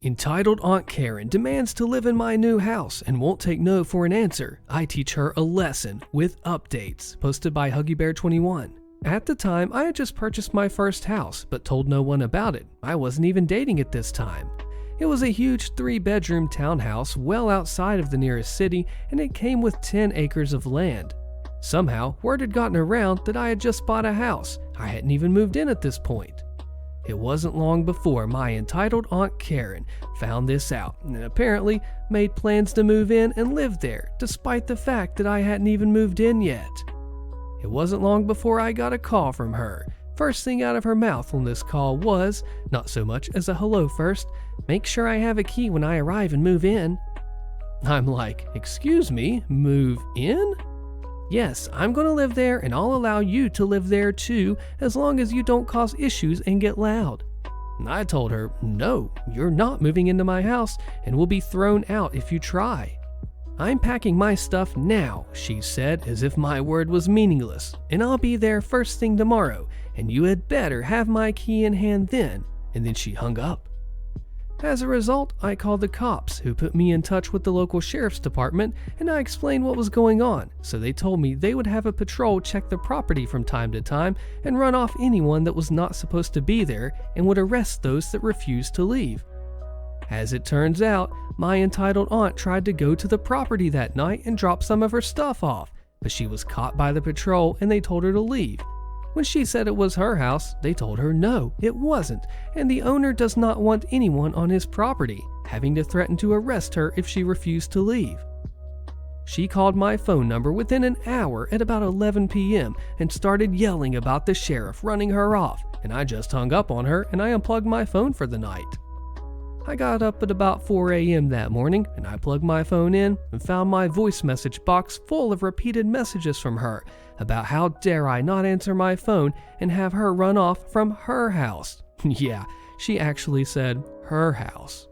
Entitled Aunt Karen demands to live in my new house and won't take no for an answer. I teach her a lesson with updates, posted by HuggyBear21. At the time, I had just purchased my first house, but told no one about it. I wasn't even dating at this time. It was a huge 3-bedroom townhouse well outside of the nearest city, and it came with 10 acres of land. Somehow, word had gotten around that I had just bought a house. I hadn't even moved in at this point. It wasn't long before my entitled Aunt Karen found this out and apparently made plans to move in and live there, despite the fact that I hadn't even moved in yet. It wasn't long before I got a call from her. First thing out of her mouth on this call was, not so much as a hello first, make sure I have a key when I arrive and move in. I'm like, excuse me, move in? Yes, I'm going to live there and I'll allow you to live there too, as long as you don't cause issues and get loud. I told her, no, you're not moving into my house and will be thrown out if you try. I'm packing my stuff now, she said, as if my word was meaningless, and I'll be there first thing tomorrow, and you had better have my key in hand then, and then she hung up. As a result, I called the cops, who put me in touch with the local sheriff's department, and I explained what was going on, so they told me they would have a patrol check the property from time to time and run off anyone that was not supposed to be there and would arrest those that refused to leave. As it turns out, my entitled aunt tried to go to the property that night and drop some of her stuff off, but she was caught by the patrol and they told her to leave. When she said it was her house, they told her no, it wasn't, and the owner does not want anyone on his property, having to threaten to arrest her if she refused to leave. She called my phone number within an hour at about 11 p.m. and started yelling about the sheriff running her off, and I just hung up on her and I unplugged my phone for the night. I got up at about 4 a.m. that morning and I plugged my phone in and found my voice message box full of repeated messages from her about how dare I not answer my phone and have her run off from her house. Yeah, she actually said her house.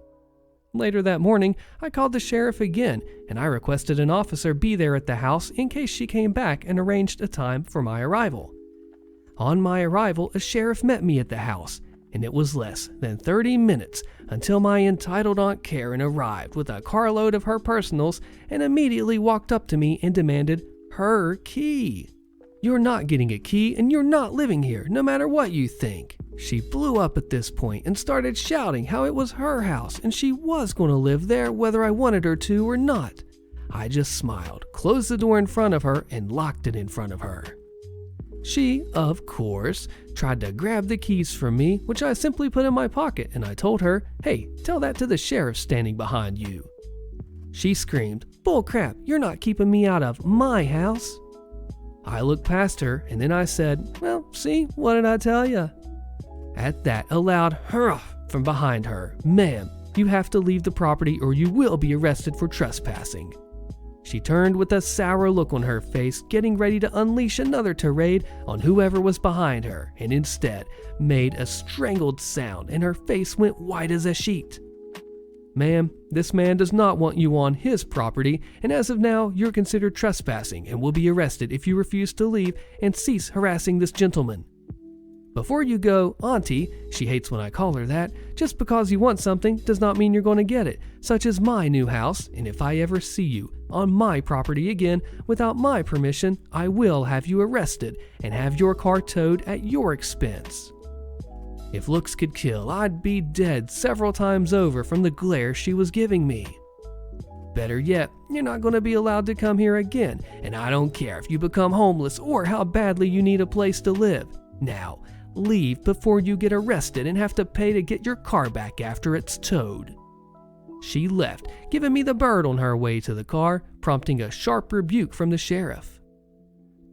Later that morning, I called the sheriff again and I requested an officer be there at the house in case she came back and arranged a time for my arrival. On my arrival, a sheriff met me at the house, and it was less than 30 minutes until my entitled Aunt Karen arrived with a carload of her personals and immediately walked up to me and demanded her key. You're not getting a key and you're not living here, no matter what you think. She blew up at this point and started shouting how it was her house and she was going to live there whether I wanted her to or not. I just smiled, closed the door in front of her, and locked it in front of her. She, of course, tried to grab the keys from me, which I simply put in my pocket, and I told her, hey, tell that to the sheriff standing behind you. She screamed, bull crap, you're not keeping me out of my house. I looked past her, and then I said, well, see, what did I tell you? At that, a loud hurrah from behind her, ma'am, you have to leave the property or you will be arrested for trespassing. She turned with a sour look on her face, getting ready to unleash another tirade on whoever was behind her, and instead made a strangled sound and her face went white as a sheet. Ma'am, this man does not want you on his property, and as of now, you're considered trespassing and will be arrested if you refuse to leave and cease harassing this gentleman. Before you go, Auntie, she hates when I call her that, just because you want something does not mean you're going to get it, such as my new house, and if I ever see you on my property again without my permission, I will have you arrested and have your car towed at your expense. If looks could kill, I'd be dead several times over from the glare she was giving me. Better yet, you're not going to be allowed to come here again, and I don't care if you become homeless or how badly you need a place to live. Now, leave before you get arrested and have to pay to get your car back after it's towed. She left, giving me the bird on her way to the car, prompting a sharp rebuke from the sheriff.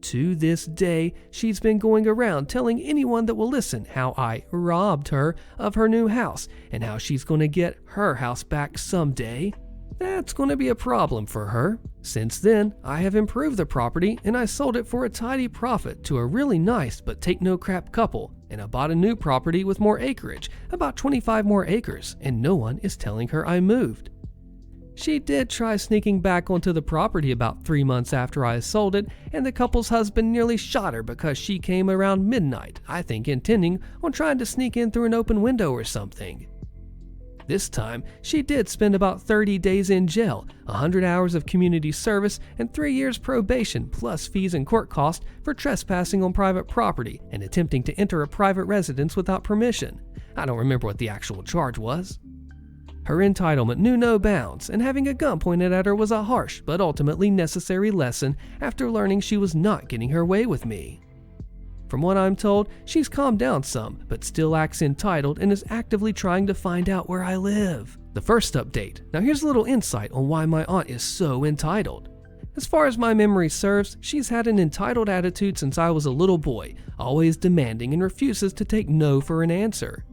To this day, she's been going around telling anyone that will listen how I robbed her of her new house and how she's going to get her house back someday. That's going to be a problem for her. Since then, I have improved the property and I sold it for a tidy profit to a really nice but take no crap couple, and I bought a new property with more acreage, about 25 more acres, and no one is telling her I moved. She did try sneaking back onto the property about 3 months after I sold it, and the couple's husband nearly shot her because she came around midnight, I think intending on trying to sneak in through an open window or something. This time, she did spend about 30 days in jail, 100 hours of community service, and 3 years probation plus fees and court costs for trespassing on private property and attempting to enter a private residence without permission. I don't remember what the actual charge was. Her entitlement knew no bounds, and having a gun pointed at her was a harsh but ultimately necessary lesson after learning she was not getting her way with me. From what I'm told, she's calmed down some, but still acts entitled and is actively trying to find out where I live. The first update. Now here's a little insight on why my aunt is so entitled. As far as my memory serves, she's had an entitled attitude since I was a little boy, always demanding and refuses to take no for an answer.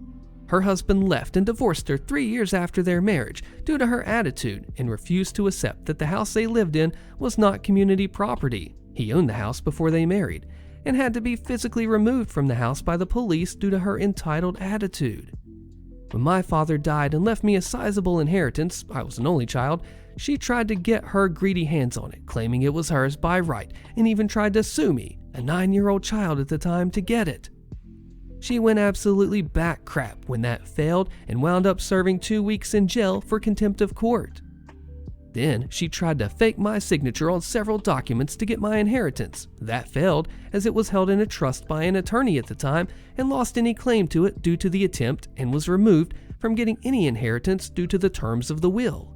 Her husband left and divorced her 3 years after their marriage due to her attitude and refused to accept that the house they lived in was not community property. He owned the house before they married and had to be physically removed from the house by the police due to her entitled attitude. When my father died and left me a sizable inheritance, I was an only child, she tried to get her greedy hands on it, claiming it was hers by right, and even tried to sue me, a 9-year-old child at the time, to get it. She went absolutely bat crap when that failed and wound up serving 2 weeks in jail for contempt of court. Then she tried to fake my signature on several documents to get my inheritance. That failed as it was held in a trust by an attorney at the time and lost any claim to it due to the attempt and was removed from getting any inheritance due to the terms of the will.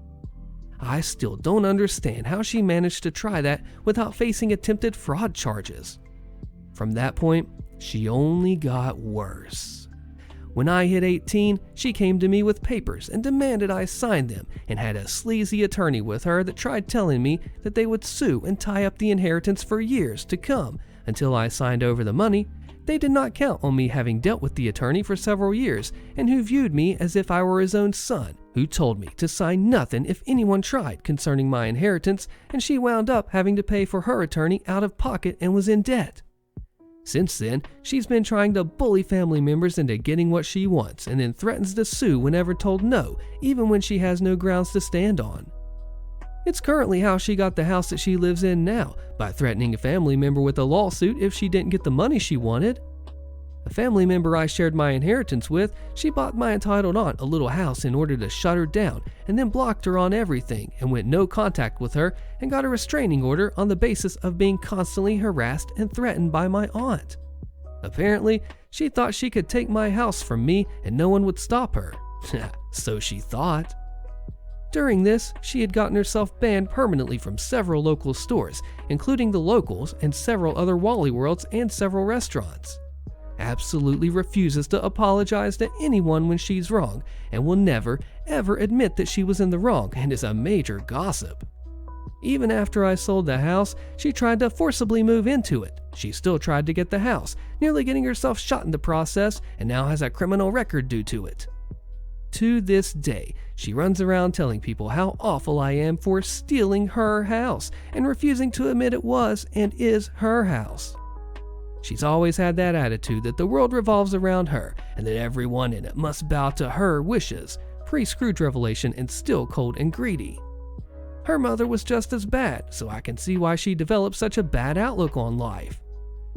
I still don't understand how she managed to try that without facing attempted fraud charges. From that point, she only got worse. When I hit 18, she came to me with papers and demanded I sign them and had a sleazy attorney with her that tried telling me that they would sue and tie up the inheritance for years to come until I signed over the money. They did not count on me having dealt with the attorney for several years and who viewed me as if I were his own son, who told me to sign nothing if anyone tried concerning my inheritance, and she wound up having to pay for her attorney out of pocket and was in debt. Since then, she's been trying to bully family members into getting what she wants and then threatens to sue whenever told no, even when she has no grounds to stand on. It's currently how she got the house that she lives in now, by threatening a family member with a lawsuit if she didn't get the money she wanted. A family member I shared my inheritance with, she bought my entitled aunt a little house in order to shut her down and then blocked her on everything and went no contact with her and got a restraining order on the basis of being constantly harassed and threatened by my aunt. Apparently, she thought she could take my house from me and no one would stop her. So she thought. During this, she had gotten herself banned permanently from several local stores, including the Locals and several other Wally Worlds and several restaurants. Absolutely refuses to apologize to anyone when she's wrong and will never, ever admit that she was in the wrong and is a major gossip. Even after I sold the house, she tried to forcibly move into it. She still tried to get the house, nearly getting herself shot in the process, and now has a criminal record due to it. To this day, she runs around telling people how awful I am for stealing her house and refusing to admit it was and is her house. She's always had that attitude that the world revolves around her and that everyone in it must bow to her wishes, pre-Scrooge revelation and still cold and greedy. Her mother was just as bad, so I can see why she developed such a bad outlook on life.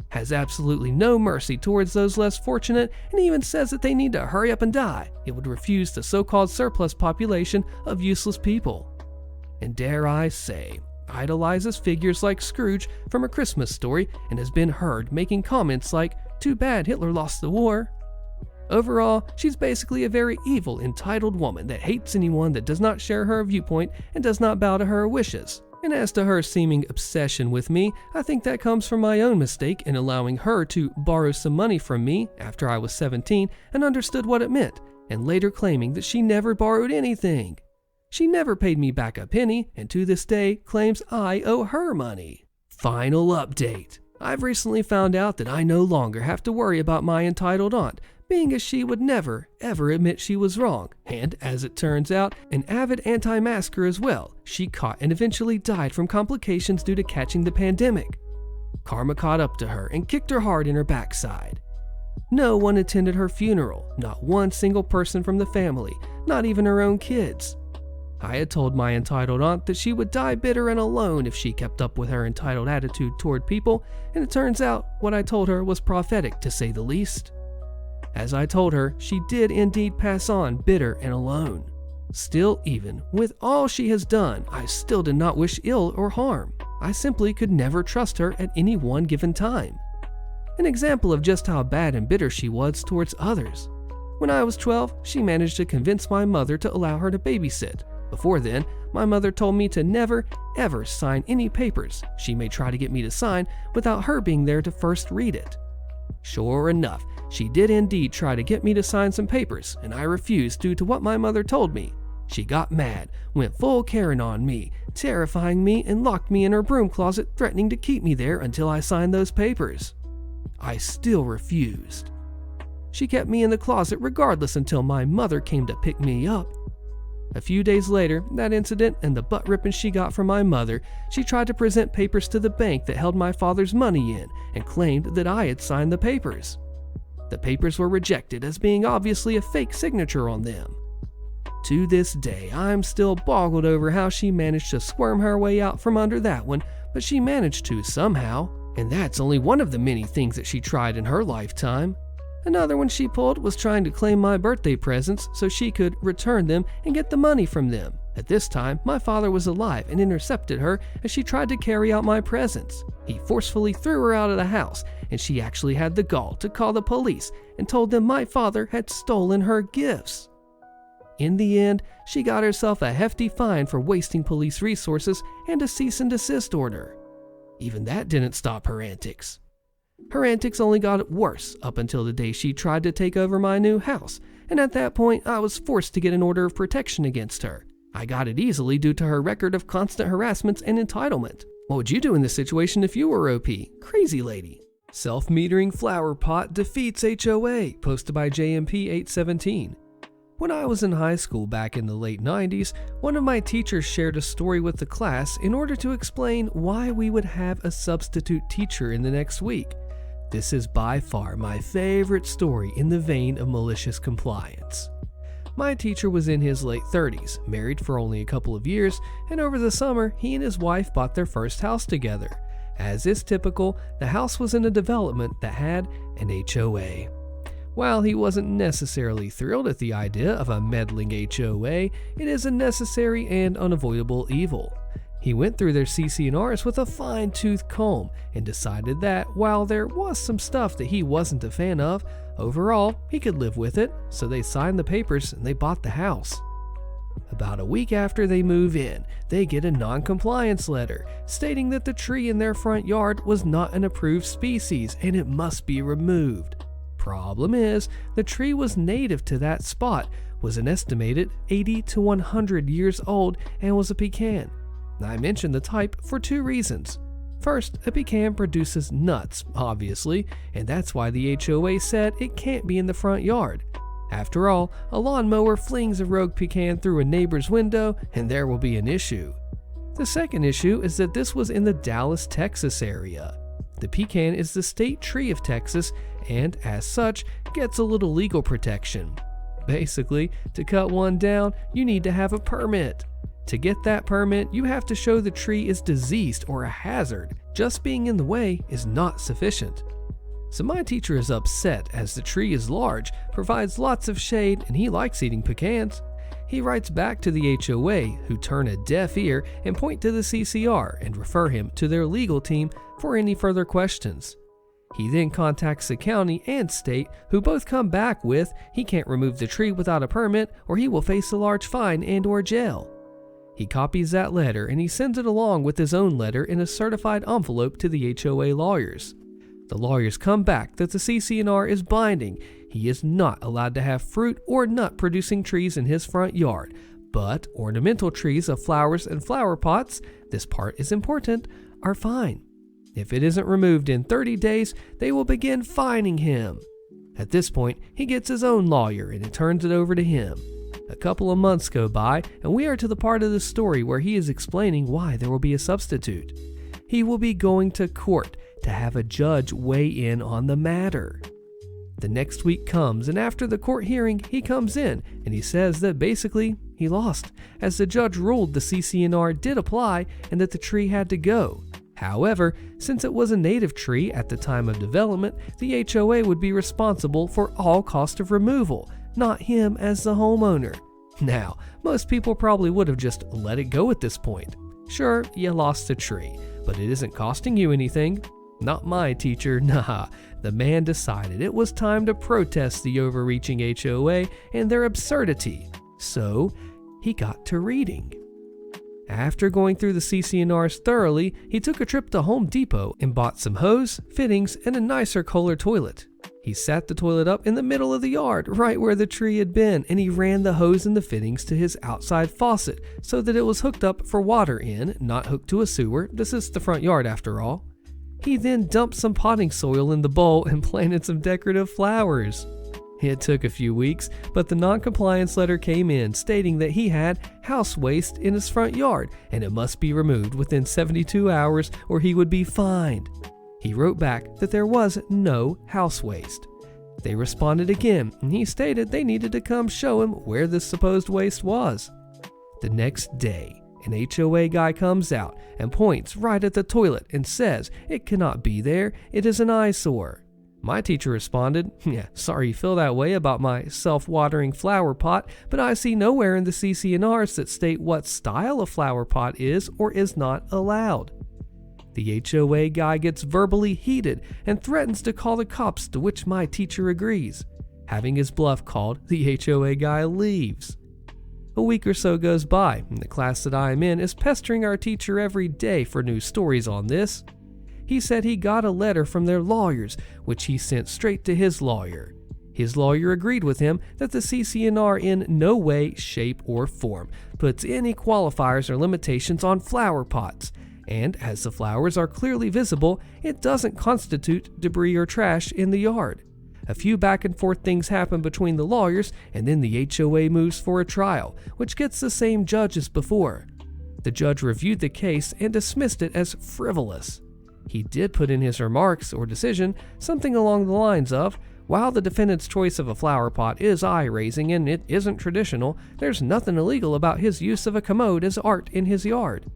Has absolutely no mercy towards those less fortunate and even says that they need to hurry up and die. It would refuse the so-called surplus population of useless people. And dare I say, idolizes figures like Scrooge from A Christmas Story and has been heard making comments like, "Too bad Hitler lost the war." Overall, she's basically a very evil, entitled woman that hates anyone that does not share her viewpoint and does not bow to her wishes. And as to her seeming obsession with me, I think that comes from my own mistake in allowing her to borrow some money from me after I was 17 and understood what it meant, and later claiming that she never borrowed anything. She never paid me back a penny, and to this day claims I owe her money. Final update. I've recently found out that I no longer have to worry about my entitled aunt, being as she would never, ever admit she was wrong, and, as it turns out, an avid anti-masker as well. She caught and eventually died from complications due to catching the pandemic. Karma caught up to her and kicked her hard in her backside. No one attended her funeral, not one single person from the family, not even her own kids. I had told my entitled aunt that she would die bitter and alone if she kept up with her entitled attitude toward people, and it turns out what I told her was prophetic, to say the least. As I told her, she did indeed pass on bitter and alone. Still, even with all she has done, I still did not wish ill or harm. I simply could never trust her at any one given time. An example of just how bad and bitter she was towards others. When I was 12, she managed to convince my mother to allow her to babysit. Before then, my mother told me to never, ever sign any papers she may try to get me to sign without her being there to first read it. Sure enough, she did indeed try to get me to sign some papers, and I refused due to what my mother told me. She got mad, went full Karen on me, terrifying me, and locked me in her broom closet, threatening to keep me there until I signed those papers. I still refused. She kept me in the closet regardless until my mother came to pick me up. A few days later, that incident and the butt ripping she got from my mother, she tried to present papers to the bank that held my father's money in and claimed that I had signed the papers. The papers were rejected as being obviously a fake signature on them. To this day, I'm still boggled over how she managed to squirm her way out from under that one, but she managed to somehow, and that's only one of the many things that she tried in her lifetime. Another one she pulled was trying to claim my birthday presents so she could return them and get the money from them. At this time, my father was alive and intercepted her as she tried to carry out my presents. He forcefully threw her out of the house, and she actually had the gall to call the police and told them my father had stolen her gifts. In the end, she got herself a hefty fine for wasting police resources and a cease and desist order. Even that didn't stop her antics. Her antics only got worse up until the day she tried to take over my new house, and at that point I was forced to get an order of protection against her. I got it easily due to her record of constant harassments and entitlement. What would you do in this situation if you were OP? Crazy lady. Self-metering flower pot defeats HOA, posted by JMP817. When I was in high school back in the late 90s, one of my teachers shared a story with the class in order to explain why we would have a substitute teacher in the next week. This is by far my favorite story in the vein of malicious compliance. My teacher was in his late 30s, married for only a couple of years, and over the summer, he and his wife bought their first house together. As is typical, the house was in a development that had an HOA. While he wasn't necessarily thrilled at the idea of a meddling HOA, it is a necessary and unavoidable evil. He went through their CC&Rs with a fine-tooth comb and decided that while there was some stuff that he wasn't a fan of, overall he could live with it, so they signed the papers and they bought the house. About a week after they move in, they get a non-compliance letter stating that the tree in their front yard was not an approved species and it must be removed. Problem is, the tree was native to that spot, was an estimated 80 to 100 years old, and was a pecan. I mention the type for two reasons. First, a pecan produces nuts, obviously, and that's why the HOA said it can't be in the front yard. After all, a lawnmower flings a rogue pecan through a neighbor's window, and there will be an issue. The second issue is that this was in the Dallas, Texas area. The pecan is the state tree of Texas and, as such, gets a little legal protection. Basically, to cut one down, you need to have a permit. To get that permit, you have to show the tree is diseased or a hazard. Just being in the way is not sufficient. So my teacher is upset as the tree is large, provides lots of shade, and he likes eating pecans. He writes back to the HOA, who turn a deaf ear and point to the CCR and refer him to their legal team for any further questions. He then contacts the county and state, who both come back with he can't remove the tree without a permit or he will face a large fine and/or jail. He copies that letter and he sends it along with his own letter in a certified envelope to the HOA lawyers. The lawyers come back that the CC&R is binding. He is not allowed to have fruit or nut producing trees in his front yard, but ornamental trees of flowers and flower pots, this part is important, are fine. If it isn't removed in 30 days, they will begin fining him. At this point, he gets his own lawyer and it turns it over to him. A couple of months go by and we are to the part of the story where he is explaining why there will be a substitute. He will be going to court to have a judge weigh in on the matter. The next week comes, and after the court hearing, he comes in and he says that basically he lost, as the judge ruled the CC&R did apply and that the tree had to go. However, since it was a native tree at the time of development, the HOA would be responsible for all cost of removal, not him as the homeowner. Now, Most people probably would have just let it go at this point. Sure, you lost a tree, but it isn't costing you anything. Not my teacher, nah. The man decided it was time to protest the overreaching HOA and their absurdity. So, he got to reading. After going through the CC&Rs thoroughly, he took a trip to Home Depot and bought some hose, fittings, and a nicer colored toilet. He sat the toilet up in the middle of the yard, right where the tree had been, and he ran the hose and the fittings to his outside faucet so that it was hooked up for water in, not hooked to a sewer. This is the front yard after all. He then dumped some potting soil in the bowl and planted some decorative flowers. It took a few weeks, but the non-compliance letter came in stating that he had house waste in his front yard and it must be removed within 72 hours or he would be fined. He wrote back that there was no house waste. They responded again and he stated they needed to come show him where this supposed waste was. The next day, an HOA guy comes out and points right at the toilet and says it cannot be there, it is an eyesore. My teacher responded, yeah, sorry you feel that way about my self-watering flower pot, but I see nowhere in the CC&Rs that state what style a flower pot is or is not allowed. The HOA guy gets verbally heated and threatens to call the cops, to which my teacher agrees. Having his bluff called, the HOA guy leaves. A week or so goes by, and the class that I am in is pestering our teacher every day for new stories on this. He said he got a letter from their lawyers, which he sent straight to his lawyer. His lawyer agreed with him that the CC&R in no way, shape, or form puts any qualifiers or limitations on flower pots, and as the flowers are clearly visible, it doesn't constitute debris or trash in the yard. A few back and forth things happen between the lawyers, and then the HOA moves for a trial, which gets the same judge as before. The judge reviewed the case and dismissed it as frivolous. He did put in his remarks or decision something along the lines of, while the defendant's choice of a flower pot is eye-raising and it isn't traditional, there's nothing illegal about his use of a commode as art in his yard.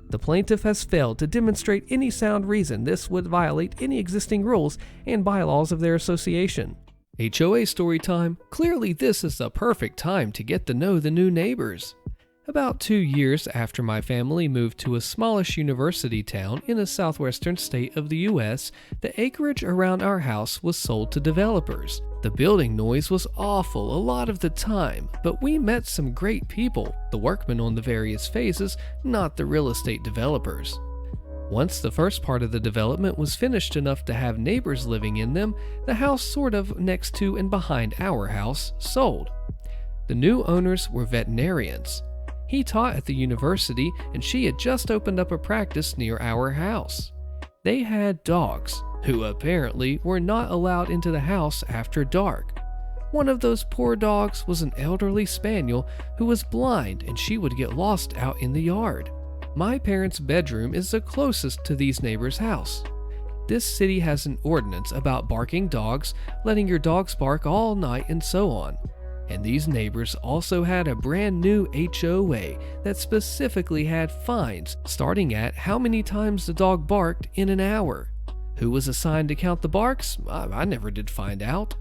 The plaintiff has failed to demonstrate any sound reason this would violate any existing rules and bylaws of their association. HOA story time. Clearly this is the perfect time to get to know the new neighbors. About 2 years after my family moved to a smallish university town in a southwestern state of the US, the acreage around our house was sold to developers. The building noise was awful a lot of the time, but we met some great people, the workmen on the various phases, not the real estate developers. Once the first part of the development was finished enough to have neighbors living in them, the house sort of next to and behind our house sold. The new owners were veterinarians. He taught at the university and she had just opened up a practice near our house. They had dogs, who apparently were not allowed into the house after dark. One of those poor dogs was an elderly spaniel who was blind and she would get lost out in the yard. My parents' bedroom is the closest to these neighbors' house. This city has an ordinance about barking dogs, letting your dogs bark all night and so on. And these neighbors also had a brand new HOA that specifically had fines starting at how many times the dog barked in an hour. Who was assigned to count the barks? I never did find out.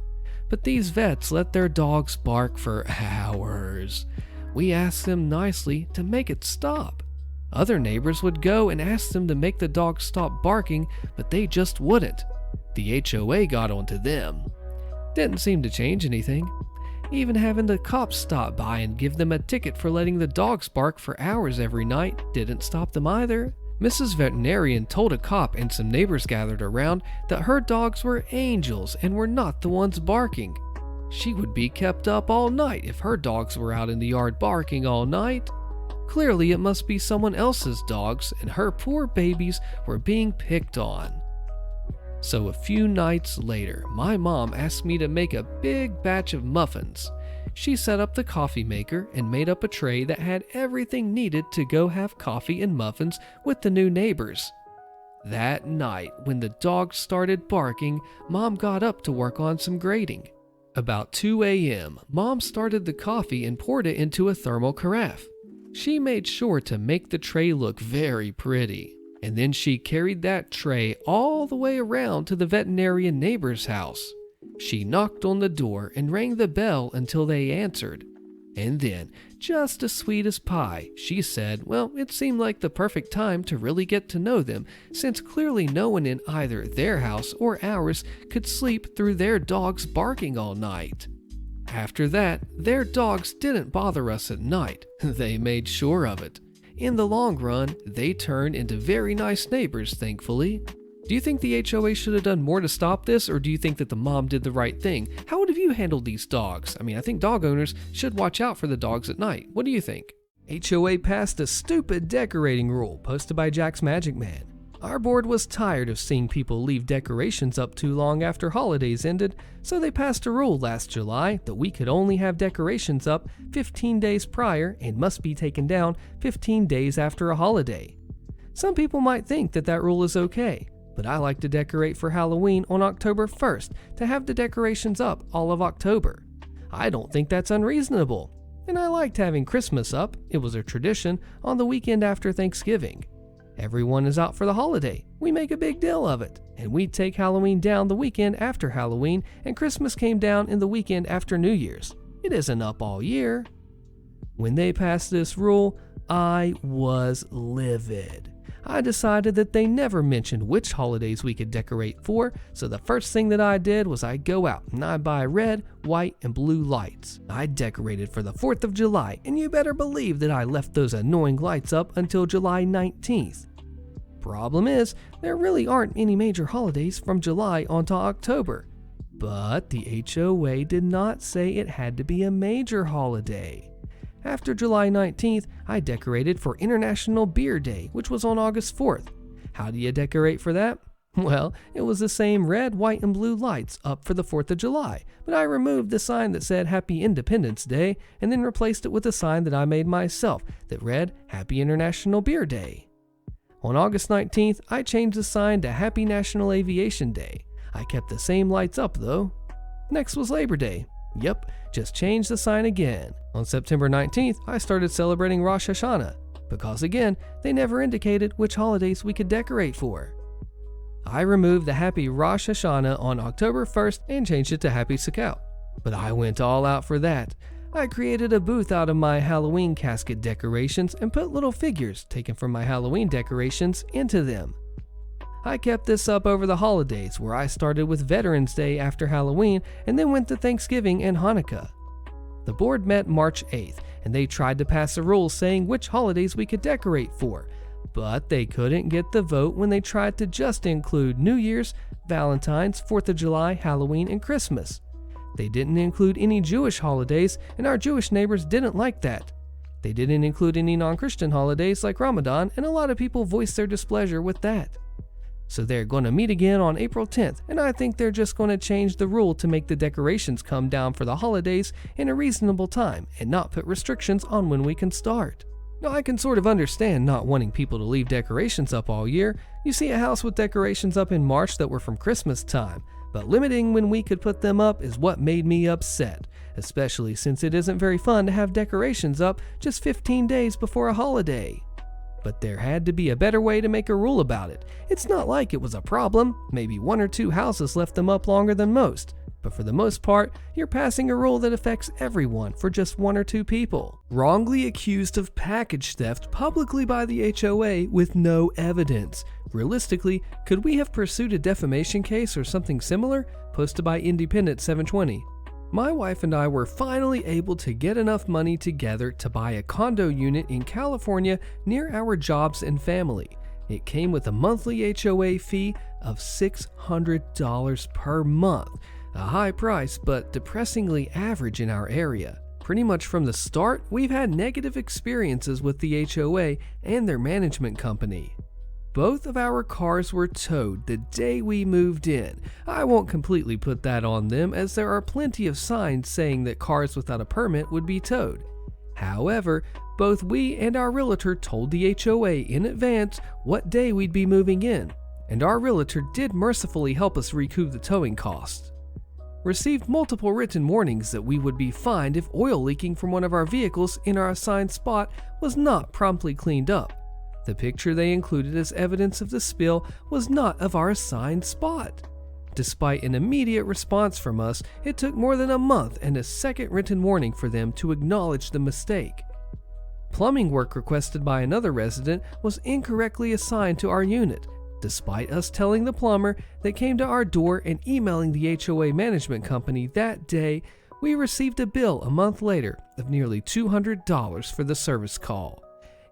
But these vets let their dogs bark for hours. We asked them nicely to make it stop. Other neighbors would go and ask them to make the dog stop barking, but they just wouldn't. The HOA got onto them. Didn't seem to change anything. Even having the cops stop by and give them a ticket for letting the dogs bark for hours every night didn't stop them either. Mrs. Veterinarian told a cop and some neighbors gathered around that her dogs were angels and were not the ones barking. She would be kept up all night if her dogs were out in the yard barking all night. Clearly it must be someone else's dogs and her poor babies were being picked on. So a few nights later, my mom asked me to make a big batch of muffins. She set up the coffee maker and made up a tray that had everything needed to go have coffee and muffins with the new neighbors. That night, when the dogs started barking, Mom got up to work on some grating. About 2 a.m., Mom started the coffee and poured it into a thermal carafe. She made sure to make the tray look very pretty. And then she carried that tray all the way around to the veterinarian neighbor's house. She knocked on the door and rang the bell until they answered. And then, just as sweet as pie. She said, well, it seemed like the perfect time to really get to know them, since clearly no one in either their house or ours could sleep through their dogs barking all night. After that, their dogs didn't bother us at night. They made sure of it. In the long run, they turned into very nice neighbors, thankfully. Do you think the HOA should have done more to stop this, or do you think that the mom did the right thing? How would have you handled these dogs? I mean, I think dog owners should watch out for the dogs at night. What do you think? HOA passed a stupid decorating rule posted by Jack's Magic Man. Our board was tired of seeing people leave decorations up too long after holidays ended, so they passed a rule last July that we could only have decorations up 15 days prior and must be taken down 15 days after a holiday. Some people might think that that rule is okay, but I like to decorate for Halloween on October 1st to have the decorations up all of October. I don't think that's unreasonable, and I liked having Christmas up. It was a tradition on the weekend after Thanksgiving. Everyone is out for the holiday. We make a big deal of it, and we take Halloween down the weekend after Halloween, and Christmas came down in the weekend after New Year's. It isn't up all year. When they passed this rule, I was livid. I decided that they never mentioned which holidays we could decorate for, so the first thing that I did was I go out and I buy red, white, and blue lights. I decorated for the 4th of July, and you better believe that I left those annoying lights up until July 19th. Problem is, there really aren't any major holidays from July onto October. But the HOA did not say it had to be a major holiday. After July 19th, I decorated for International Beer Day, which was on August 4th. How do you decorate for that? Well, it was the same red, white, and blue lights up for the 4th of July, but I removed the sign that said Happy Independence Day and then replaced it with a sign that I made myself that read Happy International Beer Day. On August 19th, I changed the sign to Happy National Aviation Day. I kept the same lights up though. Next was Labor Day. Yep, just changed the sign again. On September 19th, I started celebrating Rosh Hashanah, because again, they never indicated which holidays we could decorate for. I removed the Happy Rosh Hashanah on October 1st and changed it to Happy Sukkot. But I went all out for that. I created a booth out of my Halloween casket decorations and put little figures taken from my Halloween decorations into them. I kept this up over the holidays, where I started with Veterans Day after Halloween and then went to Thanksgiving and Hanukkah. The board met March 8th, and they tried to pass a rule saying which holidays we could decorate for, but they couldn't get the vote when they tried to just include New Year's, Valentine's, 4th of July, Halloween, and Christmas. They didn't include any Jewish holidays, and our Jewish neighbors didn't like that. They didn't include any non-Christian holidays like Ramadan, and a lot of people voiced their displeasure with that. So they're going to meet again on April 10th, and I think they're just going to change the rule to make the decorations come down for the holidays in a reasonable time and not put restrictions on when we can start. Now, I can sort of understand not wanting people to leave decorations up all year. You see a house with decorations up in March that were from Christmas time, but limiting when we could put them up is what made me upset, especially since it isn't very fun to have decorations up just 15 days before a holiday. But there had to be a better way to make a rule about it. It's not like it was a problem. Maybe 1 or 2 houses left them up longer than most. But for the most part, you're passing a rule that affects everyone for just 1 or 2 people. Wrongly accused of package theft publicly by the HOA with no evidence. Realistically, could we have pursued a defamation case or something similar? Posted by Independent 720. My wife and I were finally able to get enough money together to buy a condo unit in California near our jobs and family. It came with a monthly HOA fee of $600 per month. A high price, but depressingly average in our area. Pretty much from the start, we've had negative experiences with the HOA and their management company. Both of our cars were towed the day we moved in. I won't completely put that on them, as there are plenty of signs saying that cars without a permit would be towed. However, both we and our realtor told the HOA in advance what day we'd be moving in, and our realtor did mercifully help us recoup the towing costs. Received multiple written warnings that we would be fined if oil leaking from one of our vehicles in our assigned spot was not promptly cleaned up. The picture they included as evidence of the spill was not of our assigned spot. Despite an immediate response from us, it took more than a month and a second written warning for them to acknowledge the mistake. Plumbing work requested by another resident was incorrectly assigned to our unit, despite us telling the plumber that came to our door and emailing the HOA management company that day. We received a bill a month later of nearly $200 for the service call.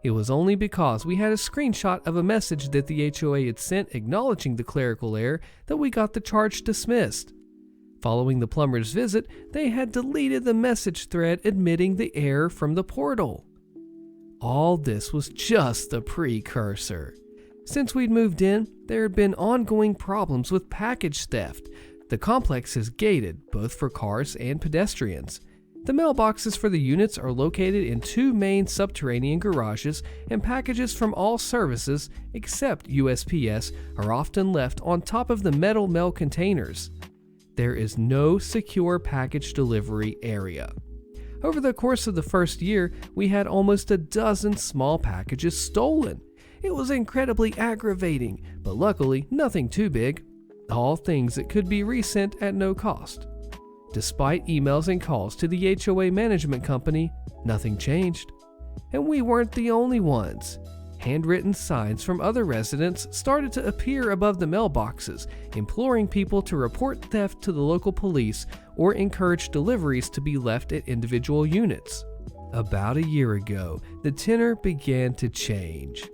It was only because we had a screenshot of a message that the HOA had sent acknowledging the clerical error that we got the charge dismissed. Following the plumber's visit, they had deleted the message thread admitting the error from the portal. All this was just the precursor. Since we'd moved in, there had been ongoing problems with package theft. The complex is gated, both for cars and pedestrians. The mailboxes for the units are located in 2 main subterranean garages, and packages from all services, except USPS, are often left on top of the metal mail containers. There is no secure package delivery area. Over the course of the first year, we had almost a dozen small packages stolen. It was incredibly aggravating, but luckily nothing too big. All things that could be resent at no cost. Despite emails and calls to the HOA management company, nothing changed. And we weren't the only ones. Handwritten signs from other residents started to appear above the mailboxes, imploring people to report theft to the local police or encourage deliveries to be left at individual units. About a year ago, the tenor began to change.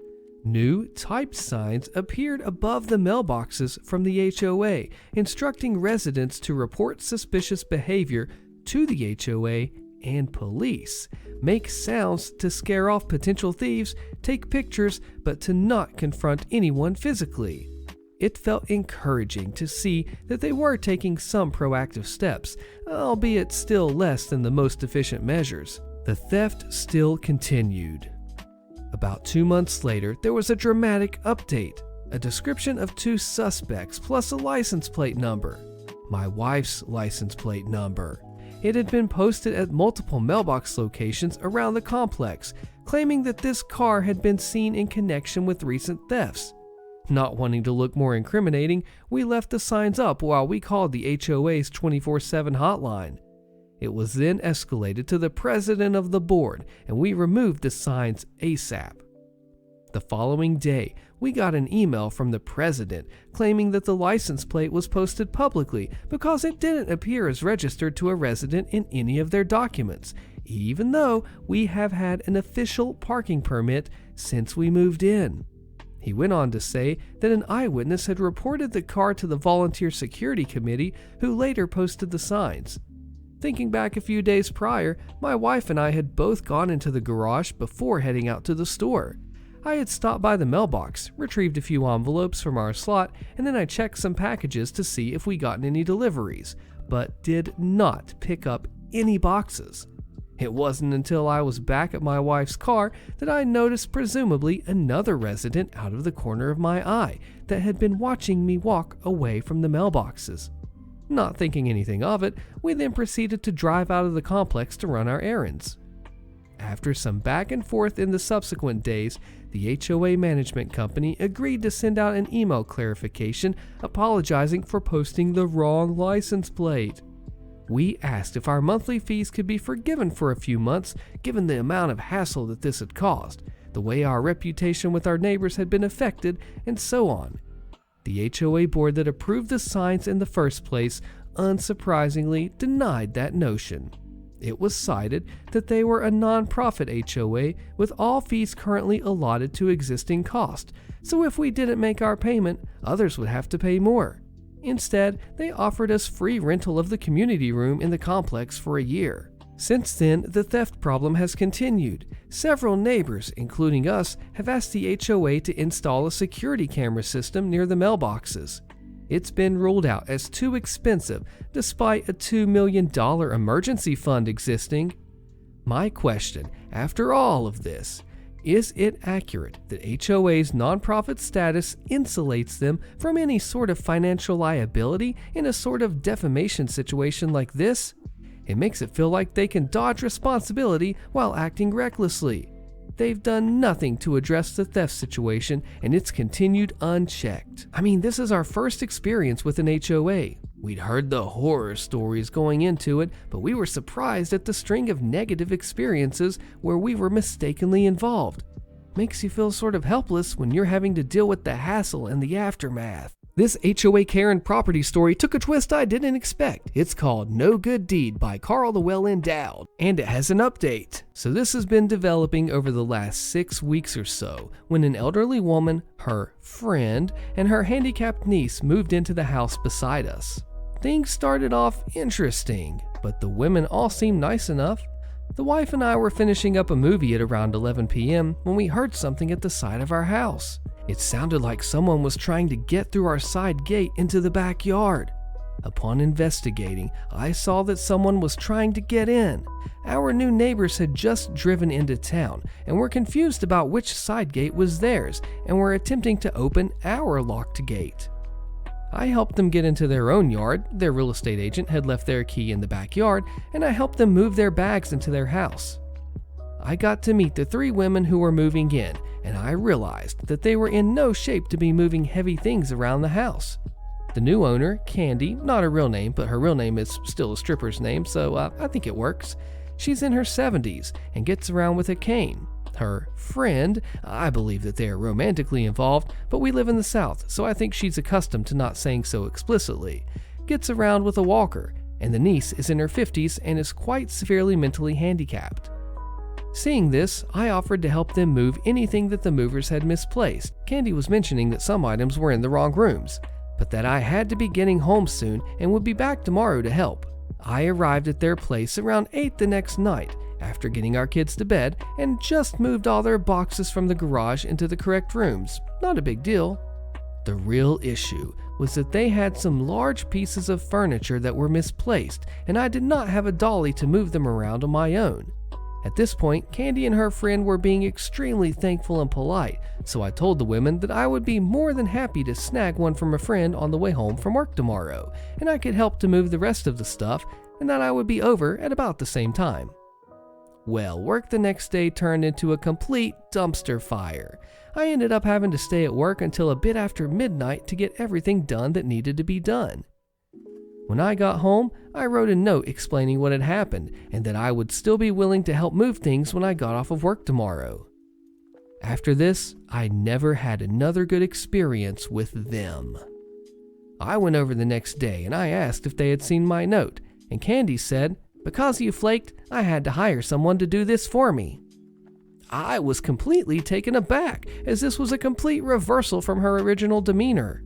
New typed signs appeared above the mailboxes from the HOA, instructing residents to report suspicious behavior to the HOA and police, make sounds to scare off potential thieves, take pictures, but to not confront anyone physically. It felt encouraging to see that they were taking some proactive steps, albeit still less than the most efficient measures. The theft still continued. About 2 months later, there was a dramatic update, a description of 2 suspects plus a license plate number. My wife's license plate number. It had been posted at multiple mailbox locations around the complex, claiming that this car had been seen in connection with recent thefts. Not wanting to look more incriminating, we left the signs up while we called the HOA's 24/7 hotline. It was then escalated to the president of the board, and we removed the signs ASAP. The following day, we got an email from the president claiming that the license plate was posted publicly because it didn't appear as registered to a resident in any of their documents, even though we have had an official parking permit since we moved in. He went on to say that an eyewitness had reported the car to the volunteer security committee, who later posted the signs. Thinking back a few days prior, my wife and I had both gone into the garage before heading out to the store. I had stopped by the mailbox, retrieved a few envelopes from our slot, and then I checked some packages to see if we gotten any deliveries, but did not pick up any boxes. It wasn't until I was back at my wife's car that I noticed presumably another resident out of the corner of my eye that had been watching me walk away from the mailboxes. Not thinking anything of it, we then proceeded to drive out of the complex to run our errands. After some back and forth in the subsequent days, the HOA management company agreed to send out an email clarification apologizing for posting the wrong license plate. We asked if our monthly fees could be forgiven for a few months, given the amount of hassle that this had caused, the way our reputation with our neighbors had been affected, and so on. The HOA board that approved the signs in the first place unsurprisingly denied that notion. It was cited that they were a non-profit HOA with all fees currently allotted to existing cost, so if we didn't make our payment, others would have to pay more. Instead, they offered us free rental of the community room in the complex for a year. Since then, the theft problem has continued. Several neighbors, including us, have asked the HOA to install a security camera system near the mailboxes. It's been ruled out as too expensive, despite a $2 million emergency fund existing. My question, after all of this, is it accurate that HOA's nonprofit status insulates them from any sort of financial liability in a sort of defamation situation like this? It makes it feel like they can dodge responsibility while acting recklessly. They've done nothing to address the theft situation, and it's continued unchecked. I mean, this is our first experience with an HOA. We'd heard the horror stories going into it, but we were surprised at the string of negative experiences where we were mistakenly involved. Makes you feel sort of helpless when you're having to deal with the hassle and the aftermath. This HOA Karen property story took a twist I didn't expect. It's called No Good Deed by Carl the Well Endowed, and it has an update. So this has been developing over the last 6 weeks or so, when an elderly woman, her friend, and her handicapped niece moved into the house beside us. Things started off interesting, but the women all seemed nice enough. The wife and I were finishing up a movie at around 11 p.m. when we heard something at the side of our house. It sounded like someone was trying to get through our side gate into the backyard. Upon investigating, I saw that someone was trying to get in. Our new neighbors had just driven into town and were confused about which side gate was theirs and were attempting to open our locked gate. I helped them get into their own yard. Their real estate agent had left their key in the backyard, and I helped them move their bags into their house. I got to meet the 3 women who were moving in, and I realized that they were in no shape to be moving heavy things around the house. The new owner, Candy, not her real name, but her real name is still a stripper's name, so I think it works. She's in her 70s and gets around with a cane. Her friend, I believe that they are romantically involved, but we live in the South, so I think she's accustomed to not saying so explicitly, gets around with a walker, and the niece is in her 50s and is quite severely mentally handicapped. Seeing this, I offered to help them move anything that the movers had misplaced. Candy was mentioning that some items were in the wrong rooms, but that I had to be getting home soon and would be back tomorrow to help. I arrived at their place around 8 the next night, after getting our kids to bed, and just moved all their boxes from the garage into the correct rooms. Not a big deal. The real issue was that they had some large pieces of furniture that were misplaced, and I did not have a dolly to move them around on my own. At this point, Candy and her friend were being extremely thankful and polite, so I told the women that I would be more than happy to snag one from a friend on the way home from work tomorrow, and I could help to move the rest of the stuff, and that I would be over at about the same time. Well, work the next day turned into a complete dumpster fire. I ended up having to stay at work until a bit after midnight to get everything done that needed to be done. When I got home, I wrote a note explaining what had happened and that I would still be willing to help move things when I got off of work tomorrow. After this, I never had another good experience with them. I went over the next day and I asked if they had seen my note, and Candy said, "Because you flaked, I had to hire someone to do this for me." I was completely taken aback, as this was a complete reversal from her original demeanor.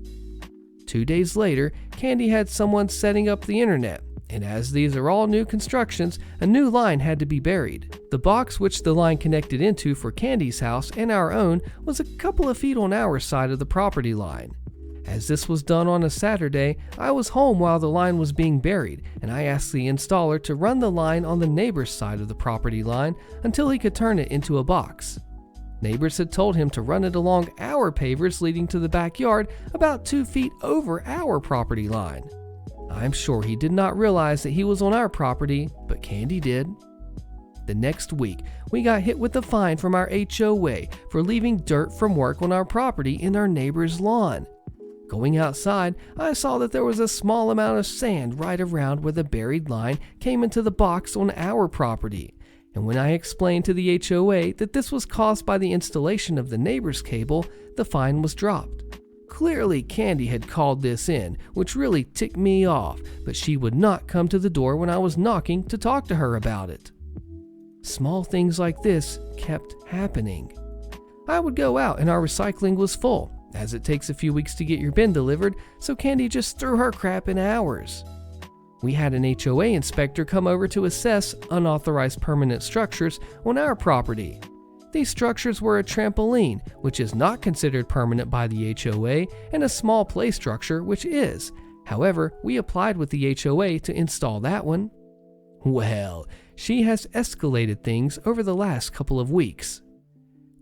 2 days later, Candy had someone setting up the internet, and as these are all new constructions, a new line had to be buried. The box which the line connected into for Candy's house and our own was a couple of feet on our side of the property line. As this was done on a Saturday, I was home while the line was being buried, and I asked the installer to run the line on the neighbor's side of the property line until he could turn it into a box. Neighbors had told him to run it along our pavers leading to the backyard about 2 feet over our property line. I'm sure he did not realize that he was on our property, but Candy did. The next week, we got hit with a fine from our HOA for leaving dirt from work on our property in our neighbor's lawn. Going outside, I saw that there was a small amount of sand right around where the buried line came into the box on our property. And when I explained to the HOA that this was caused by the installation of the neighbor's cable, the fine was dropped. Clearly, Candy had called this in, which really ticked me off, but she would not come to the door when I was knocking to talk to her about it. Small things like this kept happening. I would go out and our recycling was full, as it takes a few weeks to get your bin delivered, so Candy just threw her crap in ours. We had an HOA inspector come over to assess unauthorized permanent structures on our property. These structures were a trampoline, which is not considered permanent by the HOA, and a small play structure, which is. However, we applied with the HOA to install that one. Well, she has escalated things over the last couple of weeks.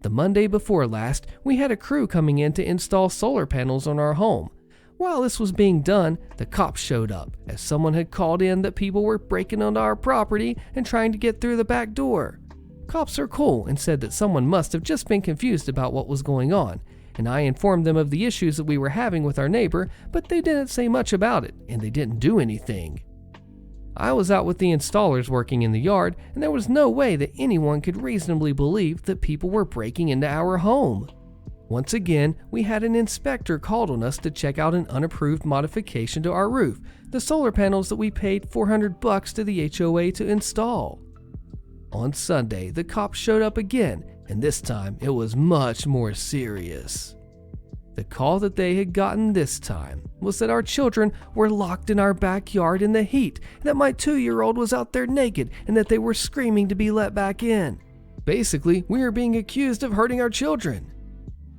The Monday before last, we had a crew coming in to install solar panels on our home. While this was being done, the cops showed up, as someone had called in that people were breaking onto our property and trying to get through the back door. Cops are cool and said that someone must have just been confused about what was going on, and I informed them of the issues that we were having with our neighbor, but they didn't say much about it, and they didn't do anything. I was out with the installers working in the yard, and there was no way that anyone could reasonably believe that people were breaking into our home. Once again, we had an inspector called on us to check out an unapproved modification to our roof, the solar panels that we paid $400 to the HOA to install. On Sunday, the cops showed up again, and this time it was much more serious. The call that they had gotten this time was that our children were locked in our backyard in the heat, that my 2-year-old was out there naked, and that they were screaming to be let back in. Basically, we were being accused of hurting our children.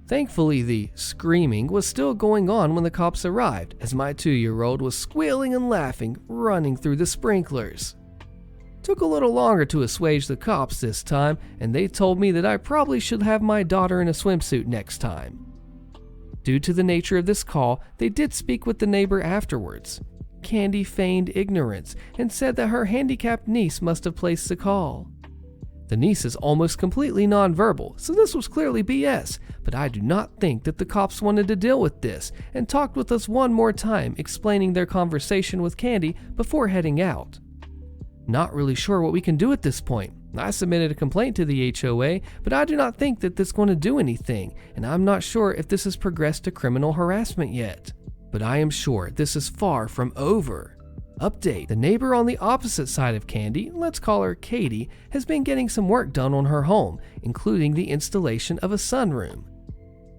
Thankfully, the screaming was still going on when the cops arrived, as my 2-year-old was squealing and laughing, running through the sprinklers. Took a little longer to assuage the cops this time, and they told me that I probably should have my daughter in a swimsuit next time. Due to the nature of this call, they did speak with the neighbor afterwards. Candy feigned ignorance and said that her handicapped niece must have placed the call. The niece is almost completely nonverbal, so this was clearly BS, but I do not think that the cops wanted to deal with this and talked with us one more time, explaining their conversation with Candy before heading out. Not really sure what we can do at this point. I submitted a complaint to the HOA, but I do not think that this is going to do anything, and I'm not sure if this has progressed to criminal harassment yet. But I am sure this is far from over. Update: the neighbor on the opposite side of Candy, let's call her Katie, has been getting some work done on her home, including the installation of a sunroom.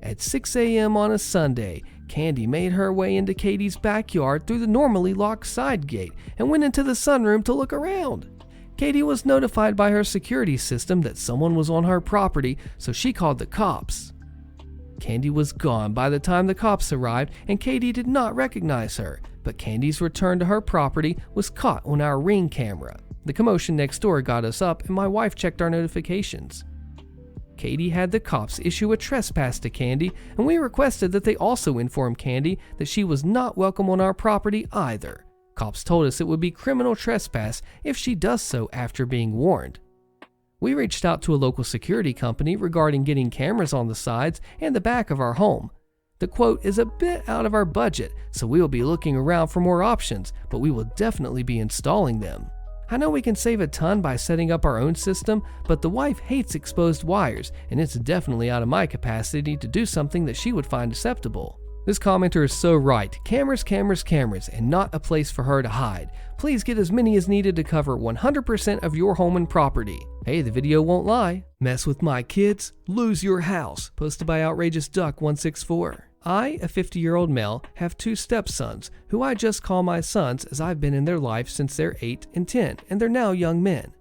At 6 a.m. on a Sunday, Candy made her way into Katie's backyard through the normally locked side gate and went into the sunroom to look around. Katie was notified by her security system that someone was on her property, so she called the cops. Candy was gone by the time the cops arrived, and Katie did not recognize her, but Candy's return to her property was caught on our Ring camera. The commotion next door got us up, and my wife checked our notifications. Katie had the cops issue a trespass to Candy, and we requested that they also inform Candy that she was not welcome on our property either. Cops told us it would be criminal trespass if she does so after being warned. We reached out to a local security company regarding getting cameras on the sides and the back of our home. The quote is a bit out of our budget, so we will be looking around for more options, but we will definitely be installing them. I know we can save a ton by setting up our own system, but the wife hates exposed wires, and it's definitely out of my capacity to do something that she would find acceptable. This commenter is so right. Cameras, cameras, cameras, and not a place for her to hide. Please get as many as needed to cover 100% of your home and property. Hey, the video won't lie. Mess with my kids, lose your house. Posted by Outrageous Duck 164. I, a 50-year-old male, have 2 stepsons, who I just call my sons as I've been in their life since they're 8 and 10, and they're now young men.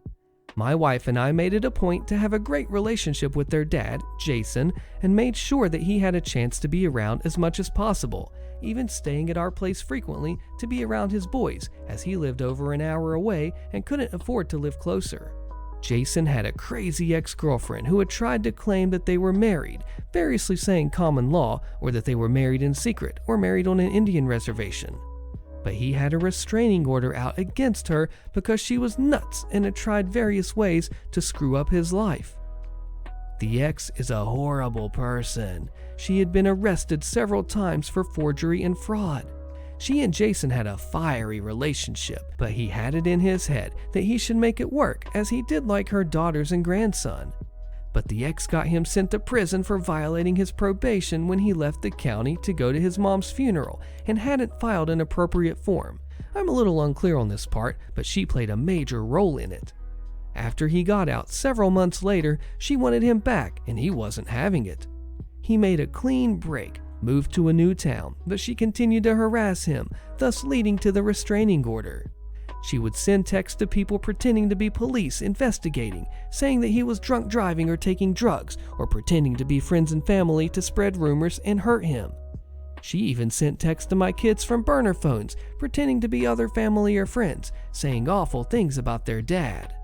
My wife and I made it a point to have a great relationship with their dad, Jason, and made sure that he had a chance to be around as much as possible, even staying at our place frequently to be around his boys, as he lived over an hour away and couldn't afford to live closer. Jason had a crazy ex-girlfriend who had tried to claim that they were married, variously saying common law, or that they were married in secret, or married on an Indian reservation. But he had a restraining order out against her because she was nuts and had tried various ways to screw up his life. The ex is a horrible person. She had been arrested several times for forgery and fraud. She and Jason had a fiery relationship, but he had it in his head that he should make it work, as he did like her daughters and grandson. But the ex got him sent to prison for violating his probation when he left the county to go to his mom's funeral and hadn't filed an appropriate form. I'm a little unclear on this part, but she played a major role in it. After he got out several months later, she wanted him back and he wasn't having it. He made a clean break, moved to a new town, but she continued to harass him, thus leading to the restraining order. She would send texts to people pretending to be police investigating, saying that he was drunk driving or taking drugs, or pretending to be friends and family to spread rumors and hurt him. She even sent texts to my kids from burner phones, pretending to be other family or friends, saying awful things about their dad.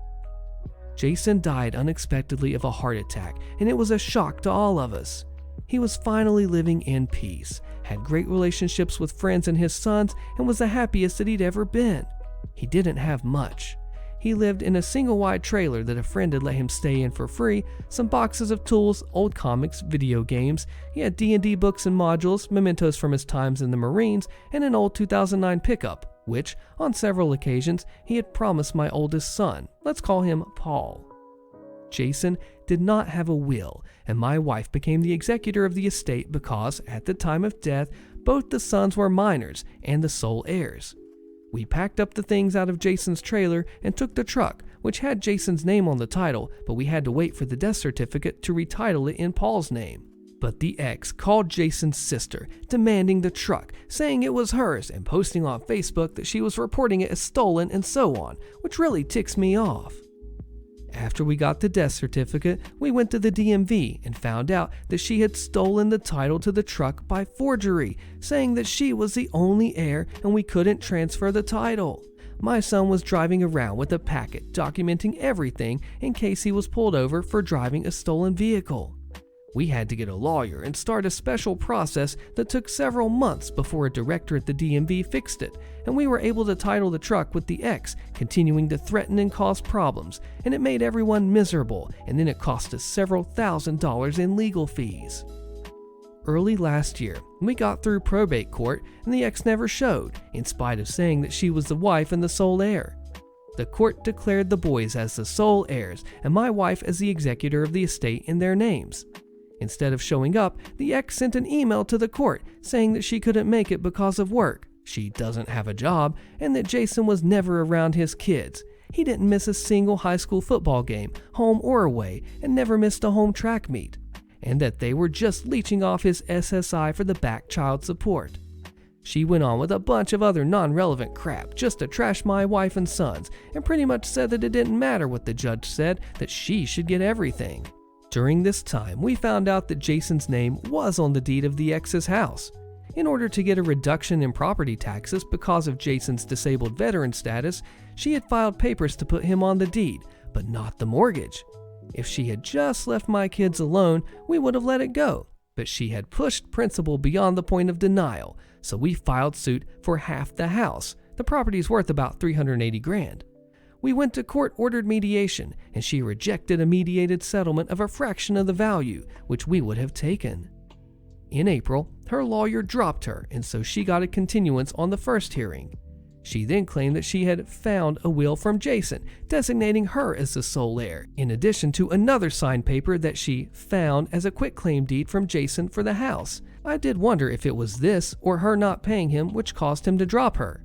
Jason died unexpectedly of a heart attack, and it was a shock to all of us. He was finally living in peace, had great relationships with friends and his sons, and was the happiest that he'd ever been. He didn't have much. He lived in a single-wide trailer that a friend had let him stay in for free, some boxes of tools, old comics, video games. He had D&D books and modules, mementos from his times in the Marines, and an old 2009 pickup, which, on several occasions, he had promised my oldest son. Let's call him Paul. Jason did not have a will, and my wife became the executor of the estate because, at the time of death, both the sons were minors and the sole heirs. We packed up the things out of Jason's trailer and took the truck, which had Jason's name on the title, but we had to wait for the death certificate to retitle it in Paul's name. But the ex called Jason's sister, demanding the truck, saying it was hers, and posting on Facebook that she was reporting it as stolen and so on, which really ticks me off. After we got the death certificate, we went to the DMV and found out that she had stolen the title to the truck by forgery, saying that she was the only heir and we couldn't transfer the title. My son was driving around with a packet documenting everything in case he was pulled over for driving a stolen vehicle. We had to get a lawyer and start a special process that took several months before a director at the DMV fixed it, and we were able to title the truck with the ex continuing to threaten and cause problems, and it made everyone miserable, and then it cost us several $1,000s in legal fees. Early last year, we got through probate court and the ex never showed, in spite of saying that she was the wife and the sole heir. The court declared the boys as the sole heirs and my wife as the executor of the estate in their names. Instead of showing up, the ex sent an email to the court saying that she couldn't make it because of work, she doesn't have a job, and that Jason was never around his kids. He didn't miss a single high school football game, home or away, and never missed a home track meet, and that they were just leeching off his SSI for the back child support. She went on with a bunch of other non-relevant crap just to trash my wife and sons, and pretty much said that it didn't matter what the judge said, that she should get everything. During this time, we found out that Jason's name was on the deed of the ex's house. In order to get a reduction in property taxes because of Jason's disabled veteran status, she had filed papers to put him on the deed, but not the mortgage. If she had just left my kids alone, we would have let it go, but she had pushed principal beyond the point of denial, so we filed suit for half the house. The property is worth about $380,000. We went to court-ordered mediation, and she rejected a mediated settlement of a fraction of the value, which we would have taken. In April, her lawyer dropped her, and so she got a continuance on the first hearing. She then claimed that she had found a will from Jason, designating her as the sole heir, in addition to another signed paper that she found as a quitclaim deed from Jason for the house. I did wonder if it was this or her not paying him which caused him to drop her.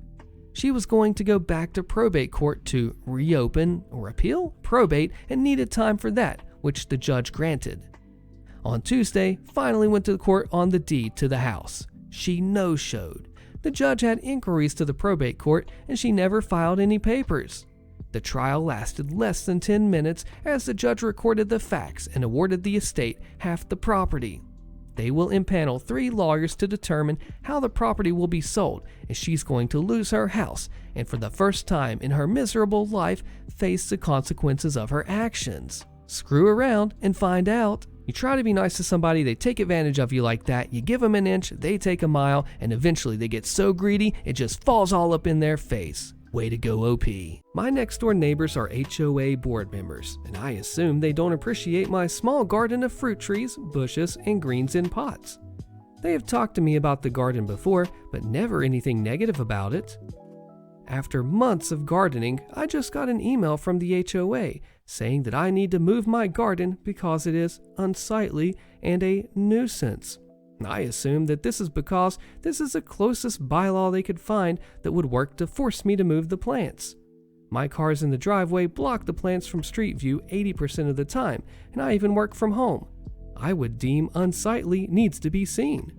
She was going to go back to probate court to reopen or appeal probate and needed time for that, which the judge granted. On Tuesday, finally went to court on the deed to the house. She no-showed. The judge had inquiries to the probate court and she never filed any papers. The trial lasted less than 10 minutes as the judge recorded the facts and awarded the estate half the property. They will impanel 3 lawyers to determine how the property will be sold, and she's going to lose her house and for the first time in her miserable life face the consequences of her actions. Screw around and find out. You try to be nice to somebody, they take advantage of you like that. You give them an inch, they take a mile, and eventually they get so greedy it just falls all up in their face. Way to go, OP. My next door neighbors are HOA board members, and I assume they don't appreciate my small garden of fruit trees, bushes, and greens in pots. They have talked to me about the garden before, but never anything negative about it. After months of gardening, I just got an email from the HOA saying that I need to move my garden because it is unsightly and a nuisance. I assume that this is because this is the closest bylaw they could find that would work to force me to move the plants. My cars in the driveway block the plants from street view 80% of the time, and I even work from home. I would deem unsightly needs to be seen.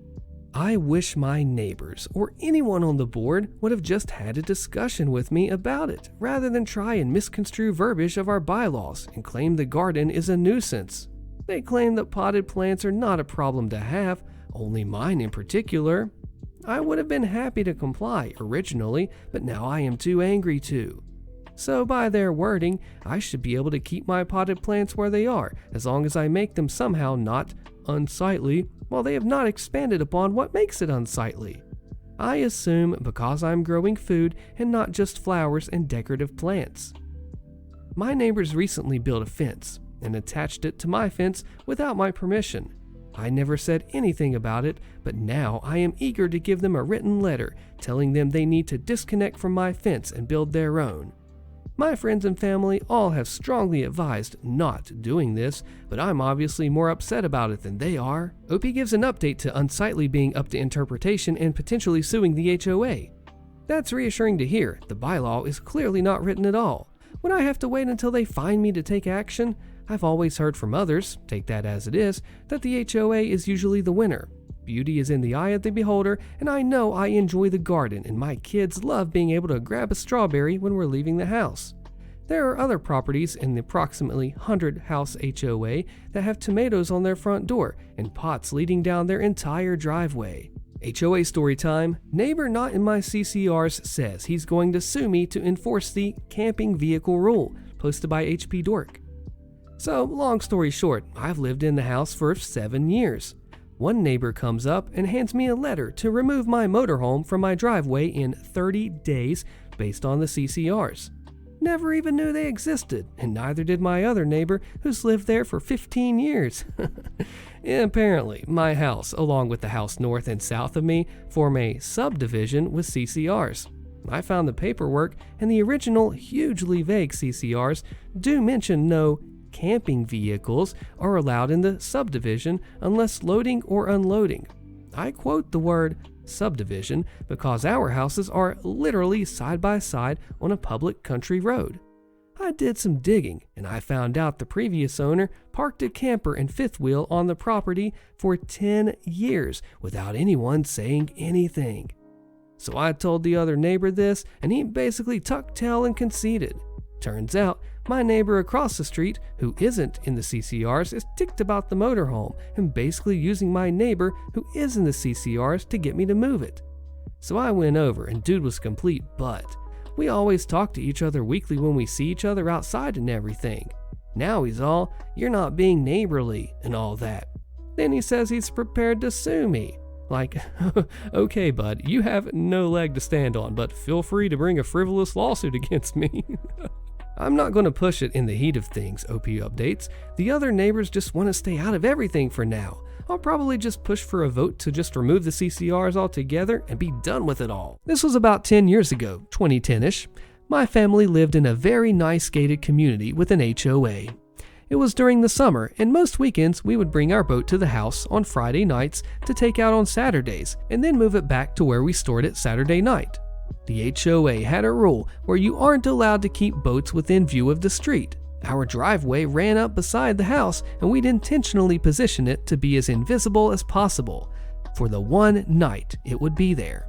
I wish my neighbors or anyone on the board would have just had a discussion with me about it, rather than try and misconstrue verbiage of our bylaws and claim the garden is a nuisance. They claim that potted plants are not a problem to have, only mine in particular. I would have been happy to comply originally, but now I am too angry to. So by their wording, I should be able to keep my potted plants where they are, as long as I make them somehow not unsightly, while they have not expanded upon what makes it unsightly. I assume because I'm growing food and not just flowers and decorative plants. My neighbors recently built a fence and attached it to my fence without my permission. I never said anything about it, but now I am eager to give them a written letter telling them they need to disconnect from my fence and build their own. My friends and family all have strongly advised not doing this, but I'm obviously more upset about it than they are. OP gives an update to unsightly being up to interpretation and potentially suing the HOA. That's reassuring to hear. The bylaw is clearly not written at all. Would I have to wait until they find me to take action? I've always heard from others, take that as it is, that the HOA is usually the winner. Beauty is in the eye of the beholder, and I know I enjoy the garden, and my kids love being able to grab a strawberry when we're leaving the house. There are other properties in the approximately 100-house HOA that have tomatoes on their front door and pots leading down their entire driveway. HOA story time. Neighbor not in my CCRs says he's going to sue me to enforce the camping vehicle rule, posted by HP Dork. So, long story short, I've lived in the house for 7 years. One neighbor comes up and hands me a letter to remove my motorhome from my driveway in 30 days based on the CCRs. Never even knew they existed, and neither did my other neighbor who's lived there for 15 years. Apparently, my house, along with the house north and south of me, form a subdivision with CCRs. I found the paperwork, and the original, hugely vague CCRs do mention no camping vehicles are allowed in the subdivision unless loading or unloading. I quote the word subdivision because our houses are literally side by side on a public country road. I did some digging and I found out the previous owner parked a camper and fifth wheel on the property for 10 years without anyone saying anything. So I told the other neighbor this, and he basically tucked tail and conceded. Turns out, my neighbor across the street, who isn't in the CCRs, is ticked about the motorhome and basically using my neighbor, who is in the CCRs, to get me to move it. So I went over, and dude was complete butt. We always talk to each other weekly when we see each other outside and everything. Now he's all, "You're not being neighborly," and all that. Then he says he's prepared to sue me. Like, okay, bud, you have no leg to stand on, but feel free to bring a frivolous lawsuit against me. I'm not going to push it in the heat of things, OP updates. The other neighbors just want to stay out of everything for now. I'll probably just push for a vote to just remove the CCRs altogether and be done with it all. This was about 10 years ago, 2010-ish. My family lived in a very nice gated community with an HOA. It was during the summer, and most weekends we would bring our boat to the house on Friday nights to take out on Saturdays, and then move it back to where we stored it Saturday night. The HOA had a rule where you aren't allowed to keep boats within view of the street. Our driveway ran up beside the house, and we'd intentionally position it to be as invisible as possible. For the one night it would be there.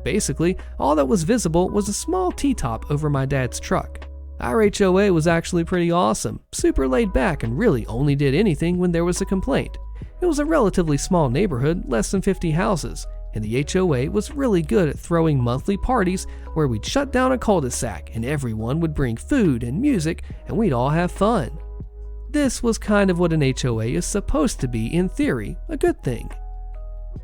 Basically, all that was visible was a small T-top over my dad's truck. Our HOA was actually pretty awesome, super laid back, and really only did anything when there was a complaint. It was a relatively small neighborhood, less than 50 houses, and the HOA was really good at throwing monthly parties where we'd shut down a cul-de-sac and everyone would bring food and music and we'd all have fun. This was kind of what an HOA is supposed to be in theory, a good thing.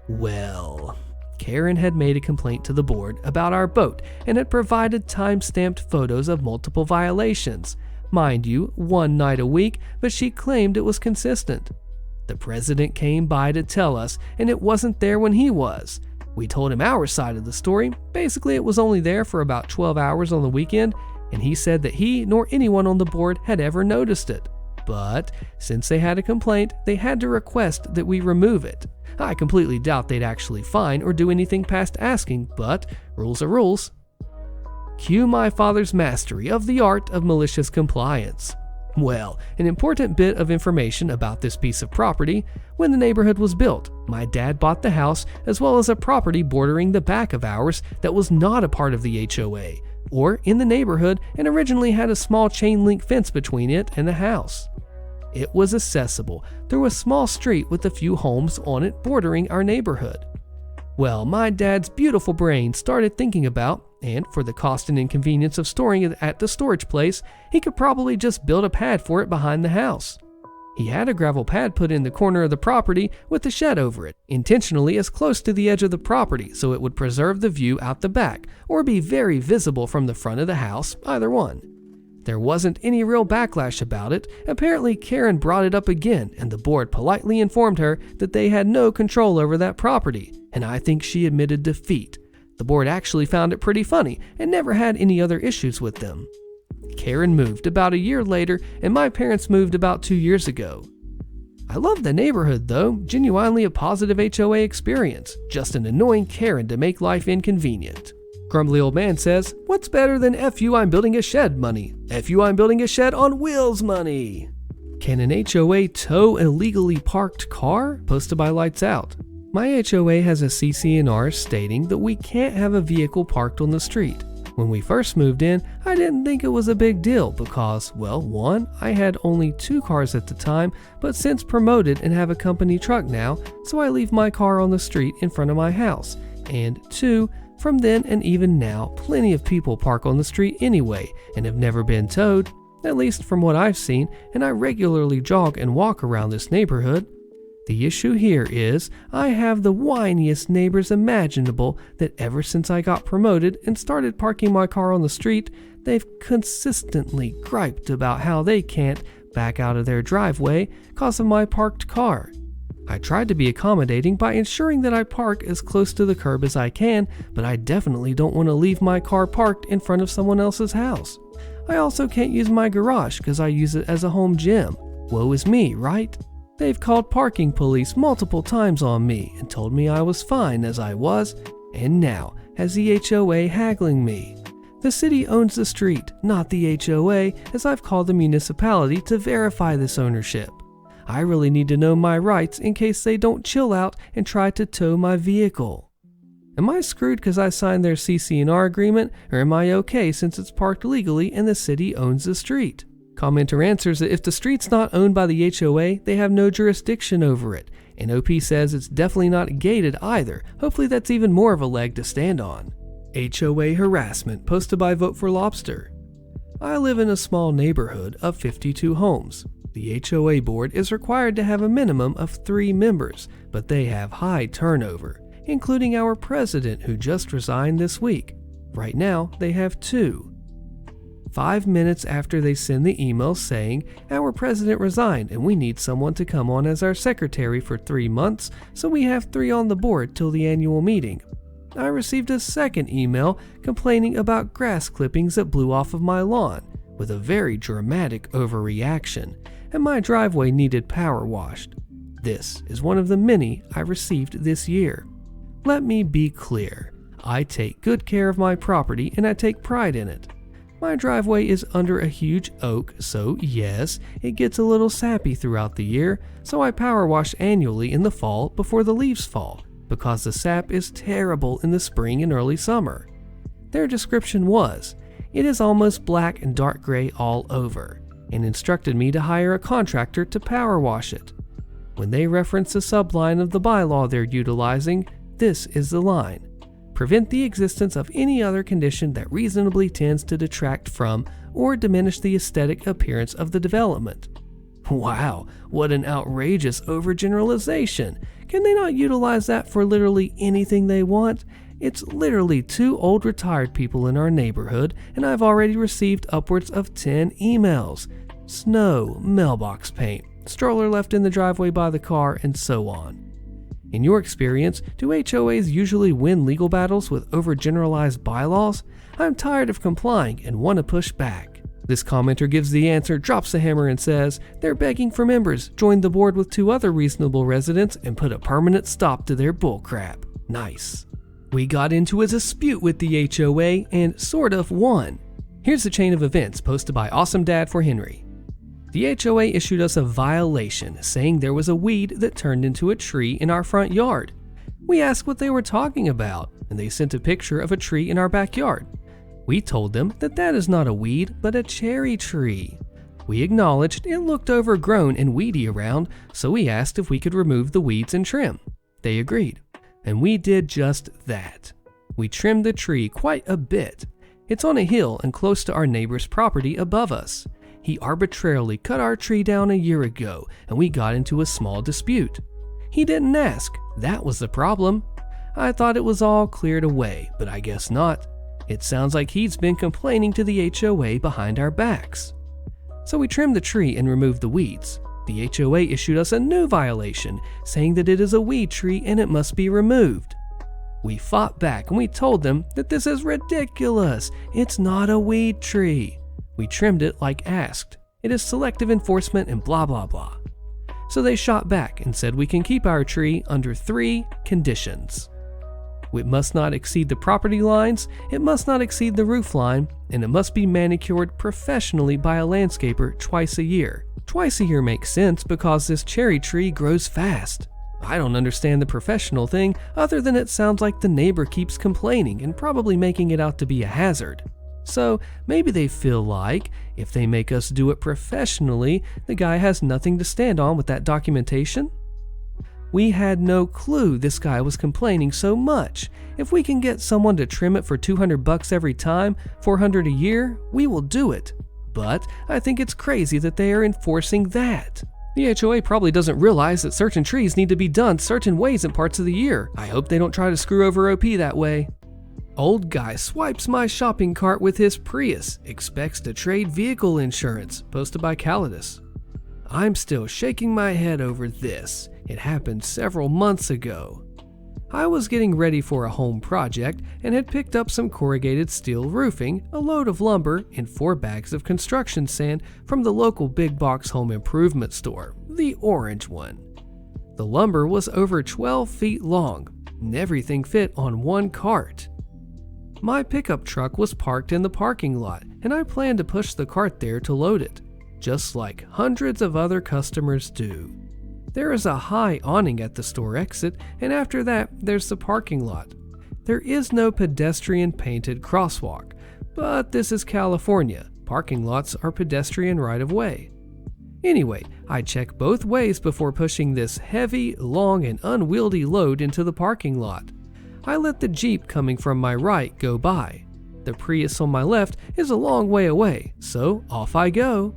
Well, Karen had made a complaint to the board about our boat and had provided time-stamped photos of multiple violations. Mind you, one night a week, but she claimed it was consistent. The president came by to tell us, and it wasn't there when he was. We told him our side of the story. Basically, it was only there for about 12 hours on the weekend, and he said that he nor anyone on the board had ever noticed it. But since they had a complaint, they had to request that we remove it. I completely doubt they'd actually fine or do anything past asking, but rules are rules. Cue my father's mastery of the art of malicious compliance. Well, an important bit of information about this piece of property: when the neighborhood was built, my dad bought the house as well as a property bordering the back of ours that was not a part of the HOA or in the neighborhood and originally had a small chain link fence between it and the house. It was accessible through a small street with a few homes on it bordering our neighborhood. Well, my dad's beautiful brain started thinking about, and for the cost and inconvenience of storing it at the storage place, he could probably just build a pad for it behind the house. He had a gravel pad put in the corner of the property with a shed over it, intentionally as close to the edge of the property so it would preserve the view out the back, or be very visible from the front of the house, either one. There wasn't any real backlash about it. Apparently Karen brought it up again, and the board politely informed her that they had no control over that property, and I think she admitted defeat. The board actually found it pretty funny and never had any other issues with them. Karen moved about a year later, and my parents moved about 2 years ago. I love the neighborhood though, genuinely a positive HOA experience, just an annoying Karen to make life inconvenient. Grumbly Old Man says, what's better than FU I'm building a shed money? FU I'm building a shed on wheels money. Can an HOA tow an illegally parked car? Posted by Lights Out. My HOA has a CC&R stating that we can't have a vehicle parked on the street. When we first moved in, I didn't think it was a big deal because, well, one, I had only 2 cars at the time, but since promoted and have a company truck now, so I leave my car on the street in front of my house. And 2, from then and even now, plenty of people park on the street anyway and have never been towed, at least from what I've seen, and I regularly jog and walk around this neighborhood. The issue here is I have the whiniest neighbors imaginable that ever since I got promoted and started parking my car on the street, they've consistently griped about how they can't back out of their driveway because of my parked car. I tried to be accommodating by ensuring that I park as close to the curb as I can, but I definitely don't want to leave my car parked in front of someone else's house. I also can't use my garage because I use it as a home gym. Woe is me, right? They've called parking police multiple times on me and told me I was fine as I was, and now has the HOA haggling me. The city owns the street, not the HOA, as I've called the municipality to verify this ownership. I really need to know my rights in case they don't chill out and try to tow my vehicle. Am I screwed because I signed their CC&R agreement, or am I okay since it's parked legally and the city owns the street? Commenter answers that if the street's not owned by the HOA, they have no jurisdiction over it, and OP says it's definitely not gated either. Hopefully that's even more of a leg to stand on. HOA harassment, posted by Vote for Lobster. I live in a small neighborhood of 52 homes. The HOA board is required to have a minimum of 3 members, but they have high turnover, including our president who just resigned this week. Right now, they have 2. 5 minutes after they send the email saying, our president resigned and we need someone to come on as our secretary for 3 months, so we have 3 on the board till the annual meeting. I received a second email complaining about grass clippings that blew off of my lawn, with a very dramatic overreaction, and my driveway needed power washed. This is one of the many I received this year. Let me be clear, I take good care of my property and I take pride in it. My driveway is under a huge oak, so yes, it gets a little sappy throughout the year, so I power wash annually in the fall before the leaves fall, because the sap is terrible in the spring and early summer. Their description was, it is almost black and dark gray all over, and instructed me to hire a contractor to power wash it. When they reference the subline of the bylaw they're utilizing, this is the line. Prevent the existence of any other condition that reasonably tends to detract from or diminish the aesthetic appearance of the development. Wow, what an outrageous overgeneralization. Can they not utilize that for literally anything they want? It's literally 2 old retired people in our neighborhood, and I've already received upwards of 10 emails. Snow, mailbox paint, stroller left in the driveway by the car, and so on. In your experience, do HOAs usually win legal battles with overgeneralized bylaws? I'm tired of complying and want to push back. This commenter gives the answer, drops the hammer, and says, they're begging for members, joined the board with 2 other reasonable residents, and put a permanent stop to their bullcrap. Nice. We got into a dispute with the HOA and sort of won. Here's the chain of events posted by Awesome Dad for Henry. The HOA issued us a violation saying there was a weed that turned into a tree in our front yard. We asked what they were talking about, and they sent a picture of a tree in our backyard. We told them that that is not a weed, but a cherry tree. We acknowledged it looked overgrown and weedy around, so we asked if we could remove the weeds and trim. They agreed, and we did just that. We trimmed the tree quite a bit. It's on a hill and close to our neighbor's property above us. He arbitrarily cut our tree down a year ago, and we got into a small dispute. He didn't ask. That was the problem. I thought it was all cleared away, but I guess not. It sounds like he's been complaining to the HOA behind our backs. So we trimmed the tree and removed the weeds. The HOA issued us a new violation, saying that it is a weed tree and it must be removed. We fought back and we told them that this is ridiculous. It's not a weed tree. We trimmed it like asked. It is selective enforcement and blah blah blah. So they shot back and said we can keep our tree under 3 conditions. It must not exceed the property lines, it must not exceed the roof line, and it must be manicured professionally by a landscaper twice a year. Twice a year makes sense because this cherry tree grows fast. I don't understand the professional thing other than it sounds like the neighbor keeps complaining and probably making it out to be a hazard. So maybe they feel like if they make us do it professionally, the guy has nothing to stand on with that documentation? We had no clue this guy was complaining so much. If we can get someone to trim it for $200 every time, $400 a year, we will do it. But I think it's crazy that they are enforcing that. The HOA probably doesn't realize that certain trees need to be done certain ways in parts of the year. I hope they don't try to screw over OP that way. Old guy swipes my shopping cart with his Prius, expects to trade vehicle insurance, posted by Calidus. I'm still shaking my head over this. It happened several months ago. I was getting ready for a home project and had picked up some corrugated steel roofing, a load of lumber, and 4 bags of construction sand from the local big box home improvement store, the orange one. The lumber was over 12 feet long, and everything fit on one cart. My pickup truck was parked in the parking lot, and I planned to push the cart there to load it, just like hundreds of other customers do. There is a high awning at the store exit, and after that, there's the parking lot. There is no pedestrian painted crosswalk, but this is California. Parking lots are pedestrian right-of-way. Anyway, I check both ways before pushing this heavy, long, and unwieldy load into the parking lot. I let the Jeep coming from my right go by. The Prius on my left is a long way away, so off I go.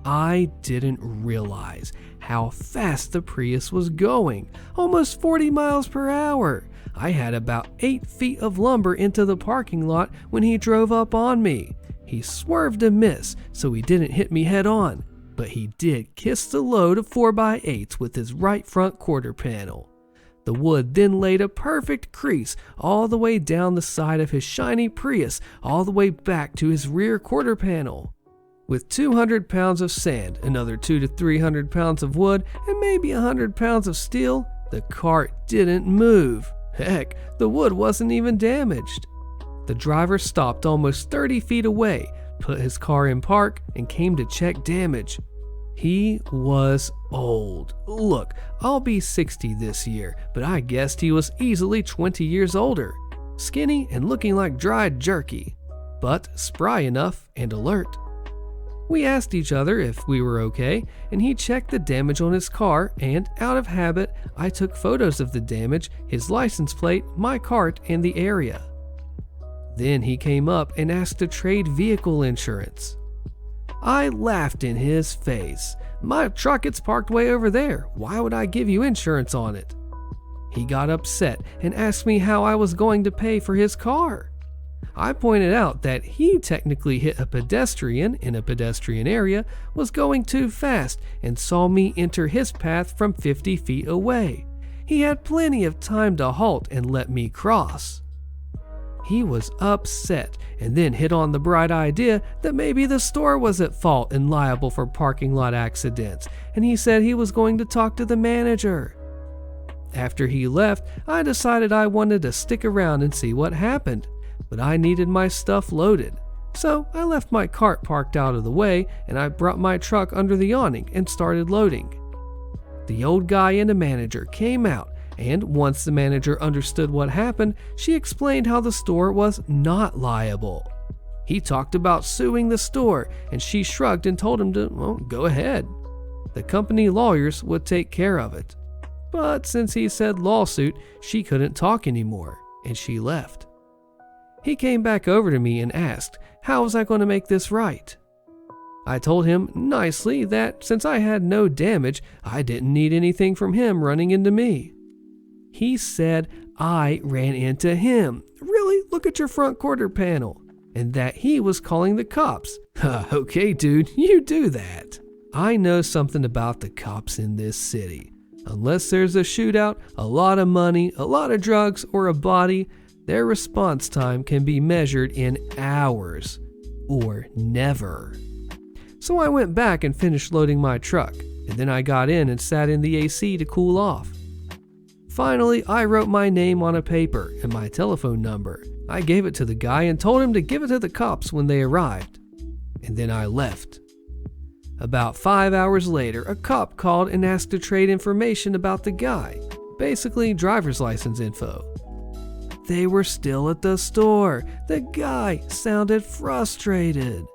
I didn't realize how fast the Prius was going, almost 40 miles per hour. I had about 8 feet of lumber into the parking lot when he drove up on me. He swerved and missed, so he didn't hit me head on, but he did kiss the load of 4x8s with his right front quarter panel. The wood then laid a perfect crease all the way down the side of his shiny Prius, all the way back to his rear quarter panel. With 200 pounds of sand, another 200 to 300 pounds of wood, and maybe 100 pounds of steel, the cart didn't move. Heck, the wood wasn't even damaged. The driver stopped almost 30 feet away, put his car in park, and came to check damage. He was old. Look, I'll be 60 this year, but I guessed he was easily 20 years older. Skinny and looking like dried jerky, but spry enough and alert. We asked each other if we were okay, and he checked the damage on his car, and out of habit, I took photos of the damage, his license plate, my cart, and the area. Then he came up and asked to trade vehicle insurance. I laughed in his face. My truck gets parked way over there. Why would I give you insurance on it? He got upset and asked me how I was going to pay for his car. I pointed out that he technically hit a pedestrian in a pedestrian area, was going too fast, and saw me enter his path from 50 feet away. He had plenty of time to halt and let me cross. He was upset and then hit on the bright idea that maybe the store was at fault and liable for parking lot accidents, and he said he was going to talk to the manager. After he left, I decided I wanted to stick around and see what happened. But I needed my stuff loaded. So I left my cart parked out of the way and I brought my truck under the awning and started loading. The old guy and the manager came out, and once the manager understood what happened, she explained how the store was not liable. He talked about suing the store, and she shrugged and told him to, go ahead. The company lawyers would take care of it. But since he said lawsuit, she couldn't talk anymore, and she left. He came back over to me and asked, how was I going to make this right? I told him nicely that since I had no damage, I didn't need anything from him running into me. He said I ran into him. Really? look at your front quarter panel, and that he was calling the cops. Okay, dude, you do that. I know something about the cops in this city. Unless there's a shootout, a lot of money, a lot of drugs, or a body, their response time can be measured in hours or never. So I went back and finished loading my truck, and then I got in and sat in the AC to cool off. Finally, I wrote my name on a paper and my telephone number. I gave it to the guy and told him to give it to the cops when they arrived. And then I left. About 5 hours later, a cop called and asked to trade information about the guy, basically driver's license info. They were still at the store. The guy sounded frustrated.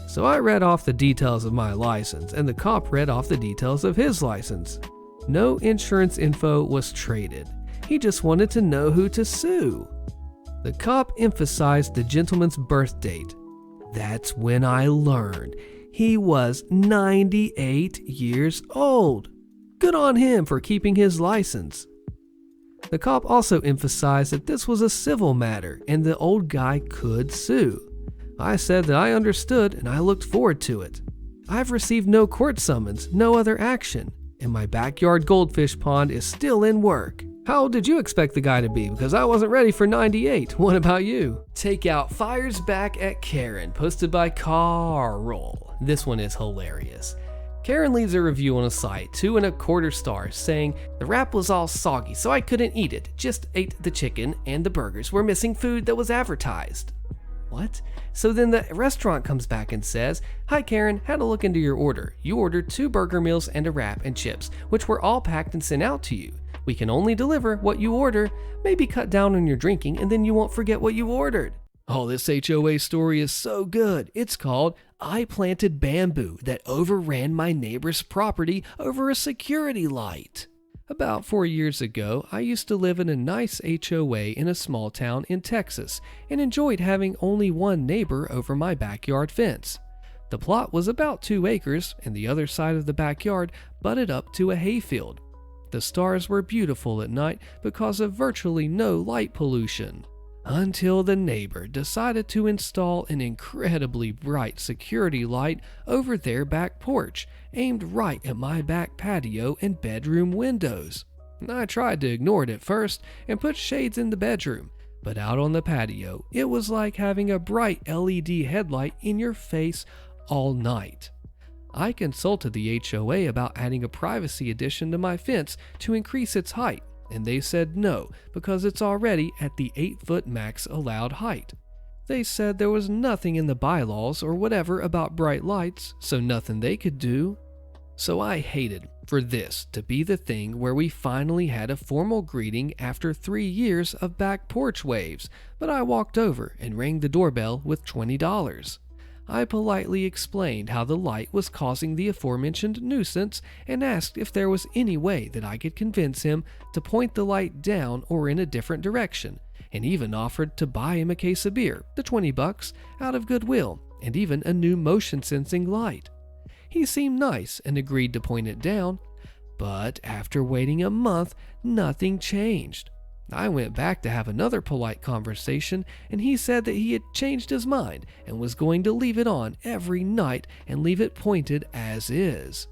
So I read off the details of my license, and the cop read off the details of his license. No insurance info was traded. He just wanted to know who to sue. The cop emphasized the gentleman's birth date. That's when I learned he was 98 years old. Good on him for keeping his license. The cop also emphasized that this was a civil matter and the old guy could sue. I said that I understood and I looked forward to it. I've received no court summons, no other action, and my backyard goldfish pond is still in work. How old did you expect the guy to be? Because I wasn't ready for 98. What about you? Takeout fires back at Karen, posted by Carl. This one is hilarious. Karen leaves a review on a site, 2.25 stars, saying, "The wrap was all soggy, so I couldn't eat it. Just ate the chicken and the burgers were missing food that was advertised." What? So then the restaurant comes back and says, "Hi Karen, had a look into your order. You ordered 2 burger meals and a wrap and chips, which were all packed and sent out to you. We can only deliver what you order. Maybe cut down on your drinking and then you won't forget what you ordered." Oh, this HOA story is so good. It's called "I Planted Bamboo That Overran My Neighbor's Property Over a Security Light." About 4 years ago, I used to live in a nice HOA in a small town in Texas and enjoyed having only one neighbor over my backyard fence. The plot was about 2 acres, and the other side of the backyard butted up to a hayfield. The stars were beautiful at night because of virtually no light pollution. Until the neighbor decided to install an incredibly bright security light over their back porch, aimed right at my back patio and bedroom windows. I tried to ignore it at first and put shades in the bedroom, but out on the patio, it was like having a bright LED headlight in your face all night. I consulted the HOA about adding a privacy addition to my fence to increase its height, and they said no because it's already at the 8-foot max allowed height. They said there was nothing in the bylaws or whatever about bright lights, so nothing they could do. So I hated for this to be the thing where we finally had a formal greeting after 3 years of back porch waves, but I walked over and rang the doorbell with $20. I politely explained how the light was causing the aforementioned nuisance and asked if there was any way that I could convince him to point the light down or in a different direction, and even offered to buy him a case of beer, the $20, out of goodwill, and even a new motion-sensing light. He seemed nice and agreed to point it down, but after waiting a month, nothing changed. I went back to have another polite conversation, and he said that he had changed his mind and was going to leave it on every night and leave it pointed as is.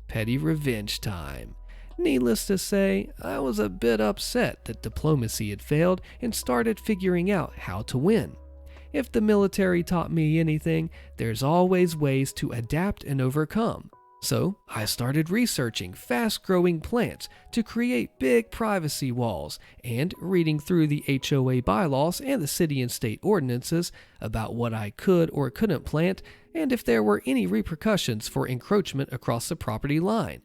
Petty revenge time. Needless to say, I was a bit upset that diplomacy had failed and started figuring out how to win. If the military taught me anything, there's always ways to adapt and overcome. So I started researching fast-growing plants to create big privacy walls and reading through the HOA bylaws and the city and state ordinances about what I could or couldn't plant and if there were any repercussions for encroachment across the property line.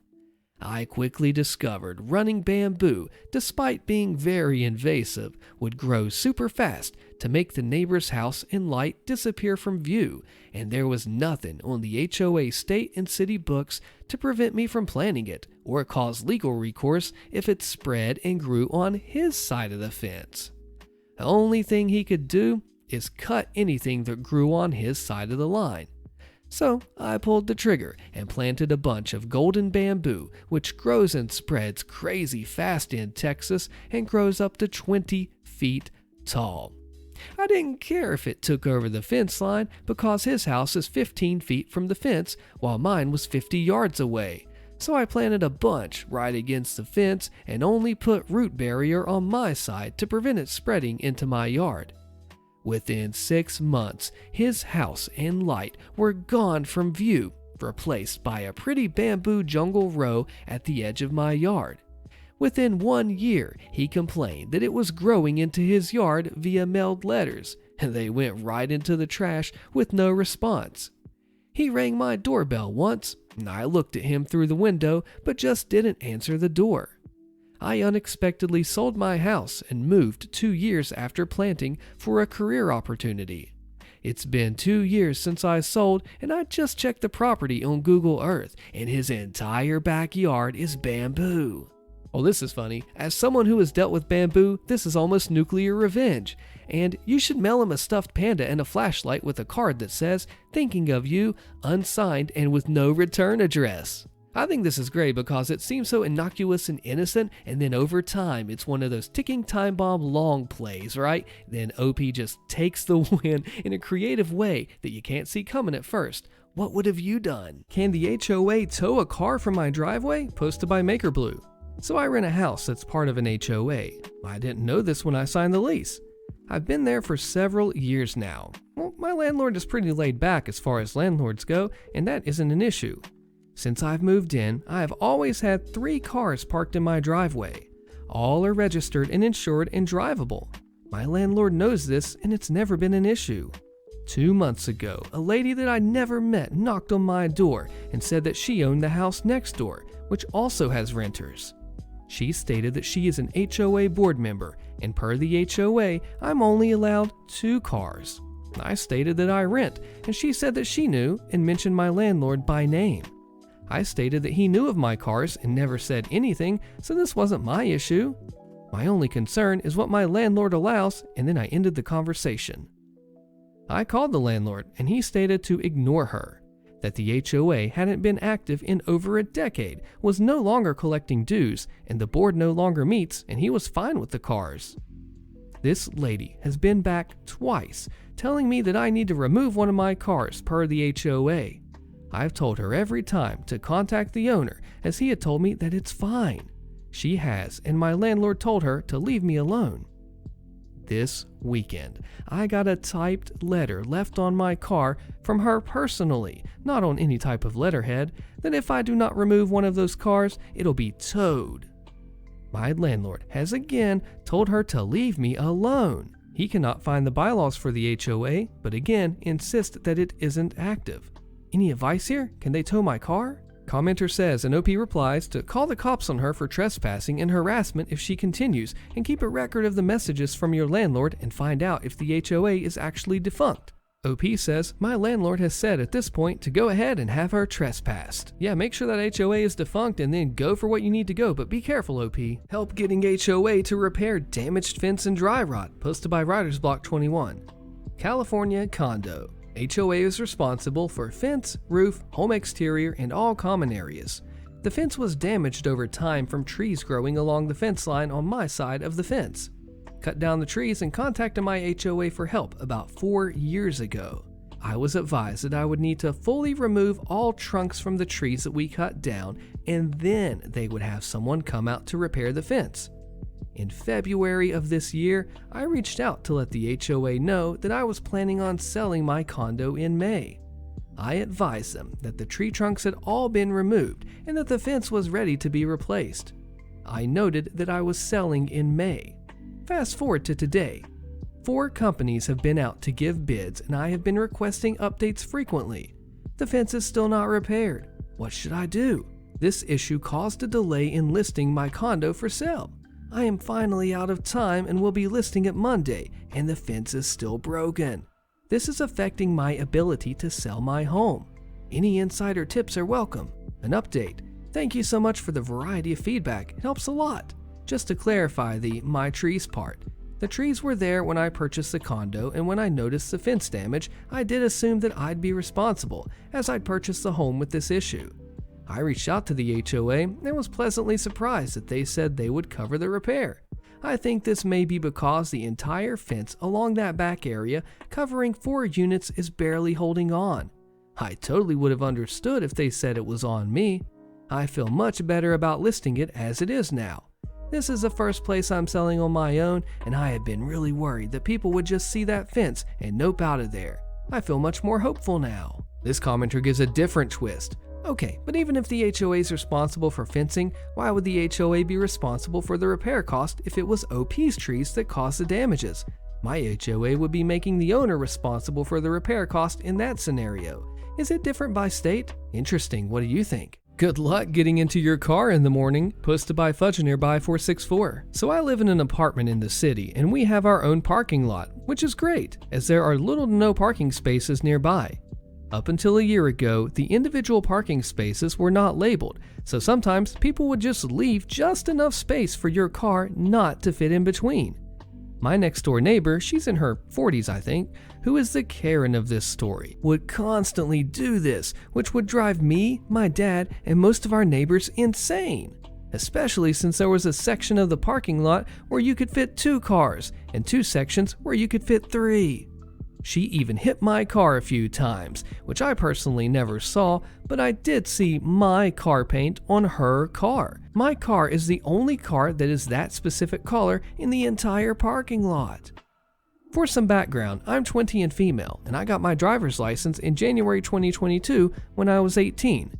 I quickly discovered running bamboo, despite being very invasive, would grow super fast to make the neighbor's house and light disappear from view, and there was nothing on the HOA state and city books to prevent me from planting it or cause legal recourse if it spread and grew on his side of the fence. The only thing he could do is cut anything that grew on his side of the line. So I pulled the trigger and planted a bunch of golden bamboo, which grows and spreads crazy fast in Texas and grows up to 20 feet tall. I didn't care if it took over the fence line because his house is 15 feet from the fence while mine was 50 yards away. So I planted a bunch right against the fence and only put root barrier on my side to prevent it spreading into my yard. Within 6 months, his house and light were gone from view, replaced by a pretty bamboo jungle row at the edge of my yard. Within 1 year, he complained that it was growing into his yard via mailed letters, and they went right into the trash with no response. He rang my doorbell once, and I looked at him through the window but just didn't answer the door. I unexpectedly sold my house and moved 2 years after planting for a career opportunity. It's been 2 years since I sold, and I just checked the property on Google Earth, and his entire backyard is bamboo. Well, this is funny. As someone who has dealt with bamboo, this is almost nuclear revenge. And you should mail him a stuffed panda and a flashlight with a card that says, "Thinking of you," unsigned and with no return address. I think this is great because it seems so innocuous and innocent, and then over time, it's one of those ticking time bomb long plays, right? Then OP just takes the win in a creative way that you can't see coming at first. What would have you done? Can the HOA tow a car from my driveway? Posted by MakerBlue. So I rent a house that's part of an HOA. I didn't know this when I signed the lease. I've been there for several years now. Well, my landlord is pretty laid back as far as landlords go, and that isn't an issue. Since I've moved in, I have always had 3 cars parked in my driveway. All are registered and insured and drivable. My landlord knows this, and it's never been an issue. 2 months ago, a lady that I never met knocked on my door and said that she owned the house next door, which also has renters. She stated that she is an HOA board member, and per the HOA, I'm only allowed 2 cars. I stated that I rent, and she said that she knew and mentioned my landlord by name. I stated that he knew of my cars and never said anything, so this wasn't my issue. My only concern is what my landlord allows, and then I ended the conversation. I called the landlord, and he stated to ignore her, that the HOA hadn't been active in over a decade, was no longer collecting dues, and the board no longer meets, and he was fine with the cars. This lady has been back twice, telling me that I need to remove one of my cars per the HOA. I've told her every time to contact the owner, as he had told me that it's fine. She has, and my landlord told her to leave me alone. This weekend, I got a typed letter left on my car from her personally, not on any type of letterhead, that if I do not remove one of those cars, it'll be towed. My landlord has again told her to leave me alone. He cannot find the bylaws for the HOA, but again insists that it isn't active. Any advice here? Can they tow my car? Commenter says, and OP replies to call the cops on her for trespassing and harassment if she continues, and keep a record of the messages from your landlord and find out if the HOA is actually defunct. OP says, my landlord has said at this point to go ahead and have her trespassed. Yeah, make sure that HOA is defunct and then go for what you need to go, but be careful, OP. Help getting HOA to repair damaged fence and dry rot, posted by Writer's Block 21. California condo. HOA is responsible for fence, roof, home exterior, and all common areas. The fence was damaged over time from trees growing along the fence line on my side of the fence. Cut down the trees and contacted my HOA for help about 4 years ago. I was advised that I would need to fully remove all trunks from the trees that we cut down, and then they would have someone come out to repair the fence. In February of this year, I reached out to let the HOA know that I was planning on selling my condo in May. I advised them that the tree trunks had all been removed and that the fence was ready to be replaced. I noted that I was selling in May. Fast forward to today. 4 companies have been out to give bids, and I have been requesting updates frequently. The fence is still not repaired. What should I do? This issue caused a delay in listing my condo for sale. I am finally out of time and will be listing it Monday, and the fence is still broken. This is affecting my ability to sell my home. Any insider tips are welcome. An update. Thank you so much for the variety of feedback. It helps a lot. Just to clarify the my trees part. The trees were there when I purchased the condo, and when I noticed the fence damage, I did assume that I'd be responsible, as I'd purchased the home with this issue. I reached out to the HOA and was pleasantly surprised that they said they would cover the repair. I think this may be because the entire fence along that back area covering 4 units is barely holding on. I totally would have understood if they said it was on me. I feel much better about listing it as it is now. This is the first place I'm selling on my own, and I have been really worried that people would just see that fence and nope out of there. I feel much more hopeful now. This commenter gives a different twist. Okay, but even if the HOA is responsible for fencing, why would the HOA be responsible for the repair cost if it was OP's trees that caused the damages? My HOA would be making the owner responsible for the repair cost in that scenario. Is it different by state? Interesting, what do you think? Good luck getting into your car in the morning, posted by Fudgenearby464. So I live in an apartment in the city, and we have our own parking lot, which is great, as there are little to no parking spaces nearby. Up until a year ago, the individual parking spaces were not labeled, so sometimes people would just leave just enough space for your car not to fit in between. My next door neighbor, she's in her 40s I think, who is the Karen of this story, would constantly do this, which would drive me, my dad, and most of our neighbors insane. Especially since there was a section of the parking lot where you could fit 2 cars, and 2 sections where you could fit 3. She even hit my car a few times, which I personally never saw, but I did see my car paint on her car. My car is the only car that is that specific color in the entire parking lot. For some background, I'm 20 and female, and I got my driver's license in January 2022 when I was 18.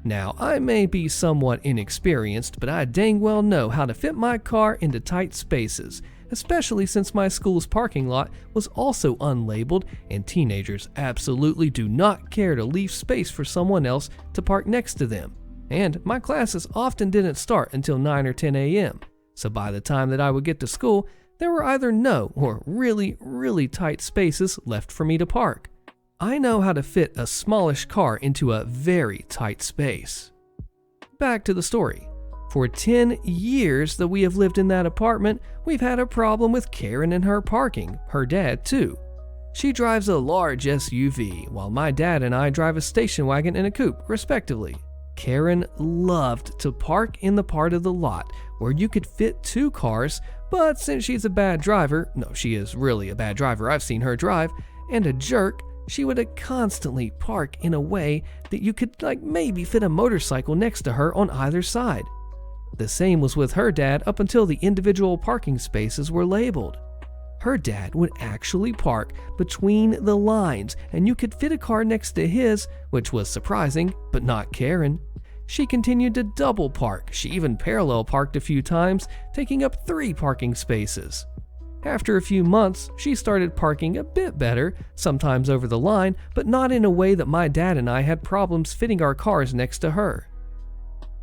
Now, I may be somewhat inexperienced, but I dang well know how to fit my car into tight spaces, especially since my school's parking lot was also unlabeled and teenagers absolutely do not care to leave space for someone else to park next to them. And my classes often didn't start until 9 or 10 a.m., so by the time that I would get to school, there were either no or really tight spaces left for me to park. I know how to fit a smallish car into a very tight space. Back to the story. For 10 years that we have lived in that apartment, we've had a problem with Karen and her parking, her dad too. She drives a large SUV, while my dad and I drive a station wagon and a coupe, respectively. Karen loved to park in the part of the lot where you could fit 2 cars, but since she's a bad driver, no, she is really a bad driver, I've seen her drive, and a jerk, she would constantly park in a way that you could maybe fit a motorcycle next to her on either side. The same was with her dad up until the individual parking spaces were labeled. Her dad would actually park between the lines and you could fit a car next to his, which was surprising, but not Karen. She continued to double park. She even parallel parked a few times, taking up 3 parking spaces. After a few months, she started parking a bit better, sometimes over the line, but not in a way that my dad and I had problems fitting our cars next to her.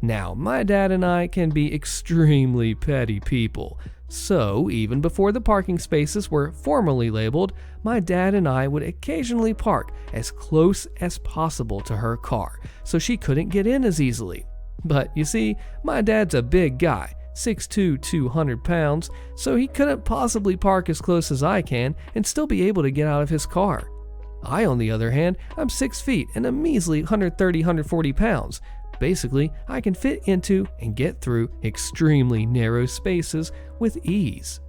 Now, my dad and I can be extremely petty people, so even before the parking spaces were formally labeled, my dad and I would occasionally park as close as possible to her car, so she couldn't get in as easily. But you see, my dad's a big guy, 6'2", 200 pounds, so he couldn't possibly park as close as I can and still be able to get out of his car. I, on the other hand, I'm 6 feet and a measly 130, 140 pounds. Basically, I can fit into and get through extremely narrow spaces with ease.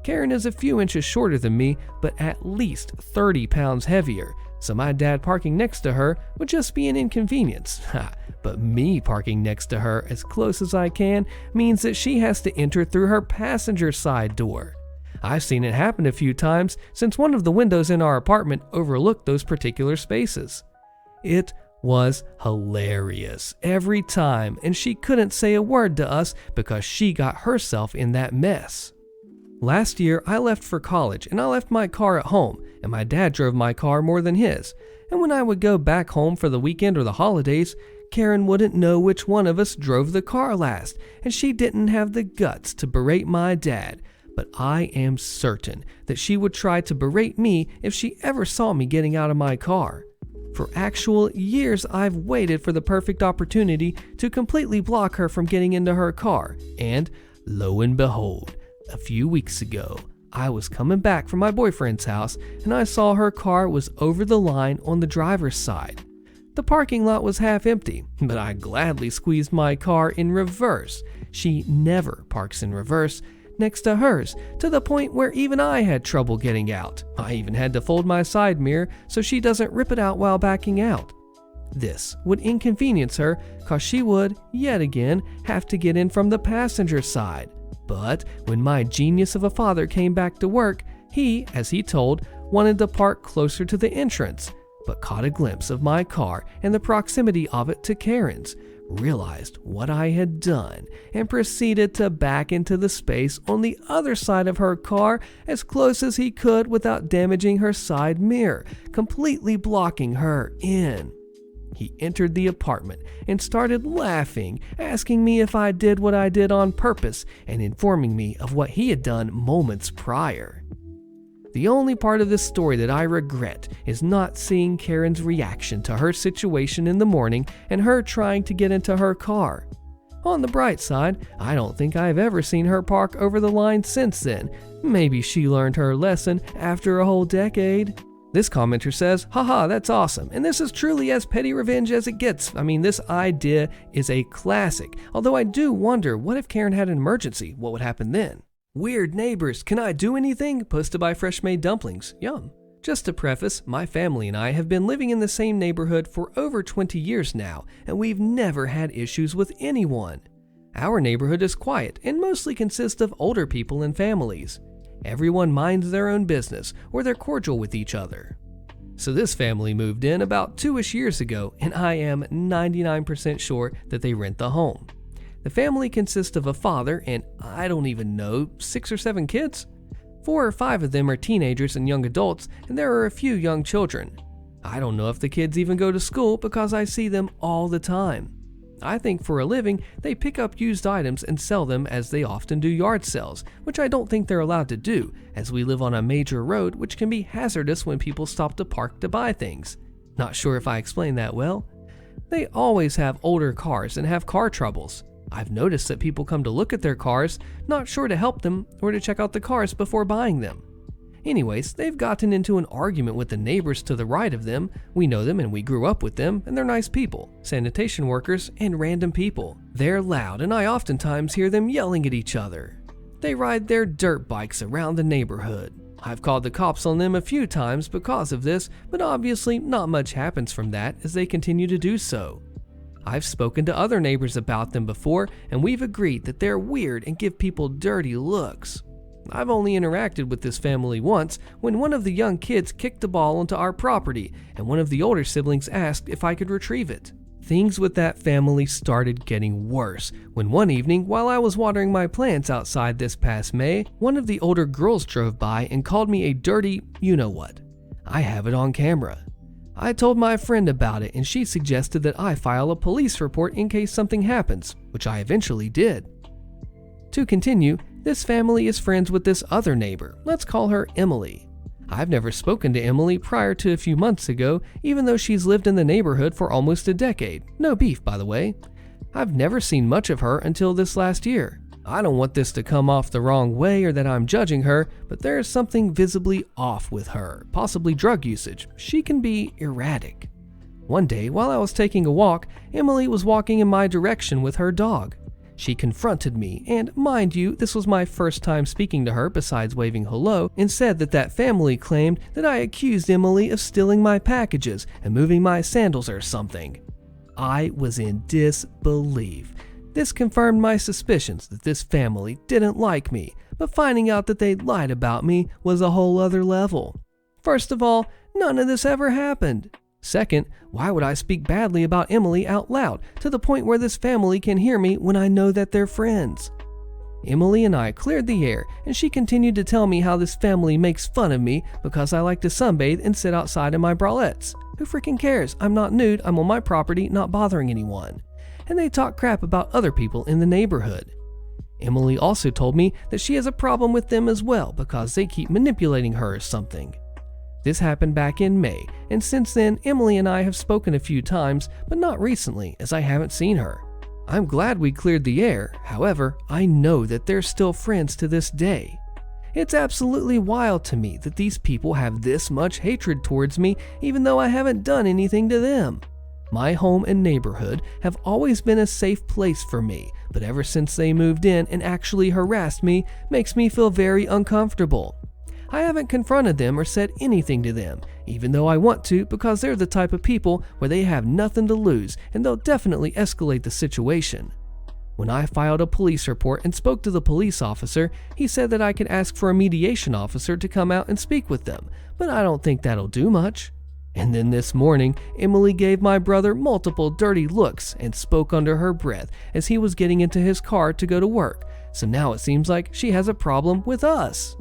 Karen is a few inches shorter than me, but at least 30 pounds heavier, so my dad parking next to her would just be an inconvenience. But me parking next to her as close as I can means that she has to enter through her passenger side door. I've seen it happen a few times since one of the windows in our apartment overlooked those particular spaces. It was hilarious every time, and she couldn't say a word to us because she got herself in that mess. Last year, I left for college and I left my car at home, and my dad drove my car more than his. And when I would go back home for the weekend or the holidays, Karen wouldn't know which one of us drove the car last, and she didn't have the guts to berate my dad. But I am certain that she would try to berate me if she ever saw me getting out of my car. For actual years, I've waited for the perfect opportunity to completely block her from getting into her car, and lo and behold, a few weeks ago, I was coming back from my boyfriend's house and I saw her car was over the line on the driver's side. The parking lot was half empty, but I gladly squeezed my car in reverse. She never parks in reverse, next to hers, to the point where even I had trouble getting out. I even had to fold my side mirror so she doesn't rip it out while backing out. This would inconvenience her cause she would, yet again, have to get in from the passenger side. But when my genius of a father came back to work, he, as he told, wanted to park closer to the entrance, but caught a glimpse of my car and the proximity of it to Karen's, realized what I had done, and proceeded to back into the space on the other side of her car as close as he could without damaging her side mirror, completely blocking her in. He entered the apartment and started laughing, asking me if I did what I did on purpose and informing me of what he had done moments prior. The only part of this story that I regret is not seeing Karen's reaction to her situation in the morning and her trying to get into her car. On the bright side, I don't think I've ever seen her park over the line since then. Maybe she learned her lesson after a whole decade. This commenter says, haha, that's awesome, and this is truly as petty revenge as it gets. I mean, this idea is a classic, although I do wonder, what if Karen had an emergency? What would happen then? Weird neighbors, can I do anything? Posted by Fresh Made Dumplings. Yum. Just to preface, my family and I have been living in the same neighborhood for over 20 years now, and we've never had issues with anyone. Our neighborhood is quiet and mostly consists of older people and families. Everyone minds their own business, or they're cordial with each other. So this family moved in about 2-ish years ago, and I am 99% sure that they rent the home. The family consists of a father and, I don't even know, 6 or 7 kids? 4 or 5 of them are teenagers and young adults, and there are a few young children. I don't know if the kids even go to school because I see them all the time. I think for a living, they pick up used items and sell them as they often do yard sales, which I don't think they're allowed to do, as we live on a major road which can be hazardous when people stop to park to buy things. Not sure if I explained that well. They always have older cars and have car troubles. I've noticed that people come to look at their cars, not sure to help them or to check out the cars before buying them. Anyways, they've gotten into an argument with the neighbors to the right of them. We know them and we grew up with them, and they're nice people, sanitation workers, and random people. They're loud, and I oftentimes hear them yelling at each other. They ride their dirt bikes around the neighborhood. I've called the cops on them a few times because of this, but obviously not much happens from that as they continue to do so. I've spoken to other neighbors about them before, and we've agreed that they're weird and give people dirty looks. I've only interacted with this family once when one of the young kids kicked a ball onto our property and one of the older siblings asked if I could retrieve it. Things with that family started getting worse when one evening while I was watering my plants outside this past May, one of the older girls drove by and called me a dirty you-know-what. I have it on camera. I told my friend about it and she suggested that I file a police report in case something happens, which I eventually did. To continue, this family is friends with this other neighbor. Let's call her Emily. I've never spoken to Emily prior to a few months ago, even though she's lived in the neighborhood for almost a decade. No beef, by the way. I've never seen much of her until this last year. I don't want this to come off the wrong way or that I'm judging her, but there is something visibly off with her, possibly drug usage. She can be erratic. One day, while I was taking a walk, Emily was walking in my direction with her dog. She confronted me, and mind you, this was my first time speaking to her besides waving hello, and said that family claimed that I accused Emily of stealing my packages and moving my sandals or something. I was in disbelief. This confirmed my suspicions that this family didn't like me, but finding out that they'd lied about me was a whole other level. First of all, none of this ever happened. Second, why would I speak badly about Emily out loud to the point where this family can hear me when I know that they're friends? Emily and I cleared the air, and she continued to tell me how this family makes fun of me because I like to sunbathe and sit outside in my bralettes. Who freaking cares? I'm not nude, I'm on my property, not bothering anyone. And they talk crap about other people in the neighborhood. Emily also told me that she has a problem with them as well because they keep manipulating her or something. This happened back in May, and since then, Emily and I have spoken a few times, but not recently, as I haven't seen her. I'm glad we cleared the air, however, I know that they're still friends to this day. It's absolutely wild to me that these people have this much hatred towards me, even though I haven't done anything to them. My home and neighborhood have always been a safe place for me, but ever since they moved in and actually harassed me, makes me feel very uncomfortable. I haven't confronted them or said anything to them, even though I want to, because they're the type of people where they have nothing to lose and they'll definitely escalate the situation. When I filed a police report and spoke to the police officer, he said that I could ask for a mediation officer to come out and speak with them, but I don't think that'll do much. And then this morning, Emily gave my brother multiple dirty looks and spoke under her breath as he was getting into his car to go to work, so now it seems like she has a problem with us.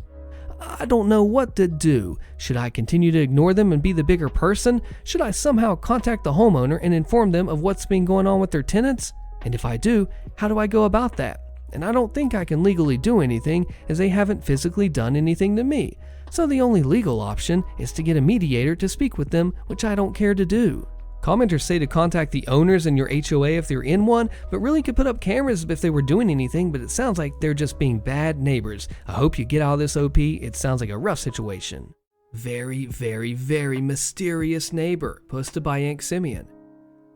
I don't know what to do. Should I continue to ignore them and be the bigger person? Should I somehow contact the homeowner and inform them of what's been going on with their tenants? And if I do, how do I go about that? And I don't think I can legally do anything, as they haven't physically done anything to me. So the only legal option is to get a mediator to speak with them, which I don't care to do. Commenters say to contact the owners in your HOA if they're in one, but really could put up cameras if they were doing anything, but it sounds like they're just being bad neighbors. I hope you get out of this, OP. It sounds like a rough situation. Very, very, very mysterious neighbor, posted by Yank Simeon.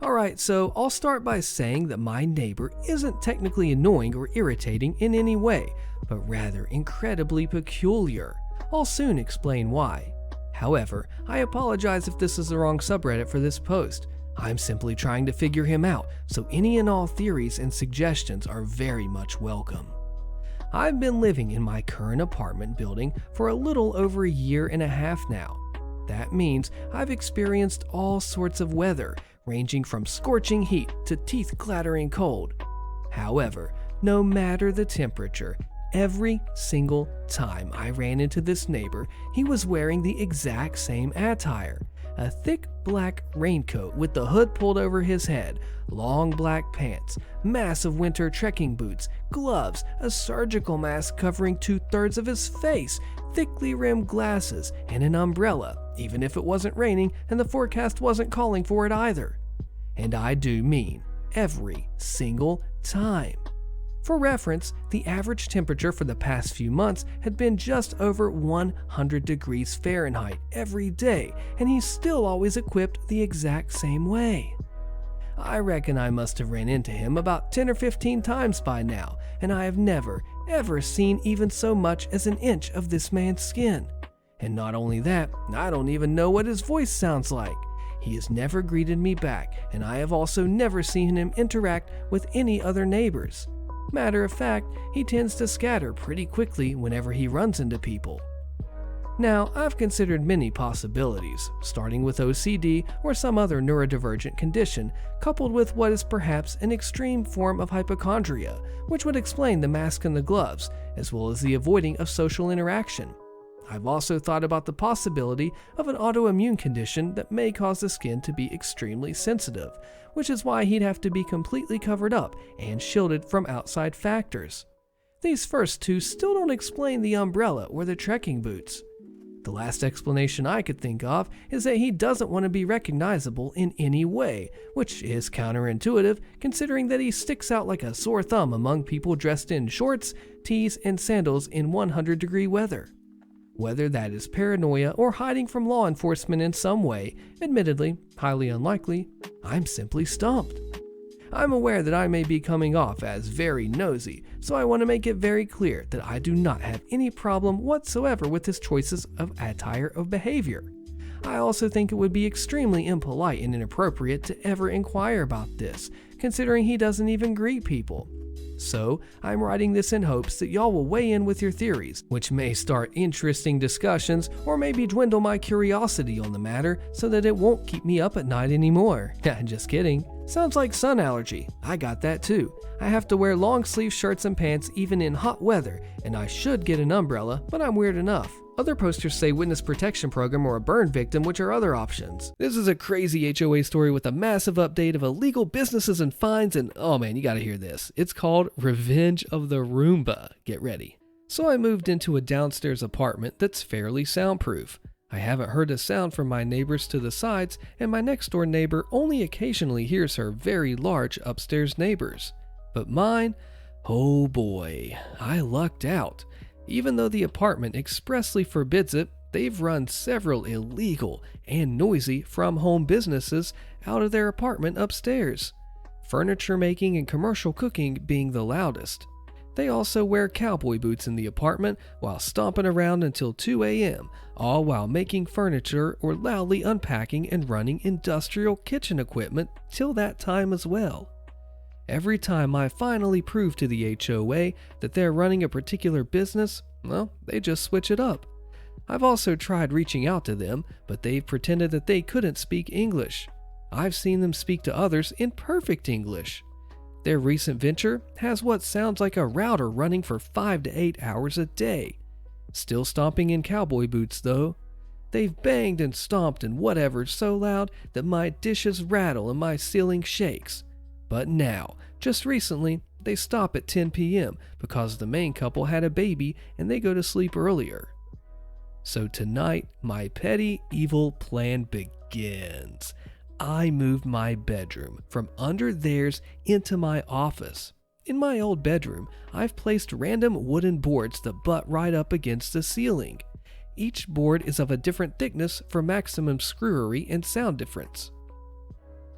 Alright, so I'll start by saying that my neighbor isn't technically annoying or irritating in any way, but rather incredibly peculiar. I'll soon explain why. However, I apologize if this is the wrong subreddit for this post. I'm simply trying to figure him out, so any and all theories and suggestions are very much welcome. I've been living in my current apartment building for a little over a year and a half now. That means I've experienced all sorts of weather, ranging from scorching heat to teeth-clattering cold. However, no matter the temperature, every single time I ran into this neighbor, he was wearing the exact same attire. A thick black raincoat with the hood pulled over his head, long black pants, massive winter trekking boots, gloves, a surgical mask covering 2/3 of his face, thickly rimmed glasses, and an umbrella, even if it wasn't raining and the forecast wasn't calling for it either. And I do mean every single time. For reference, the average temperature for the past few months had been just over 100 degrees Fahrenheit every day, and he's still always equipped the exact same way. I reckon I must have ran into him about 10 or 15 times by now, and I have never, ever seen even so much as an inch of this man's skin. And not only that, I don't even know what his voice sounds like. He has never greeted me back, and I have also never seen him interact with any other neighbors. Matter of fact, he tends to scatter pretty quickly whenever he runs into people. Now, I've considered many possibilities, starting with OCD or some other neurodivergent condition, coupled with what is perhaps an extreme form of hypochondria, which would explain the mask and the gloves, as well as the avoiding of social interaction. I've also thought about the possibility of an autoimmune condition that may cause the skin to be extremely sensitive, which is why he'd have to be completely covered up and shielded from outside factors. These first two still don't explain the umbrella or the trekking boots. The last explanation I could think of is that he doesn't want to be recognizable in any way, which is counterintuitive considering that he sticks out like a sore thumb among people dressed in shorts, tees, and sandals in 100-degree weather. Whether that is paranoia or hiding from law enforcement in some way, admittedly highly unlikely, I'm simply stumped. I'm aware that I may be coming off as very nosy, so I want to make it very clear that I do not have any problem whatsoever with his choices of attire or behavior. I also think it would be extremely impolite and inappropriate to ever inquire about this, considering he doesn't even greet people. So, I'm writing this in hopes that y'all will weigh in with your theories, which may start interesting discussions or maybe dwindle my curiosity on the matter so that it won't keep me up at night anymore. Just kidding. Sounds like sun allergy. I got that too. I have to wear long sleeve shirts and pants even in hot weather, and I should get an umbrella, but I'm weird enough. Other posters say witness protection program or a burn victim, which are other options. This is a crazy HOA story with a massive update of illegal businesses and fines, and oh man, you gotta hear this. It's called Revenge of the Roomba. Get ready. So I moved into a downstairs apartment that's fairly soundproof. I haven't heard a sound from my neighbors to the sides, and my next door neighbor only occasionally hears her very large upstairs neighbors. But mine, oh boy, I lucked out. Even though the apartment expressly forbids it, they've run several illegal and noisy from-home businesses out of their apartment upstairs, furniture making and commercial cooking being the loudest. They also wear cowboy boots in the apartment while stomping around until 2 a.m., all while making furniture or loudly unpacking and running industrial kitchen equipment till that time as well. Every time I finally prove to the HOA that they're running a particular business, well, they just switch it up. I've also tried reaching out to them, but they've pretended that they couldn't speak English. I've seen them speak to others in perfect English. Their recent venture has what sounds like a router running for 5 to 8 hours a day. Still stomping in cowboy boots though. They've banged and stomped and whatever so loud that my dishes rattle and my ceiling shakes. But now, just recently, they stop at 10 p.m. because the main couple had a baby and they go to sleep earlier. So tonight, my petty evil plan begins. I moved my bedroom from under theirs into my office. In my old bedroom, I've placed random wooden boards that butt right up against the ceiling. Each board is of a different thickness for maximum screwery and sound difference.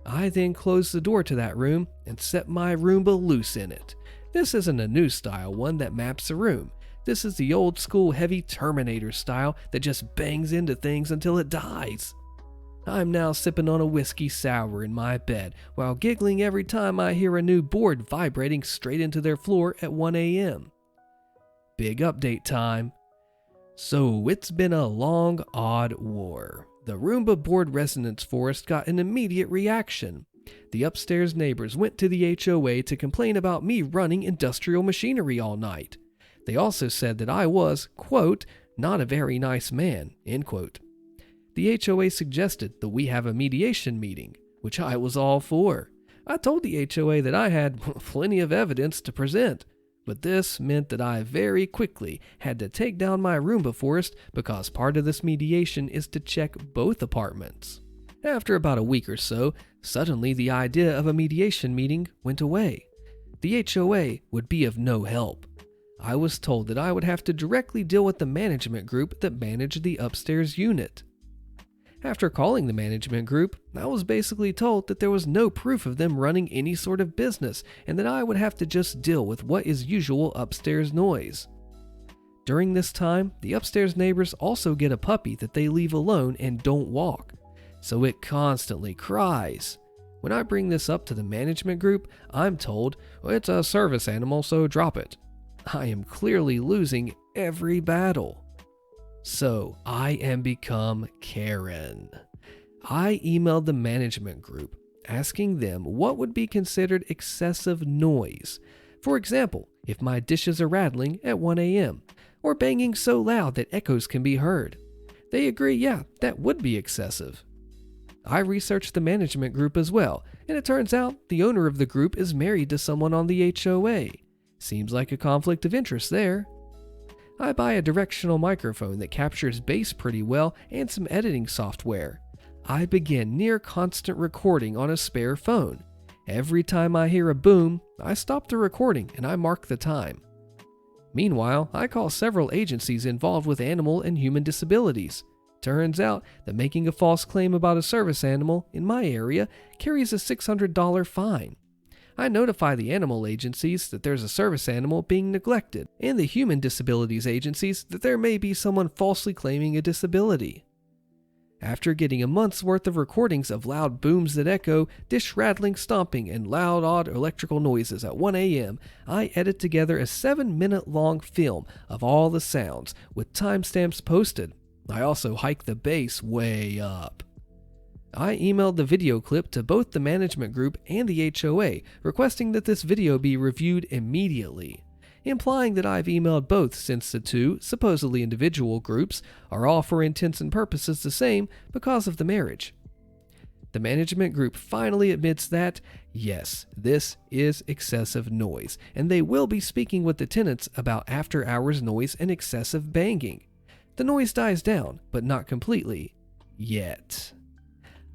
I then closed the door to that room and set my Roomba loose in it. This isn't a new style one that maps a room. This is the old school heavy Terminator style that just bangs into things until it dies. I'm now sipping on a whiskey sour in my bed while giggling every time I hear a new board vibrating straight into their floor at 1 a.m. Big update time. So it's been a long, odd war. The Roomba board resonance forest got an immediate reaction. The upstairs neighbors went to the HOA to complain about me running industrial machinery all night. They also said that I was, quote, not a very nice man, end quote. The HOA suggested that we have a mediation meeting, which I was all for. I told the HOA that I had plenty of evidence to present, but this meant that I very quickly had to take down my Roomba forest because part of this mediation is to check both apartments. After about a week or so, suddenly the idea of a mediation meeting went away. The HOA would be of no help. I was told that I would have to directly deal with the management group that managed the upstairs unit. After calling the management group, I was basically told that there was no proof of them running any sort of business and that I would have to just deal with what is usual upstairs noise. During this time, the upstairs neighbors also get a puppy that they leave alone and don't walk, so it constantly cries. When I bring this up to the management group, I'm told, well, it's a service animal, so drop it. I am clearly losing every battle. So I am become Karen. I emailed the management group asking them what would be considered excessive noise. For example, if my dishes are rattling at 1 a.m. or banging so loud that echoes can be heard. They agree, yeah, that would be excessive. I researched the management group as well, and it turns out the owner of the group is married to someone on the HOA. Seems like a conflict of interest there. I buy a directional microphone that captures bass pretty well and some editing software. I begin near constant recording on a spare phone. Every time I hear a boom, I stop the recording and I mark the time. Meanwhile, I call several agencies involved with animal and human disabilities. Turns out that making a false claim about a service animal in my area carries a $600 fine. I notify the animal agencies that there's a service animal being neglected, and the human disabilities agencies that there may be someone falsely claiming a disability. After getting a month's worth of recordings of loud booms that echo, dish rattling, stomping, and loud, odd electrical noises at 1 a.m., I edit together a 7-minute long film of all the sounds, with timestamps posted. I also hike the bass way up. I emailed the video clip to both the management group and the HOA, requesting that this video be reviewed immediately, implying that I've emailed both since the two, supposedly individual groups, are all for intents and purposes the same because of the marriage. The management group finally admits that, yes, this is excessive noise, and they will be speaking with the tenants about after-hours noise and excessive banging. The noise dies down, but not completely. Yet.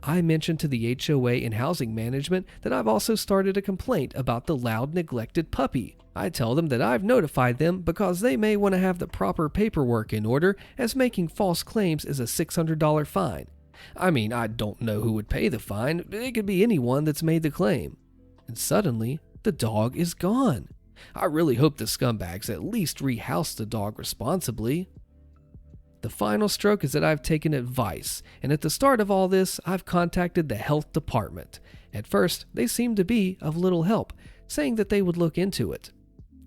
I mentioned to the HOA and housing management that I've also started a complaint about the loud, neglected puppy. I tell them that I've notified them because they may want to have the proper paperwork in order, as making false claims is a $600 fine. I mean, I don't know who would pay the fine, it could be anyone that's made the claim. And suddenly, the dog is gone. I really hope the scumbags at least rehouse the dog responsibly. The final stroke is that I've taken advice, and at the start of all this, I've contacted the health department. At first, they seemed to be of little help, saying that they would look into it.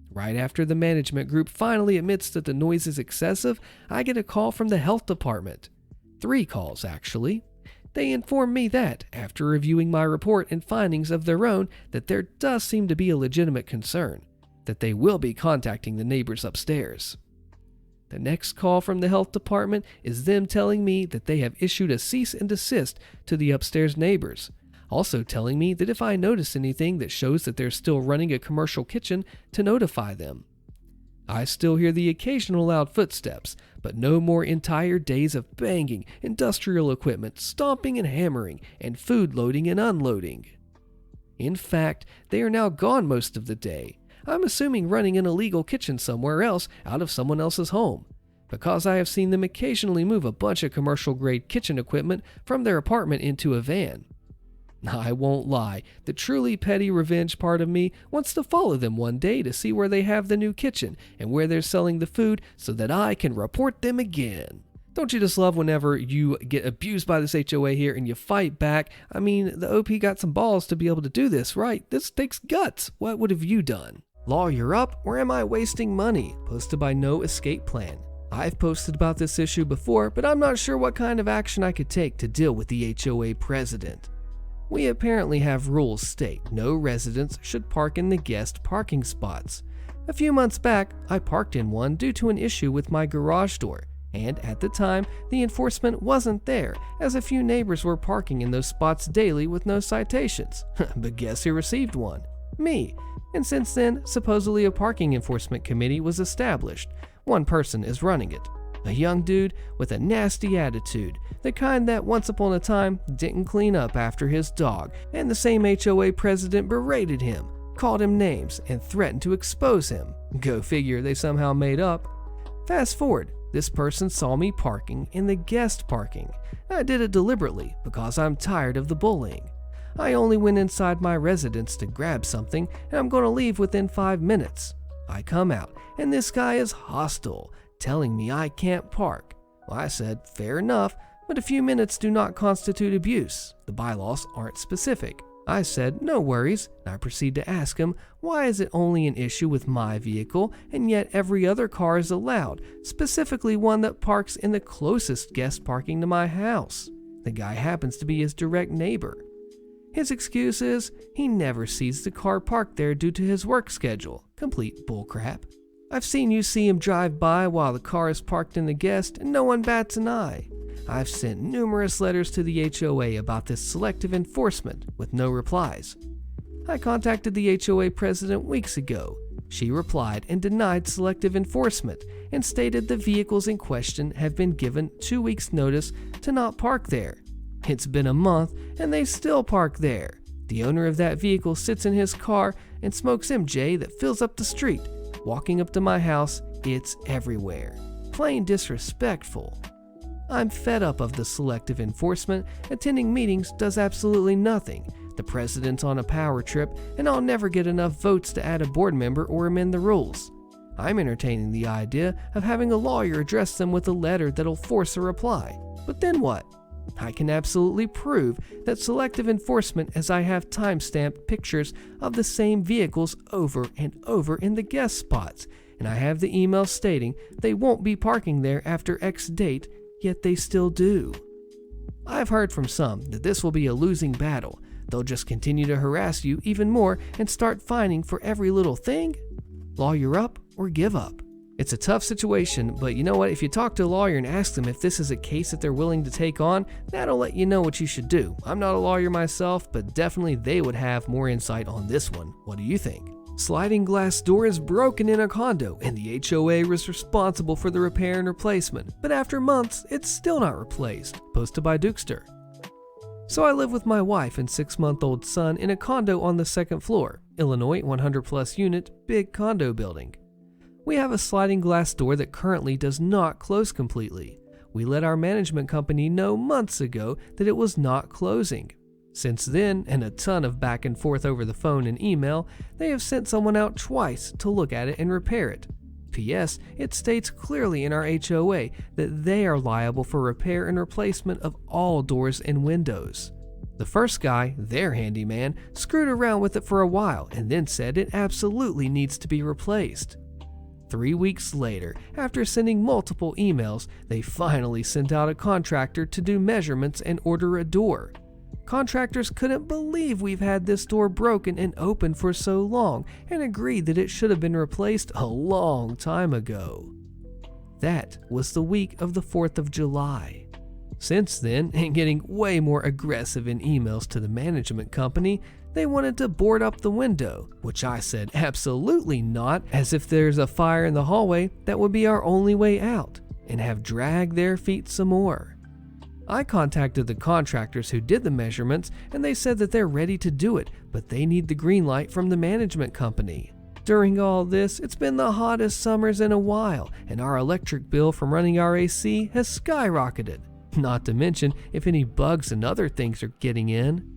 Right after the management group finally admits that the noise is excessive, I get a call from the health department. 3 calls, actually. They inform me that, after reviewing my report and findings of their own, that there does seem to be a legitimate concern, that they will be contacting the neighbors upstairs. The next call from the health department is them telling me that they have issued a cease and desist to the upstairs neighbors, also telling me that if I notice anything that shows that they're still running a commercial kitchen, to notify them. I still hear the occasional loud footsteps, but no more entire days of banging, industrial equipment, stomping and hammering, and food loading and unloading. In fact, they are now gone most of the day. I'm assuming running an illegal kitchen somewhere else out of someone else's home, because I have seen them occasionally move a bunch of commercial-grade kitchen equipment from their apartment into a van. I won't lie, the truly petty revenge part of me wants to follow them one day to see where they have the new kitchen and where they're selling the food so that I can report them again. Don't you just love whenever you get abused by this HOA here and you fight back? I mean, the OP got some balls to be able to do this, right? This takes guts. What would have you done? Lawyer up, or am I wasting money? Posted by No Escape Plan. I've posted about this issue before, but I'm not sure what kind of action I could take to deal with the HOA president. We apparently have rules state no residents should park in the guest parking spots. A few months back, I parked in one due to an issue with my garage door, and at the time, the enforcement wasn't there, as a few neighbors were parking in those spots daily with no citations. But guess who received one? Me. And since then, supposedly a parking enforcement committee was established. One person is running it. A young dude with a nasty attitude, the kind that once upon a time didn't clean up after his dog, and the same HOA president berated him, called him names, and threatened to expose him. Go figure, they somehow made up. Fast forward, this person saw me parking in the guest parking. I did it deliberately because I'm tired of the bullying. I only went inside my residence to grab something, and I'm going to leave within 5 minutes. I come out, and this guy is hostile, telling me I can't park. Well, I said, fair enough, but a few minutes do not constitute abuse. The bylaws aren't specific. I said, no worries, and I proceed to ask him, why is it only an issue with my vehicle, and yet every other car is allowed, specifically one that parks in the closest guest parking to my house? The guy happens to be his direct neighbor. His excuse is, he never sees the car parked there due to his work schedule. Complete bullcrap. I've seen you see him drive by while the car is parked in the guest and no one bats an eye. I've sent numerous letters to the HOA about this selective enforcement with no replies. I contacted the HOA president weeks ago. She replied and denied selective enforcement and stated the vehicles in question have been given 2 weeks' notice to not park there. It's been a month and they still park there. The owner of that vehicle sits in his car and smokes MJ that fills up the street. Walking up to my house, it's everywhere. Plain disrespectful. I'm fed up of the selective enforcement. Attending meetings does absolutely nothing. The president's on a power trip, and I'll never get enough votes to add a board member or amend the rules. I'm entertaining the idea of having a lawyer address them with a letter that'll force a reply. But then what? I can absolutely prove that selective enforcement, as I have time-stamped pictures of the same vehicles over and over in the guest spots, and I have the email stating they won't be parking there after X date, yet they still do. I've heard from some that this will be a losing battle. They'll just continue to harass you even more and start fining for every little thing. Lawyer up or give up. It's a tough situation, but you know what? If you talk to a lawyer and ask them if this is a case that they're willing to take on, that'll let you know what you should do. I'm not a lawyer myself, but definitely they would have more insight on this one. What do you think? Sliding glass door is broken in a condo, and the HOA was responsible for the repair and replacement, but after months, it's still not replaced. Posted by Dukester. So I live with my wife and 6-month-old son in a condo on the 2nd floor, Illinois, 100 plus unit, big condo building. We have a sliding glass door that currently does not close completely. We let our management company know months ago that it was not closing. Since then, and a ton of back and forth over the phone and email, they have sent someone out twice to look at it and repair it. P.S. It states clearly in our HOA that they are liable for repair and replacement of all doors and windows. The first guy, their handyman, screwed around with it for a while and then said it absolutely needs to be replaced. 3 weeks later, after sending multiple emails, they finally sent out a contractor to do measurements and order a door. Contractors couldn't believe we've had this door broken and open for so long and agreed that it should have been replaced a long time ago. That was the week of the 4th of July. Since then, and getting way more aggressive in emails to the management company, they wanted to board up the window, which I said absolutely not, as if there's a fire in the hallway, that would be our only way out, and have dragged their feet some more. I contacted the contractors who did the measurements, and they said that they're ready to do it, but they need the green light from the management company. During all this, it's been the hottest summers in a while, and our electric bill from running our AC has skyrocketed. Not to mention if any bugs and other things are getting in.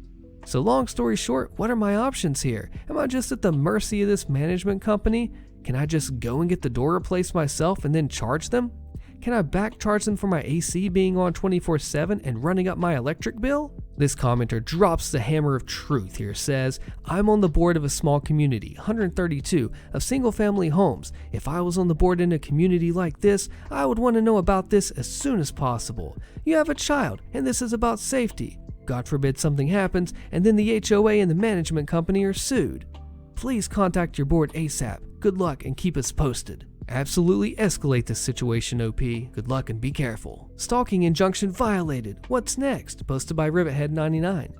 So long story short, what are my options here? Am I just at the mercy of this management company? Can I just go and get the door replaced myself and then charge them? Can I back charge them for my AC being on 24/7 and running up my electric bill? This commenter drops the hammer of truth here, says, I'm on the board of a small community, 132, of single-family homes. If I was on the board in a community like this, I would want to know about this as soon as possible. You have a child, and this is about safety. God forbid something happens, and then the HOA and the management company are sued. Please contact your board ASAP. Good luck and keep us posted. Absolutely escalate this situation, OP. Good luck and be careful. Stalking injunction violated. What's next? Posted by Rivethead99.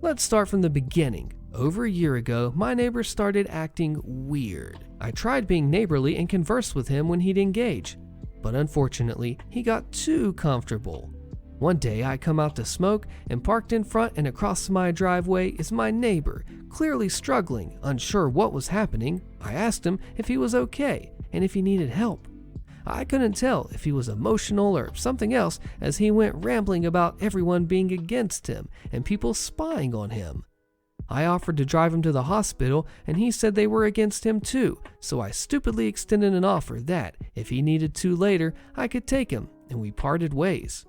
Let's start from the beginning. Over a year ago, my neighbor started acting weird. I tried being neighborly and conversed with him when he'd engage, but unfortunately, he got too comfortable. One day I come out to smoke, and parked in front and across my driveway is my neighbor, clearly struggling, unsure what was happening. I asked him if he was okay and if he needed help. I couldn't tell if he was emotional or something else, as he went rambling about everyone being against him and people spying on him. I offered to drive him to the hospital, and he said they were against him too, so I stupidly extended an offer that, if he needed to later, I could take him, and we parted ways.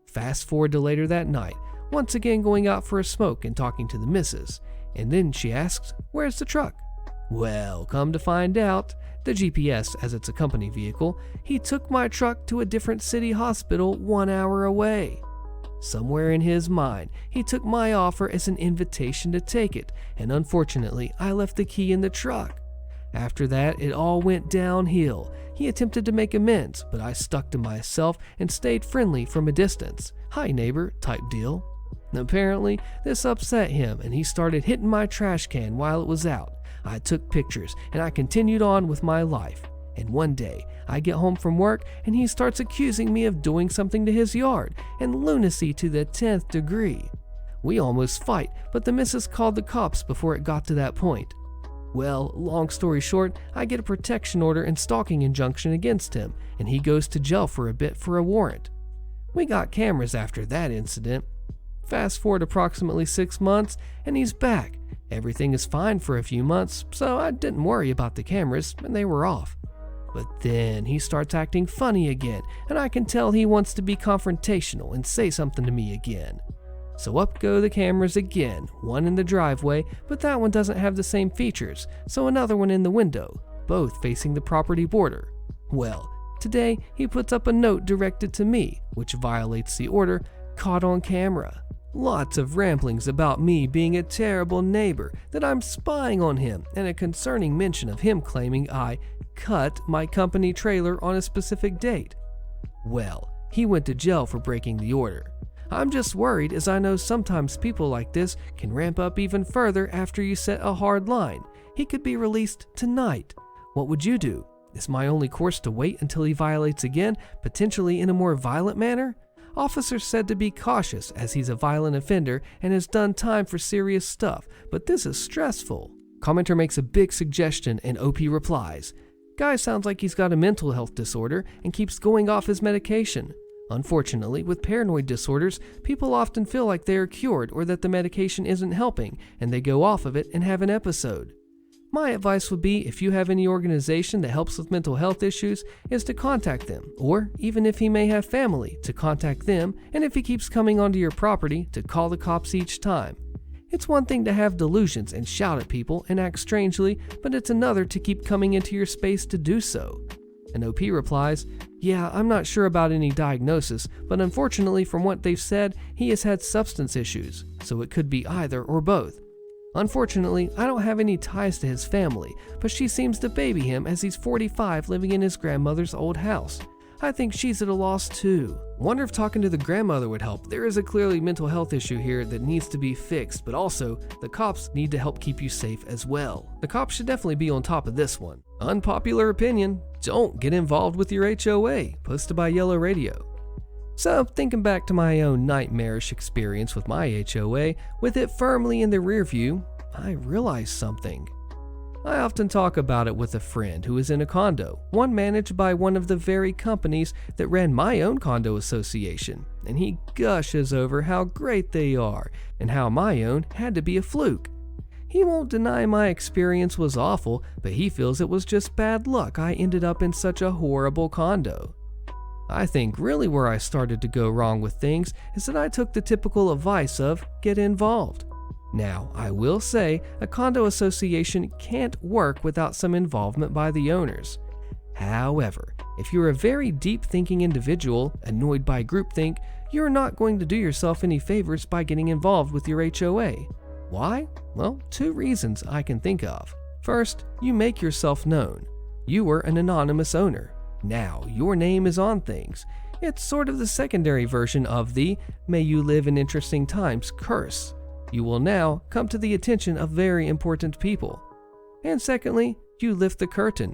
Fast forward to later that night, once again going out for a smoke and talking to the missus, and then she asks, where's the truck? Well, come to find out, the GPS, as it's a company vehicle, he took my truck to a different city hospital 1 hour away. Somewhere in his mind, he took my offer as an invitation to take it, and unfortunately, I left the key in the truck. After that, it all went downhill. He attempted to make amends, but I stuck to myself and stayed friendly from a distance. Hi neighbor, type deal. Apparently, this upset him, and he started hitting my trash can while it was out. I took pictures, and I continued on with my life. And one day, I get home from work, and he starts accusing me of doing something to his yard, and lunacy to the 10th degree. We almost fight, but the missus called the cops before it got to that point. Well, long story short, I get a protection order and stalking injunction against him, and he goes to jail for a bit for a warrant. We got cameras after that incident. Fast forward approximately 6 months, and he's back. Everything is fine for a few months, so I didn't worry about the cameras, and they were off. But then he starts acting funny again, and I can tell he wants to be confrontational and say something to me again. So up go the cameras again, one in the driveway, but that one doesn't have the same features, so another one in the window, both facing the property border. Well, today he puts up a note directed to me, which violates the order, caught on camera. Lots of ramblings about me being a terrible neighbor, that I'm spying on him, and a concerning mention of him claiming I cut my company trailer on a specific date. Well, he went to jail for breaking the order. I'm just worried, as I know sometimes people like this can ramp up even further after you set a hard line. He could be released tonight. What would you do? Is my only course to wait until he violates again, potentially in a more violent manner? Officers said to be cautious as he's a violent offender and has done time for serious stuff, but this is stressful. Commenter makes a big suggestion and OP replies, "Guy sounds like he's got a mental health disorder and keeps going off his medication. Unfortunately, with paranoid disorders, people often feel like they are cured or that the medication isn't helping, and they go off of it and have an episode. My advice would be, if you have any organization that helps with mental health issues, is to contact them, or even if he may have family, to contact them, and if he keeps coming onto your property, to call the cops each time. It's one thing to have delusions and shout at people and act strangely, but it's another to keep coming into your space to do so." And OP replies, "Yeah, I'm not sure about any diagnosis, but unfortunately from what they've said, he has had substance issues, so it could be either or both. Unfortunately, I don't have any ties to his family, but she seems to baby him as he's 45 living in his grandmother's old house. I think she's at a loss too. Wonder if talking to the grandmother would help. There is a clearly mental health issue here that needs to be fixed, but also the cops need to help keep you safe as well. The cops should definitely be on top of this one." Unpopular opinion, don't get involved with your HOA, posted by Yellow Radio. So, thinking back to my own nightmarish experience with my HOA, with it firmly in the rear view, I realized something. I often talk about it with a friend who is in a condo, one managed by one of the very companies that ran my own condo association, and he gushes over how great they are and how my own had to be a fluke. He won't deny my experience was awful, but he feels it was just bad luck I ended up in such a horrible condo. I think really where I started to go wrong with things is that I took the typical advice of get involved. Now, I will say a condo association can't work without some involvement by the owners. However, if you're a very deep-thinking individual, annoyed by groupthink, you're not going to do yourself any favors by getting involved with your HOA. Why? Well, 2 reasons I can think of. First, you make yourself known. You were an anonymous owner. Now, your name is on things. It's sort of the secondary version of the "may you live in interesting times" curse. You will now come to the attention of very important people. And secondly, you lift the curtain.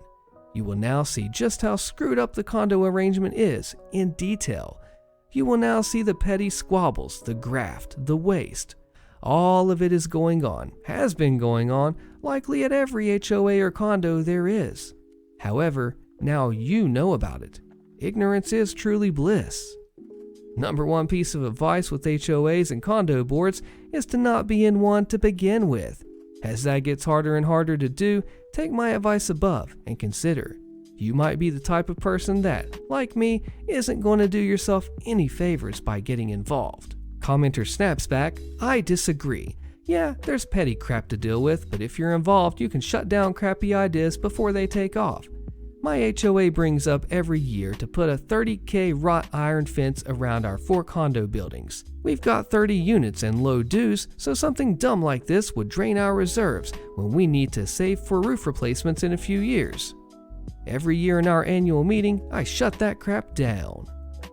You will now see just how screwed up the condo arrangement is in detail. You will now see the petty squabbles, the graft, the waste. All of it is going on, has been going on, likely at every HOA or condo there is. However, now you know about it. Ignorance is truly bliss. Number 1 piece of advice with HOAs and condo boards is to not be in one to begin with. As that gets harder and harder to do, take my advice above and consider. You might be the type of person that, like me, isn't going to do yourself any favors by getting involved. Commenter snaps back, "I disagree. Yeah, there's petty crap to deal with, but if you're involved, you can shut down crappy ideas before they take off. My HOA brings up every year to put a 30K wrought iron fence around our 4 condo buildings. We've got 30 units and low dues, so something dumb like this would drain our reserves when we need to save for roof replacements in a few years. Every year in our annual meeting, I shut that crap down.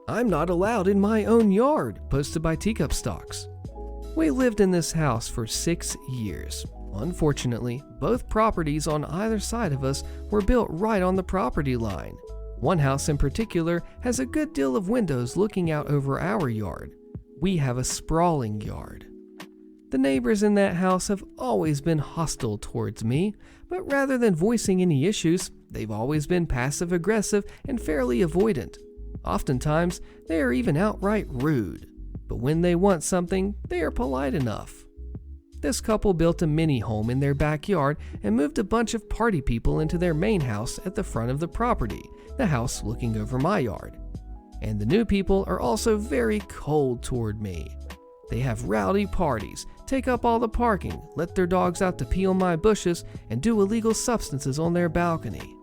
I'm not allowed in my own yard," posted by Teacup Stocks. We lived in this house for 6 years. Unfortunately, both properties on either side of us were built right on the property line. One house in particular has a good deal of windows looking out over our yard. We have a sprawling yard. The neighbors in that house have always been hostile towards me, but rather than voicing any issues, they've always been passive-aggressive and fairly avoidant. Oftentimes, they are even outright rude, but when they want something, they are polite enough. This couple built a mini home in their backyard and moved a bunch of party people into their main house at the front of the property, the house looking over my yard. And the new people are also very cold toward me. They have rowdy parties, take up all the parking, let their dogs out to pee on my bushes, and do illegal substances on their balcony.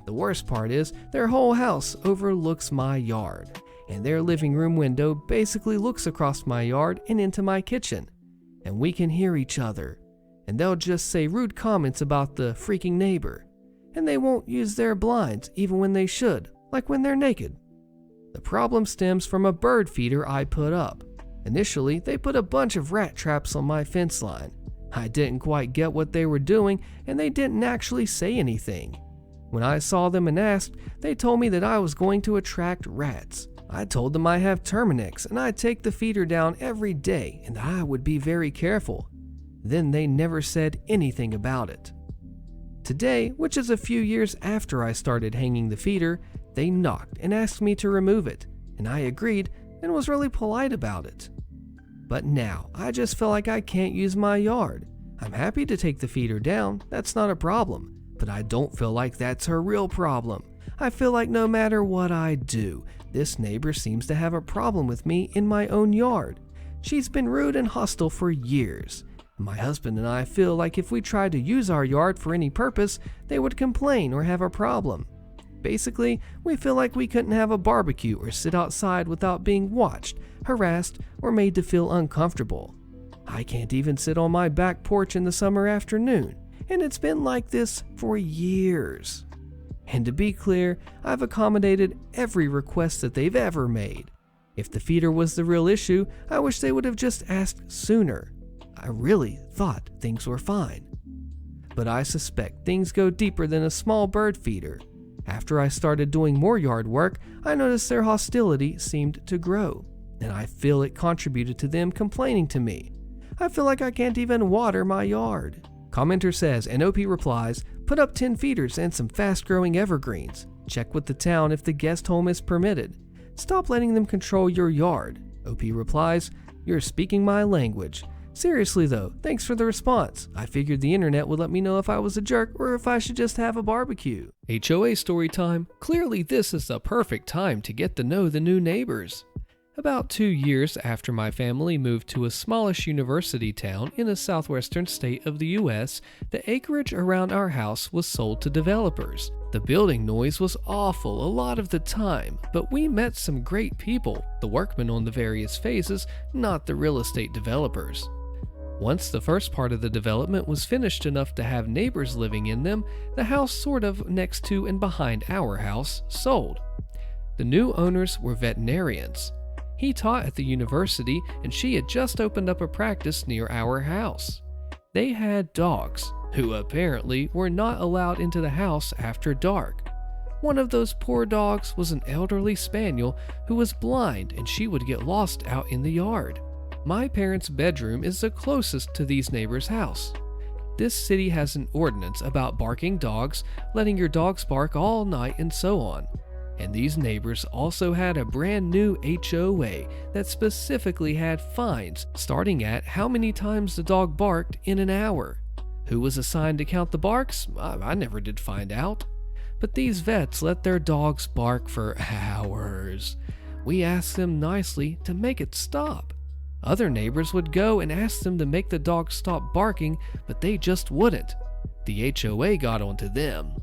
The worst part is their whole house overlooks my yard, and their living room window basically looks across my yard and into my kitchen. And we can hear each other, and they'll just say rude comments about the freaking neighbor, and they won't use their blinds even when they should, like when they're naked. The problem stems from a bird feeder I put up. Initially, they put a bunch of rat traps on my fence line. I didn't quite get what they were doing, and they didn't actually say anything. When I saw them and asked, they told me that I was going to attract rats. I told them I have Terminix and I'd take the feeder down every day and I would be very careful. Then they never said anything about it. Today, which is a few years after I started hanging the feeder, they knocked and asked me to remove it, and I agreed and was really polite about it. But now, I just feel like I can't use my yard. I'm happy to take the feeder down, that's not a problem, but I don't feel like that's her real problem. I feel like no matter what I do, this neighbor seems to have a problem with me in my own yard. She's been rude and hostile for years. My husband and I feel like if we tried to use our yard for any purpose, they would complain or have a problem. Basically, we feel like we couldn't have a barbecue or sit outside without being watched, harassed, or made to feel uncomfortable. I can't even sit on my back porch in the summer afternoon, and it's been like this for years. And to be clear, I've accommodated every request that they've ever made. If the feeder was the real issue, I wish they would have just asked sooner. I really thought things were fine. But I suspect things go deeper than a small bird feeder. After I started doing more yard work, I noticed their hostility seemed to grow, and I feel it contributed to them complaining to me. I feel like I can't even water my yard. Commenter says, and OP replies, put up 10 feeders and some fast-growing evergreens. Check with the town if the guest home is permitted. Stop letting them control your yard. OP replies, you're speaking my language. Seriously though, thanks for the response. I figured the internet would let me know if I was a jerk or if I should just have a barbecue. HOA story time. Clearly this is the perfect time to get to know the new neighbors. About 2 years after my family moved to a smallish university town in a southwestern state of the US, the acreage around our house was sold to developers. The building noise was awful a lot of the time, but we met some great people, the workmen on the various phases, not the real estate developers. Once the first part of the development was finished enough to have neighbors living in them, the house sort of next to and behind our house sold. The new owners were veterinarians. He taught at the university and she had just opened up a practice near our house. They had dogs, who apparently were not allowed into the house after dark. One of those poor dogs was an elderly spaniel who was blind and she would get lost out in the yard. My parents' bedroom is the closest to these neighbors' house. This city has an ordinance about barking dogs, letting your dogs bark all night and so on. And these neighbors also had a brand new HOA that specifically had fines starting at how many times the dog barked in an hour. Who was assigned to count the barks? I never did find out. But these vets let their dogs bark for hours. We asked them nicely to make it stop. Other neighbors would go and ask them to make the dogs stop barking, but they just wouldn't. The HOA got onto them.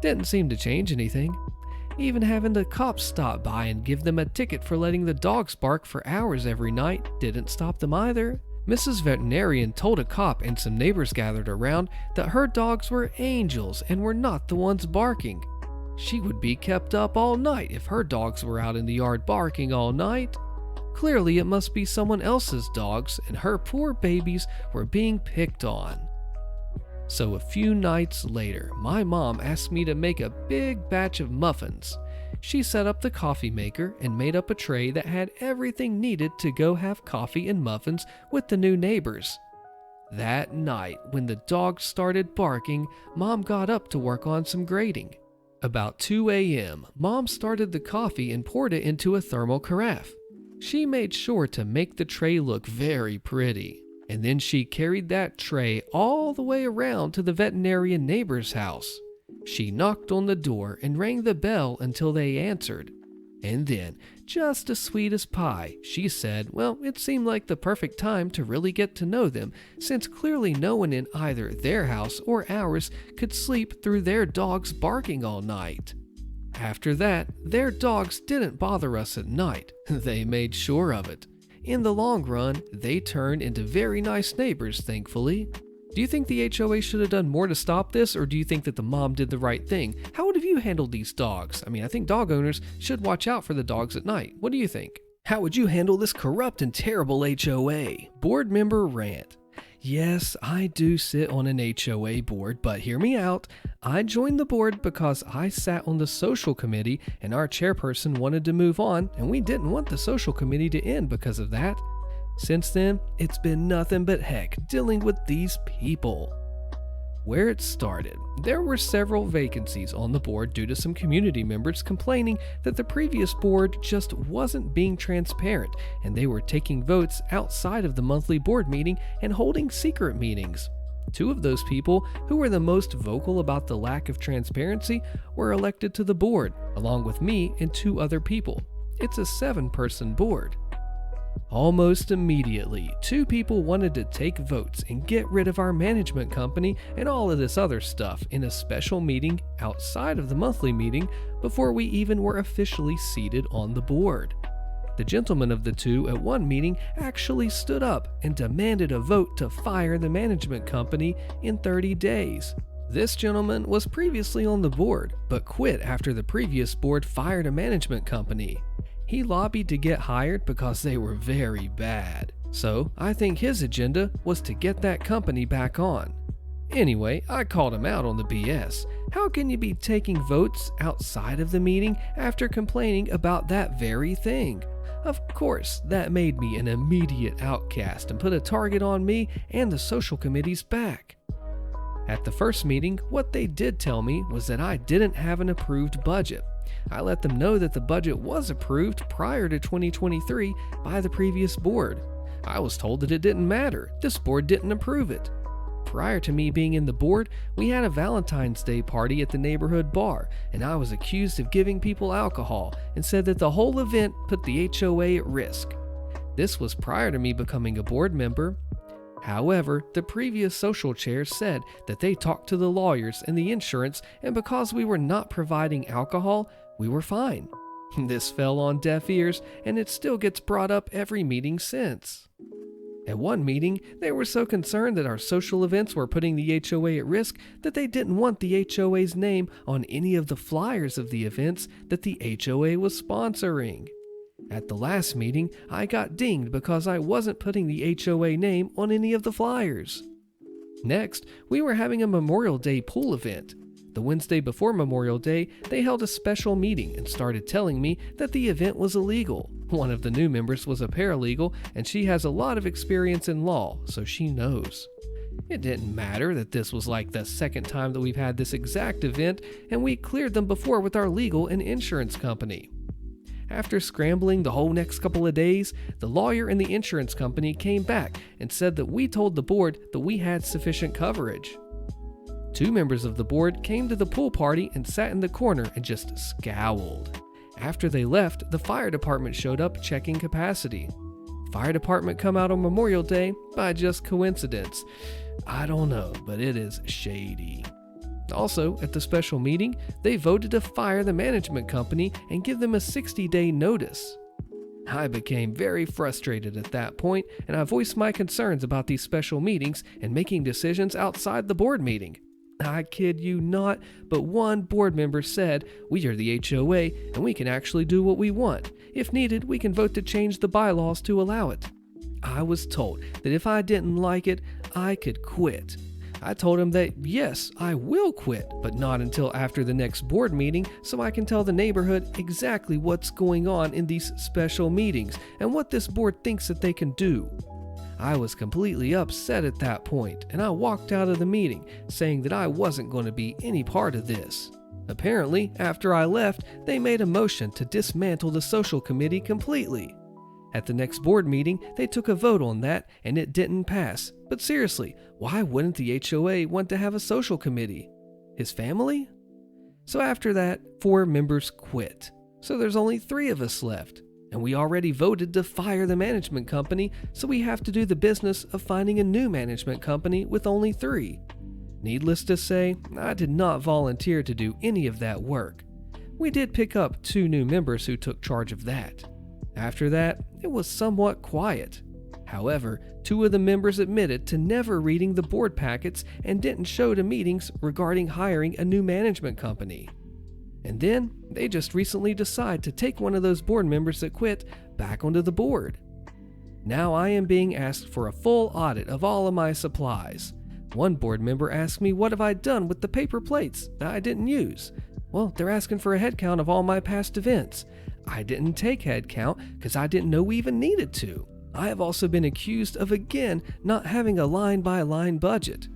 Didn't seem to change anything. Even having the cops stop by and give them a ticket for letting the dogs bark for hours every night didn't stop them either. Mrs. Veterinarian told a cop and some neighbors gathered around that her dogs were angels and were not the ones barking. She would be kept up all night if her dogs were out in the yard barking all night. Clearly it must be someone else's dogs and her poor babies were being picked on. So a few nights later, my mom asked me to make a big batch of muffins. She set up the coffee maker and made up a tray that had everything needed to go have coffee and muffins with the new neighbors. That night, when the dogs started barking, Mom got up to work on some grating. About 2 a.m., Mom started the coffee and poured it into a thermal carafe. She made sure to make the tray look very pretty. And then she carried that tray all the way around to the veterinarian neighbor's house. She knocked on the door and rang the bell until they answered. And then, just as sweet as pie, she said, well, it seemed like the perfect time to really get to know them, since clearly no one in either their house or ours could sleep through their dogs barking all night. After that, their dogs didn't bother us at night. They made sure of it. In the long run, they turned into very nice neighbors, thankfully. Do you think the HOA should have done more to stop this, or do you think that the mom did the right thing? How would have you handled these dogs? I think dog owners should watch out for the dogs at night. What do you think? How would you handle this corrupt and terrible HOA? Board member rant. Yes, I do sit on an HOA board, but hear me out. I joined the board because I sat on the social committee and our chairperson wanted to move on, and we didn't want the social committee to end because of that. Since then, it's been nothing but heck dealing with these people. Where it started, there were several vacancies on the board due to some community members complaining that the previous board just wasn't being transparent and they were taking votes outside of the monthly board meeting and holding secret meetings. Two of those people who were the most vocal about the lack of transparency were elected to the board, along with me and two other people. It's a 7-person board. Almost immediately, two people wanted to take votes and get rid of our management company and all of this other stuff in a special meeting outside of the monthly meeting before we even were officially seated on the board. The gentleman of the two at one meeting actually stood up and demanded a vote to fire the management company in 30 days. This gentleman was previously on the board, but quit after the previous board fired a management company. He lobbied to get hired because they were very bad. So I think his agenda was to get that company back on. Anyway, I called him out on the BS. How can you be taking votes outside of the meeting after complaining about that very thing? Of course, that made me an immediate outcast and put a target on me and the social committee's back. At the first meeting, what they did tell me was that I didn't have an approved budget. I let them know that the budget was approved prior to 2023 by the previous board. I was told that it didn't matter, this board didn't approve it. Prior to me being in the board, we had a Valentine's Day party at the neighborhood bar, and I was accused of giving people alcohol and said that the whole event put the HOA at risk. This was prior to me becoming a board member. However, the previous social chair said that they talked to the lawyers and the insurance, and because we were not providing alcohol, we were fine. This fell on deaf ears, and it still gets brought up every meeting since. At one meeting, they were so concerned that our social events were putting the HOA at risk that they didn't want the HOA's name on any of the flyers of the events that the HOA was sponsoring. At the last meeting, I got dinged because I wasn't putting the HOA name on any of the flyers. Next, we were having a Memorial Day pool event. The Wednesday before Memorial Day, they held a special meeting and started telling me that the event was illegal. One of the new members was a paralegal, and she has a lot of experience in law, so she knows. It didn't matter that this was like the second time that we've had this exact event, and we cleared them before with our legal and insurance company. After scrambling the whole next couple of days, the lawyer and the insurance company came back and said that we told the board that we had sufficient coverage. Two members of the board came to the pool party and sat in the corner and just scowled. After they left, the fire department showed up checking capacity. Fire department come out on Memorial Day by just coincidence. I don't know, but it is shady. Also, at the special meeting, they voted to fire the management company and give them a 60-day notice. I became very frustrated at that point, and I voiced my concerns about these special meetings and making decisions outside the board meeting. I kid you not, but one board member said, "We are the HOA and we can actually do what we want. If needed, we can vote to change the bylaws to allow it." I was told that if I didn't like it, I could quit. I told him that yes, I will quit, but not until after the next board meeting so I can tell the neighborhood exactly what's going on in these special meetings and what this board thinks that they can do. I was completely upset at that point, and I walked out of the meeting saying that I wasn't going to be any part of this. Apparently, after I left, they made a motion to dismantle the social committee completely. At the next board meeting, they took a vote on that, and it didn't pass. But seriously, why wouldn't the HOA want to have a social committee? His family? So after that, 4 members quit. So there's only 3 of us left. And we already voted to fire the management company, so we have to do the business of finding a new management company with only 3. Needless to say, I did not volunteer to do any of that work. We did pick up 2 new members who took charge of that. After that, it was somewhat quiet. However, 2 of the members admitted to never reading the board packets and didn't show to meetings regarding hiring a new management company. And then, they just recently decided to take one of those board members that quit back onto the board. Now I am being asked for a full audit of all of my supplies. One board member asked me what have I done with the paper plates that I didn't use. Well, they're asking for a head count of all my past events. I didn't take head count because I didn't know we even needed to. I have also been accused of again not having a line-by-line budget.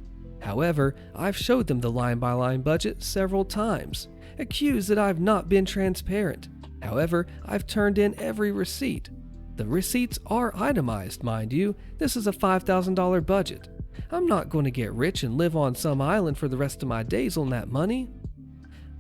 However, I've showed them the line-by-line budget several times, accused that I've not been transparent. However, I've turned in every receipt. The receipts are itemized, mind you. This is a $5,000 budget. I'm not going to get rich and live on some island for the rest of my days on that money.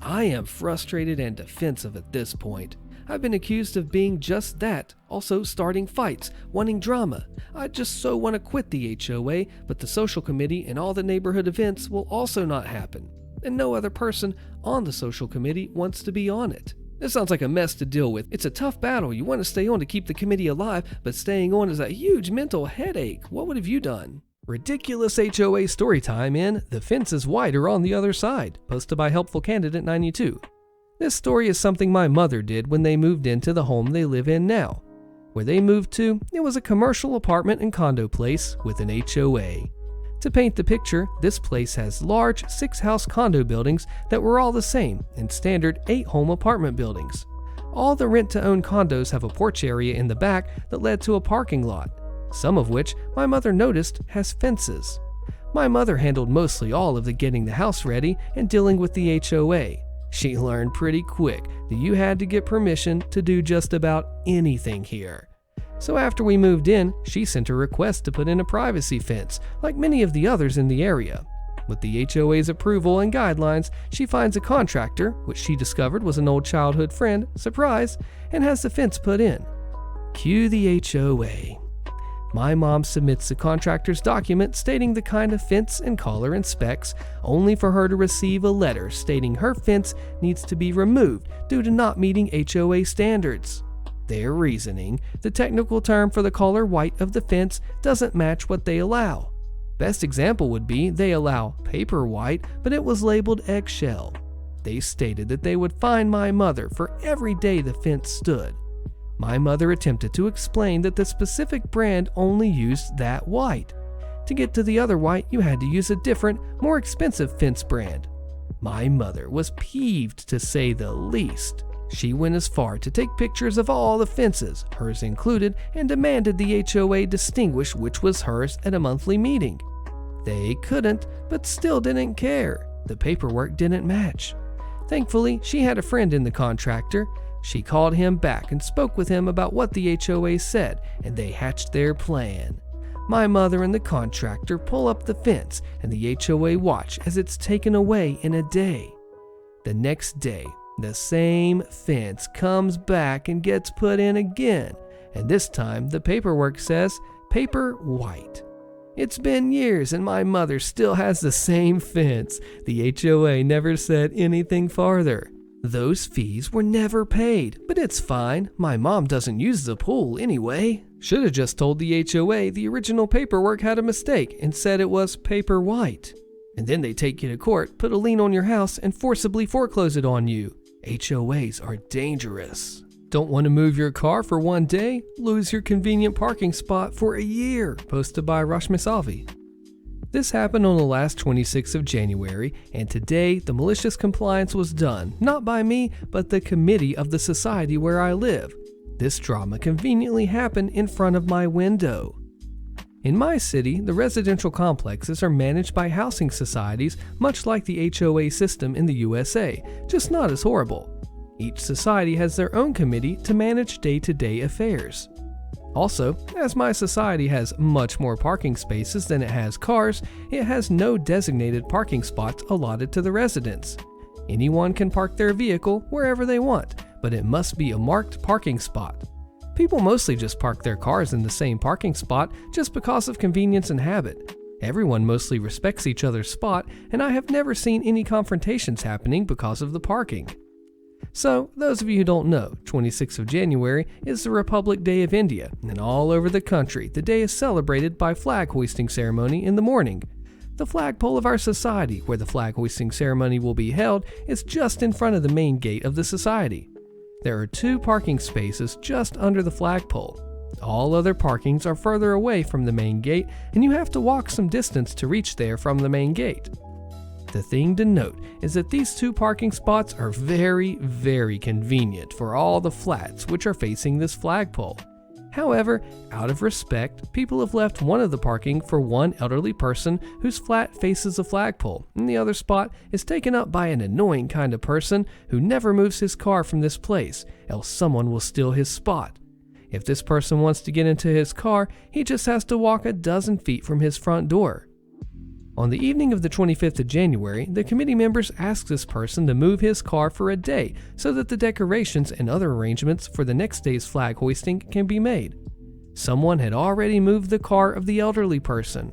I am frustrated and defensive at this point. I've been accused of being just that, also starting fights, wanting drama. I just so want to quit the HOA, but the social committee and all the neighborhood events will also not happen, and no other person on the social committee wants to be on it. This sounds like a mess to deal with. It's a tough battle. You want to stay on to keep the committee alive, but staying on is a huge mental headache. What would have you done? Ridiculous HOA storytime in The Fence is Wider on the Other Side, posted by Helpful Candidate 92. This story is something my mother did when they moved into the home they live in now. Where they moved to, it was a commercial apartment and condo place with an HOA. To paint the picture, this place has large 6-house condo buildings that were all the same and standard 8-home apartment buildings. All the rent-to-own condos have a porch area in the back that led to a parking lot, some of which my mother noticed has fences. My mother handled mostly all of the getting the house ready and dealing with the HOA. She learned pretty quick that you had to get permission to do just about anything here. So after we moved in, she sent a request to put in a privacy fence, like many of the others in the area. With the HOA's approval and guidelines, she finds a contractor, which she discovered was an old childhood friend, surprise, and has the fence put in. Cue the HOA. My mom submits the contractor's document stating the kind of fence and color and specs, only for her to receive a letter stating her fence needs to be removed due to not meeting HOA standards. Their reasoning, the technical term for the color white of the fence doesn't match what they allow. Best example would be they allow paper white, but it was labeled eggshell. They stated that they would fine my mother for every day the fence stood. My mother attempted to explain that the specific brand only used that white. To get to the other white, you had to use a different, more expensive fence brand. My mother was peeved to say the least. She went as far to take pictures of all the fences, hers included, and demanded the HOA distinguish which was hers at a monthly meeting. They couldn't, but still didn't care. The paperwork didn't match. Thankfully, she had a friend in the contractor. She called him back and spoke with him about what the HOA said, and they hatched their plan. My mother and the contractor pull up the fence, and the HOA watch as it's taken away in a day. The next day, the same fence comes back and gets put in again, and this time the paperwork says paper white. It's been years and my mother still has the same fence. The HOA never said anything farther. Those fees were never paid, but it's fine. My mom doesn't use the pool anyway. Should have just told the HOA the original paperwork had a mistake and said it was paper white. And then they take you to court, put a lien on your house, and forcibly foreclose it on you. HOAs are dangerous. Don't want to move your car for one day? Lose your convenient parking spot for a year. Posted by Rashmisavi. This happened on the last 26th of January, and today the malicious compliance was done, not by me, but the committee of the society where I live. This drama conveniently happened in front of my window. In my city, the residential complexes are managed by housing societies, much like the HOA system in the USA, just not as horrible. Each society has their own committee to manage day-to-day affairs. Also, as my society has much more parking spaces than it has cars, it has no designated parking spots allotted to the residents. Anyone can park their vehicle wherever they want, but it must be a marked parking spot. People mostly just park their cars in the same parking spot just because of convenience and habit. Everyone mostly respects each other's spot, and I have never seen any confrontations happening because of the parking. So, those of you who don't know, 26th of January is the Republic Day of India, and all over the country, the day is celebrated by flag hoisting ceremony in the morning. The flagpole of our society, where the flag hoisting ceremony will be held, is just in front of the main gate of the society. There are 2 parking spaces just under the flagpole. All other parkings are further away from the main gate, and you have to walk some distance to reach there from the main gate. The thing to note is that these 2 parking spots are very, very convenient for all the flats which are facing this flagpole. However, out of respect, people have left one of the parking for one elderly person whose flat faces a flagpole, and the other spot is taken up by an annoying kind of person who never moves his car from this place, else someone will steal his spot. If this person wants to get into his car, he just has to walk a dozen feet from his front door. On the evening of the 25th of January, the committee members asked this person to move his car for a day so that the decorations and other arrangements for the next day's flag hoisting can be made. Someone had already moved the car of the elderly person.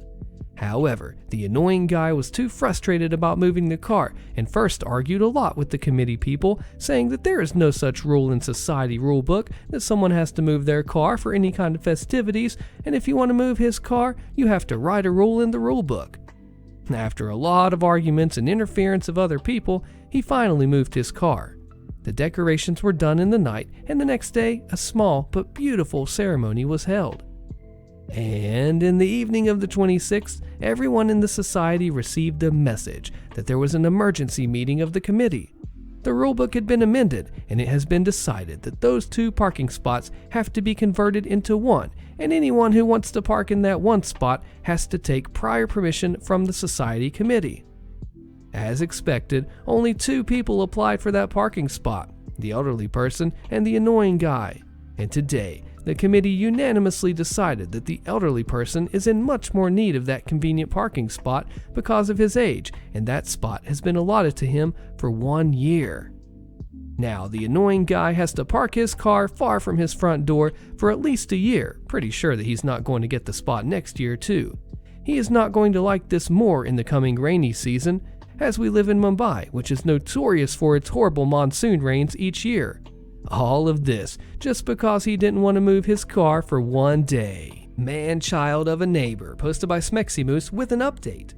However, the annoying guy was too frustrated about moving the car and first argued a lot with the committee people, saying that there is no such rule in society rulebook that someone has to move their car for any kind of festivities, and if you want to move his car, you have to write a rule in the rulebook. After a lot of arguments and interference of other people, he finally moved his car. The decorations were done in the night, and the next day, a small but beautiful ceremony was held. And in the evening of the 26th, everyone in the society received a message that there was an emergency meeting of the committee. The rulebook had been amended, and it has been decided that those 2 parking spots have to be converted into one, and anyone who wants to park in that one spot has to take prior permission from the society committee. As expected, only 2 people applied for that parking spot, the elderly person and the annoying guy. And today, the committee unanimously decided that the elderly person is in much more need of that convenient parking spot because of his age, and that spot has been allotted to him for 1 year. Now, the annoying guy has to park his car far from his front door for at least a year, pretty sure that he's not going to get the spot next year too. He is not going to like this more in the coming rainy season, as we live in Mumbai, which is notorious for its horrible monsoon rains each year. All of this just because he didn't want to move his car for 1 day. Man-child of a neighbor, posted by Smeximus with an update.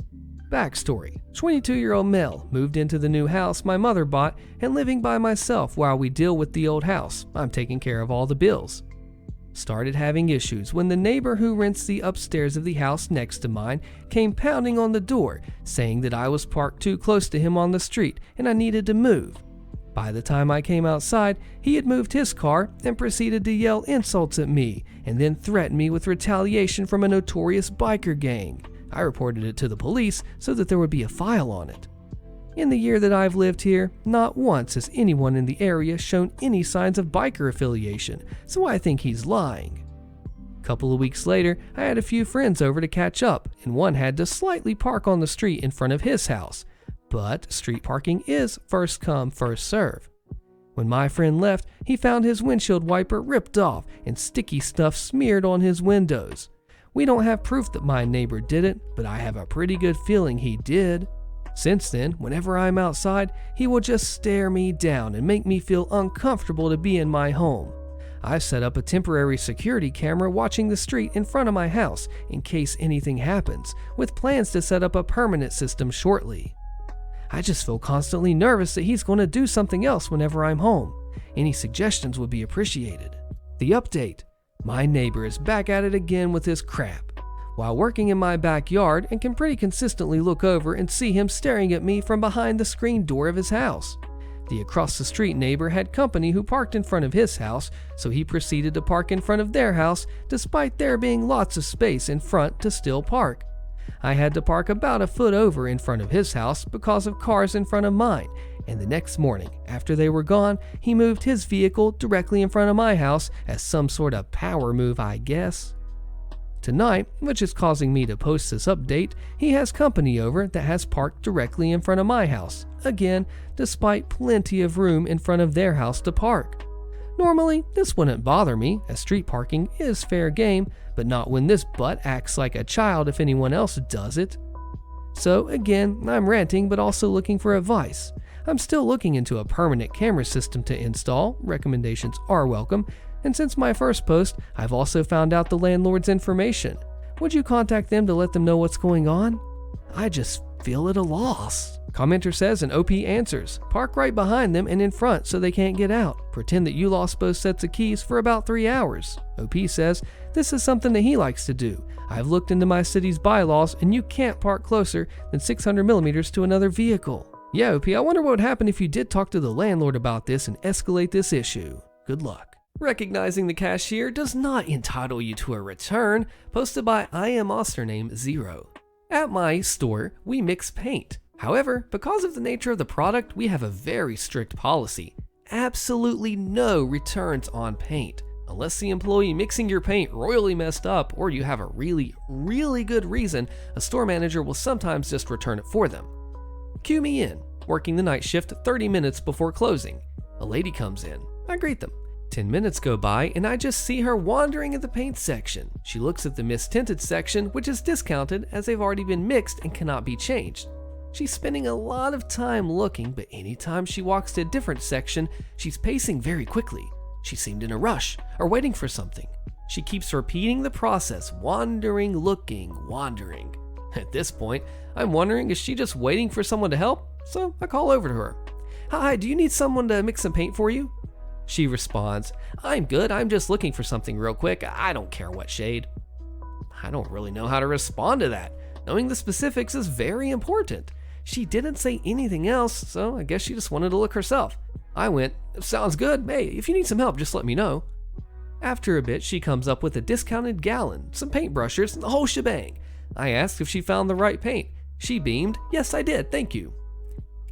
Backstory: 22-year-old male, moved into the new house my mother bought and living by myself while we deal with the old house. I'm taking care of all the bills. Started having issues when the neighbor who rents the upstairs of the house next to mine came pounding on the door, saying that I was parked too close to him on the street and I needed to move. By the time I came outside, he had moved his car and proceeded to yell insults at me and then threaten me with retaliation from a notorious biker gang. I reported it to the police so that there would be a file on it. In the year that I've lived here, not once has anyone in the area shown any signs of biker affiliation, so I think he's lying. A couple of weeks later, I had a few friends over to catch up, and one had to slightly park on the street in front of his house. But street parking is first come, first serve. When my friend left, he found his windshield wiper ripped off and sticky stuff smeared on his windows. We don't have proof that my neighbor did it, but I have a pretty good feeling he did. Since then, whenever I'm outside, he will just stare me down and make me feel uncomfortable to be in my home. I've set up a temporary security camera watching the street in front of my house in case anything happens, with plans to set up a permanent system shortly. I just feel constantly nervous that he's going to do something else whenever I'm home. Any suggestions would be appreciated. The update: my neighbor is back at it again with his crap. While working in my backyard, and can pretty consistently look over and see him staring at me from behind the screen door of his house. The across the street neighbor had company who parked in front of his house, so he proceeded to park in front of their house despite there being lots of space in front to still park. I had to park about a foot over in front of his house because of cars in front of mine, and the next morning, after they were gone, he moved his vehicle directly in front of my house as some sort of power move, I guess. Tonight, which is causing me to post this update, he has company over that has parked directly in front of my house, again, despite plenty of room in front of their house to park. Normally, this wouldn't bother me, as street parking is fair game, but not when this butt acts like a child if anyone else does it. So again, I'm ranting but also looking for advice. I'm still looking into a permanent camera system to install, recommendations are welcome, and since my first post, I've also found out the landlord's information. Would you contact them to let them know what's going on? I just feel at a loss. A commenter says an OP answers, "Park right behind them and in front so they can't get out. Pretend that you lost both sets of keys for about 3 hours." OP says, "This is something that he likes to do. I've looked into my city's bylaws and you can't park closer than 600 millimeters to another vehicle." Yeah, OP, I wonder what would happen if you did talk to the landlord about this and escalate this issue. Good luck. Recognizing the cashier does not entitle you to a return. Posted by I am Ostername 0. At my store, we mix paint. However, because of the nature of the product, we have a very strict policy. Absolutely no returns on paint. Unless the employee mixing your paint royally messed up or you have a really, really good reason, a store manager will sometimes just return it for them. Cue me in, working the night shift 30 minutes before closing. A lady comes in. I greet them. 10 minutes go by and I just see her wandering at the paint section. She looks at the mistinted section, which is discounted as they've already been mixed and cannot be changed. She's spending a lot of time looking, but anytime she walks to a different section, she's pacing very quickly. She seemed in a rush or waiting for something. She keeps repeating the process, wandering, looking, wandering. At this point, I'm wondering, is she just waiting for someone to help? So I call over to her. "Hi, do you need someone to mix some paint for you?" She responds, "I'm good, I'm just looking for something real quick. I don't care what shade." I don't really know how to respond to that. Knowing the specifics is very important. She didn't say anything else, so I guess she just wanted to look herself. I went, "Sounds good. Hey, if you need some help, just let me know." After a bit, she comes up with a discounted gallon, some paintbrushes, and the whole shebang. I asked if she found the right paint. She beamed, "Yes, I did, thank you."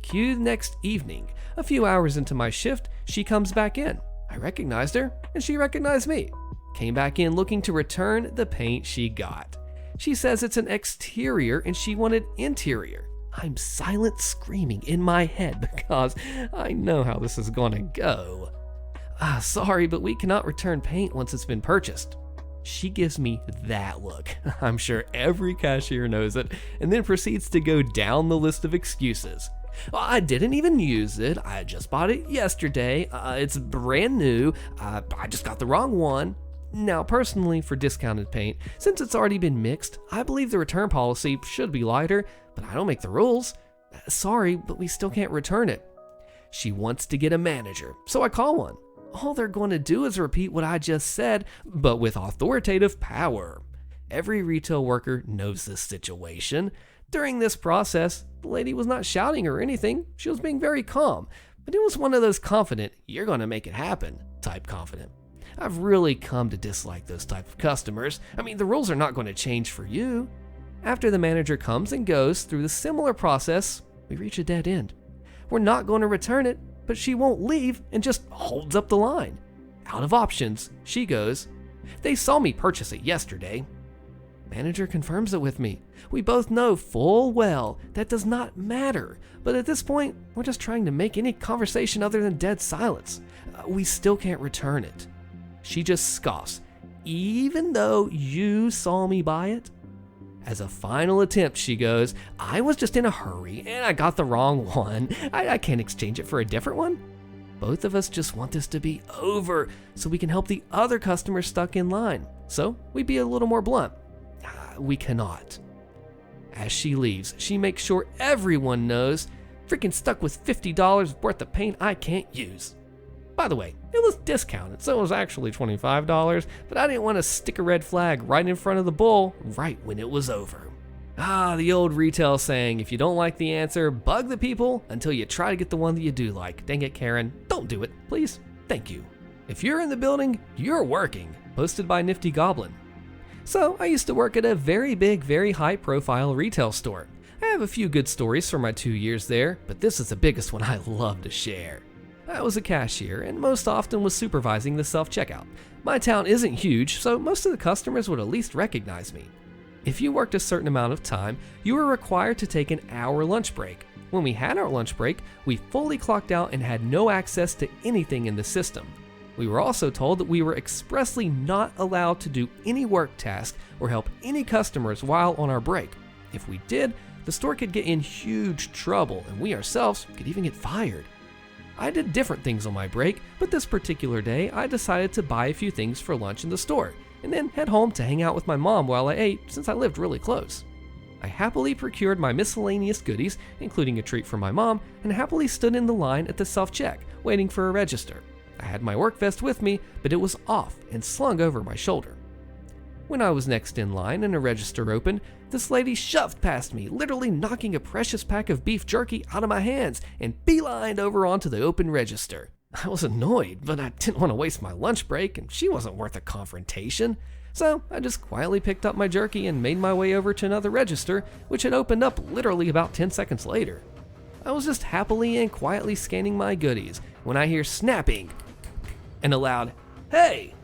Cue next evening. A few hours into my shift, she comes back in. I recognized her, and she recognized me. Came back in looking to return the paint she got. She says it's an exterior and she wanted interior. I'm silent screaming in my head because I know how this is gonna go. "Sorry, but we cannot return paint once it's been purchased." She gives me that look. I'm sure every cashier knows it, and then proceeds to go down the list of excuses. "I didn't even use it. I just bought it yesterday. It's brand new. I just got the wrong one." Now, personally, for discounted paint, since it's already been mixed, I believe the return policy should be lighter, but I don't make the rules. "Sorry, but we still can't return it." She wants to get a manager, so I call one. All they're going to do is repeat what I just said, but with authoritative power. Every retail worker knows this situation. During this process, the lady was not shouting or anything. She was being very calm, but it was one of those confident, "you're going to make it happen" type confident. I've really come to dislike those type of customers. I mean, the rules are not going to change for you. After the manager comes and goes through the similar process, we reach a dead end. We're not going to return it, but she won't leave and just holds up the line. Out of options, she goes, "They saw me purchase it yesterday." Manager confirms it with me. We both know full well that does not matter, but at this point, we're just trying to make any conversation other than dead silence. We still can't return it. She just scoffs, "Even though you saw me buy it?" As a final attempt, she goes, "I was just in a hurry and I got the wrong one. I can't exchange it for a different one." Both of us just want this to be over so we can help the other customers stuck in line. So we be a little more blunt. We cannot. As she leaves, she makes sure everyone knows, "Freaking stuck with $50 worth of paint I can't use." By the way, it was discounted, so it was actually $25, but I didn't want to stick a red flag right in front of the bull right when it was over. The old retail saying, if you don't like the answer, bug the people until you try to get the one that you do like. Dang it, Karen, don't do it, please. Thank you. If you're in the building, you're working. Posted by Nifty Goblin. So, I used to work at a very big, very high-profile retail store. I have a few good stories from my 2 years there, but this is the biggest one I love to share. I was a cashier and most often was supervising the self-checkout. My town isn't huge, so most of the customers would at least recognize me. If you worked a certain amount of time, you were required to take an hour lunch break. When we had our lunch break, we fully clocked out and had no access to anything in the system. We were also told that we were expressly not allowed to do any work task or help any customers while on our break. If we did, the store could get in huge trouble and we ourselves could even get fired. I did different things on my break, but this particular day I decided to buy a few things for lunch in the store and then head home to hang out with my mom while I ate since I lived really close. I happily procured my miscellaneous goodies, including a treat for my mom, and happily stood in the line at the self-check, waiting for a register. I had my work vest with me, but it was off and slung over my shoulder. When I was next in line and a register opened, this lady shoved past me, literally knocking a precious pack of beef jerky out of my hands and beelined over onto the open register. I was annoyed, but I didn't want to waste my lunch break, and she wasn't worth a confrontation. So I just quietly picked up my jerky and made my way over to another register, which had opened up literally about 10 seconds later. I was just happily and quietly scanning my goodies when I hear snapping and a loud, "Hey!"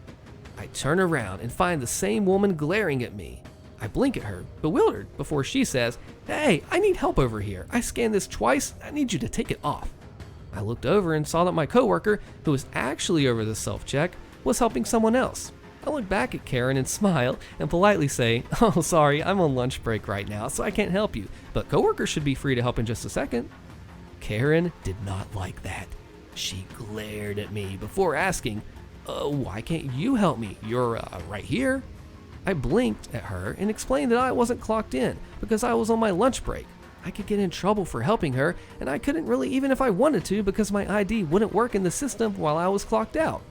I turn around and find the same woman glaring at me. I blink at her, bewildered, before she says, "Hey, I need help over here. I scanned this twice. I need you to take it off." I looked over and saw that my coworker, who was actually over the self-check, was helping someone else. I look back at Karen and smile and politely say, "Oh, sorry, I'm on lunch break right now, so I can't help you, but coworker should be free to help in just a second." Karen did not like that. She glared at me before asking, "Why can't you help me? You're right here." I blinked at her and explained that I wasn't clocked in because I was on my lunch break. I could get in trouble for helping her, and I couldn't really even if I wanted to because my ID wouldn't work in the system while I was clocked out.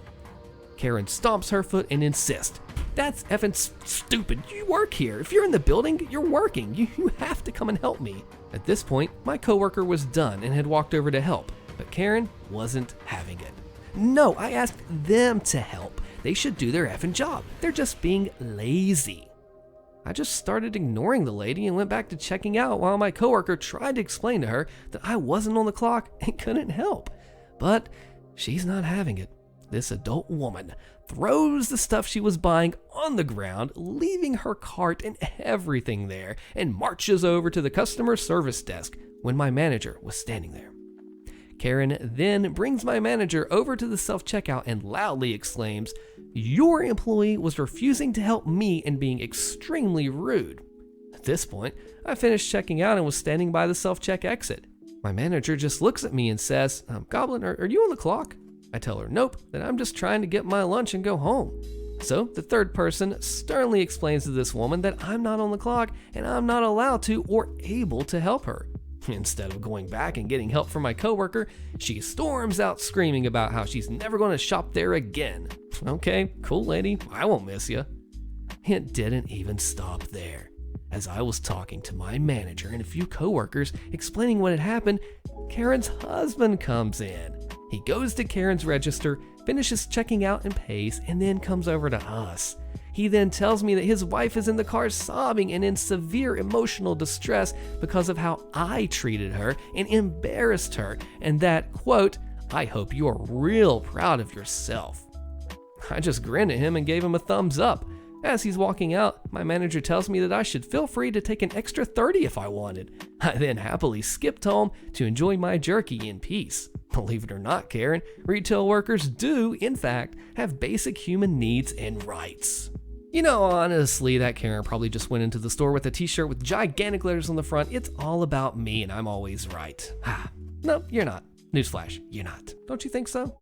Karen stomps her foot and insists, "That's effing stupid. You work here. If you're in the building, you're working. You have to come and help me." At this point, my coworker was done and had walked over to help, but Karen wasn't having it. "No, I asked them to help. They should do their effing job. They're just being lazy." I just started ignoring the lady and went back to checking out while my coworker tried to explain to her that I wasn't on the clock and couldn't help. But she's not having it. This adult woman throws the stuff she was buying on the ground, leaving her cart and everything there, and marches over to the customer service desk when my manager was standing there. Karen then brings my manager over to the self-checkout and loudly exclaims, "Your employee was refusing to help me and being extremely rude." At this point, I finished checking out and was standing by the self-check exit. My manager just looks at me and says, "Goblin, are you on the clock?" I tell her, "Nope, that I'm just trying to get my lunch and go home." So the third person sternly explains to this woman that I'm not on the clock and I'm not allowed to or able to help her. Instead of going back and getting help from my coworker, she storms out screaming about how she's never going to shop there again. Okay, cool lady, I won't miss you. It didn't even stop there. As I was talking to my manager and a few coworkers explaining what had happened, Karen's husband comes in. He goes to Karen's register, finishes checking out and pays, and then comes over to us. He then tells me that his wife is in the car sobbing and in severe emotional distress because of how I treated her and embarrassed her, and that, quote, "I hope you are real proud of yourself." I just grinned at him and gave him a thumbs up. As he's walking out, my manager tells me that I should feel free to take an extra 30 if I wanted. I then happily skipped home to enjoy my jerky in peace. Believe it or not, Karen, retail workers do, in fact, have basic human needs and rights. You know, honestly, that Karen probably just went into the store with a t-shirt with gigantic letters on the front. "It's all about me and I'm always right." No, you're not. Newsflash, you're not. Don't you think so?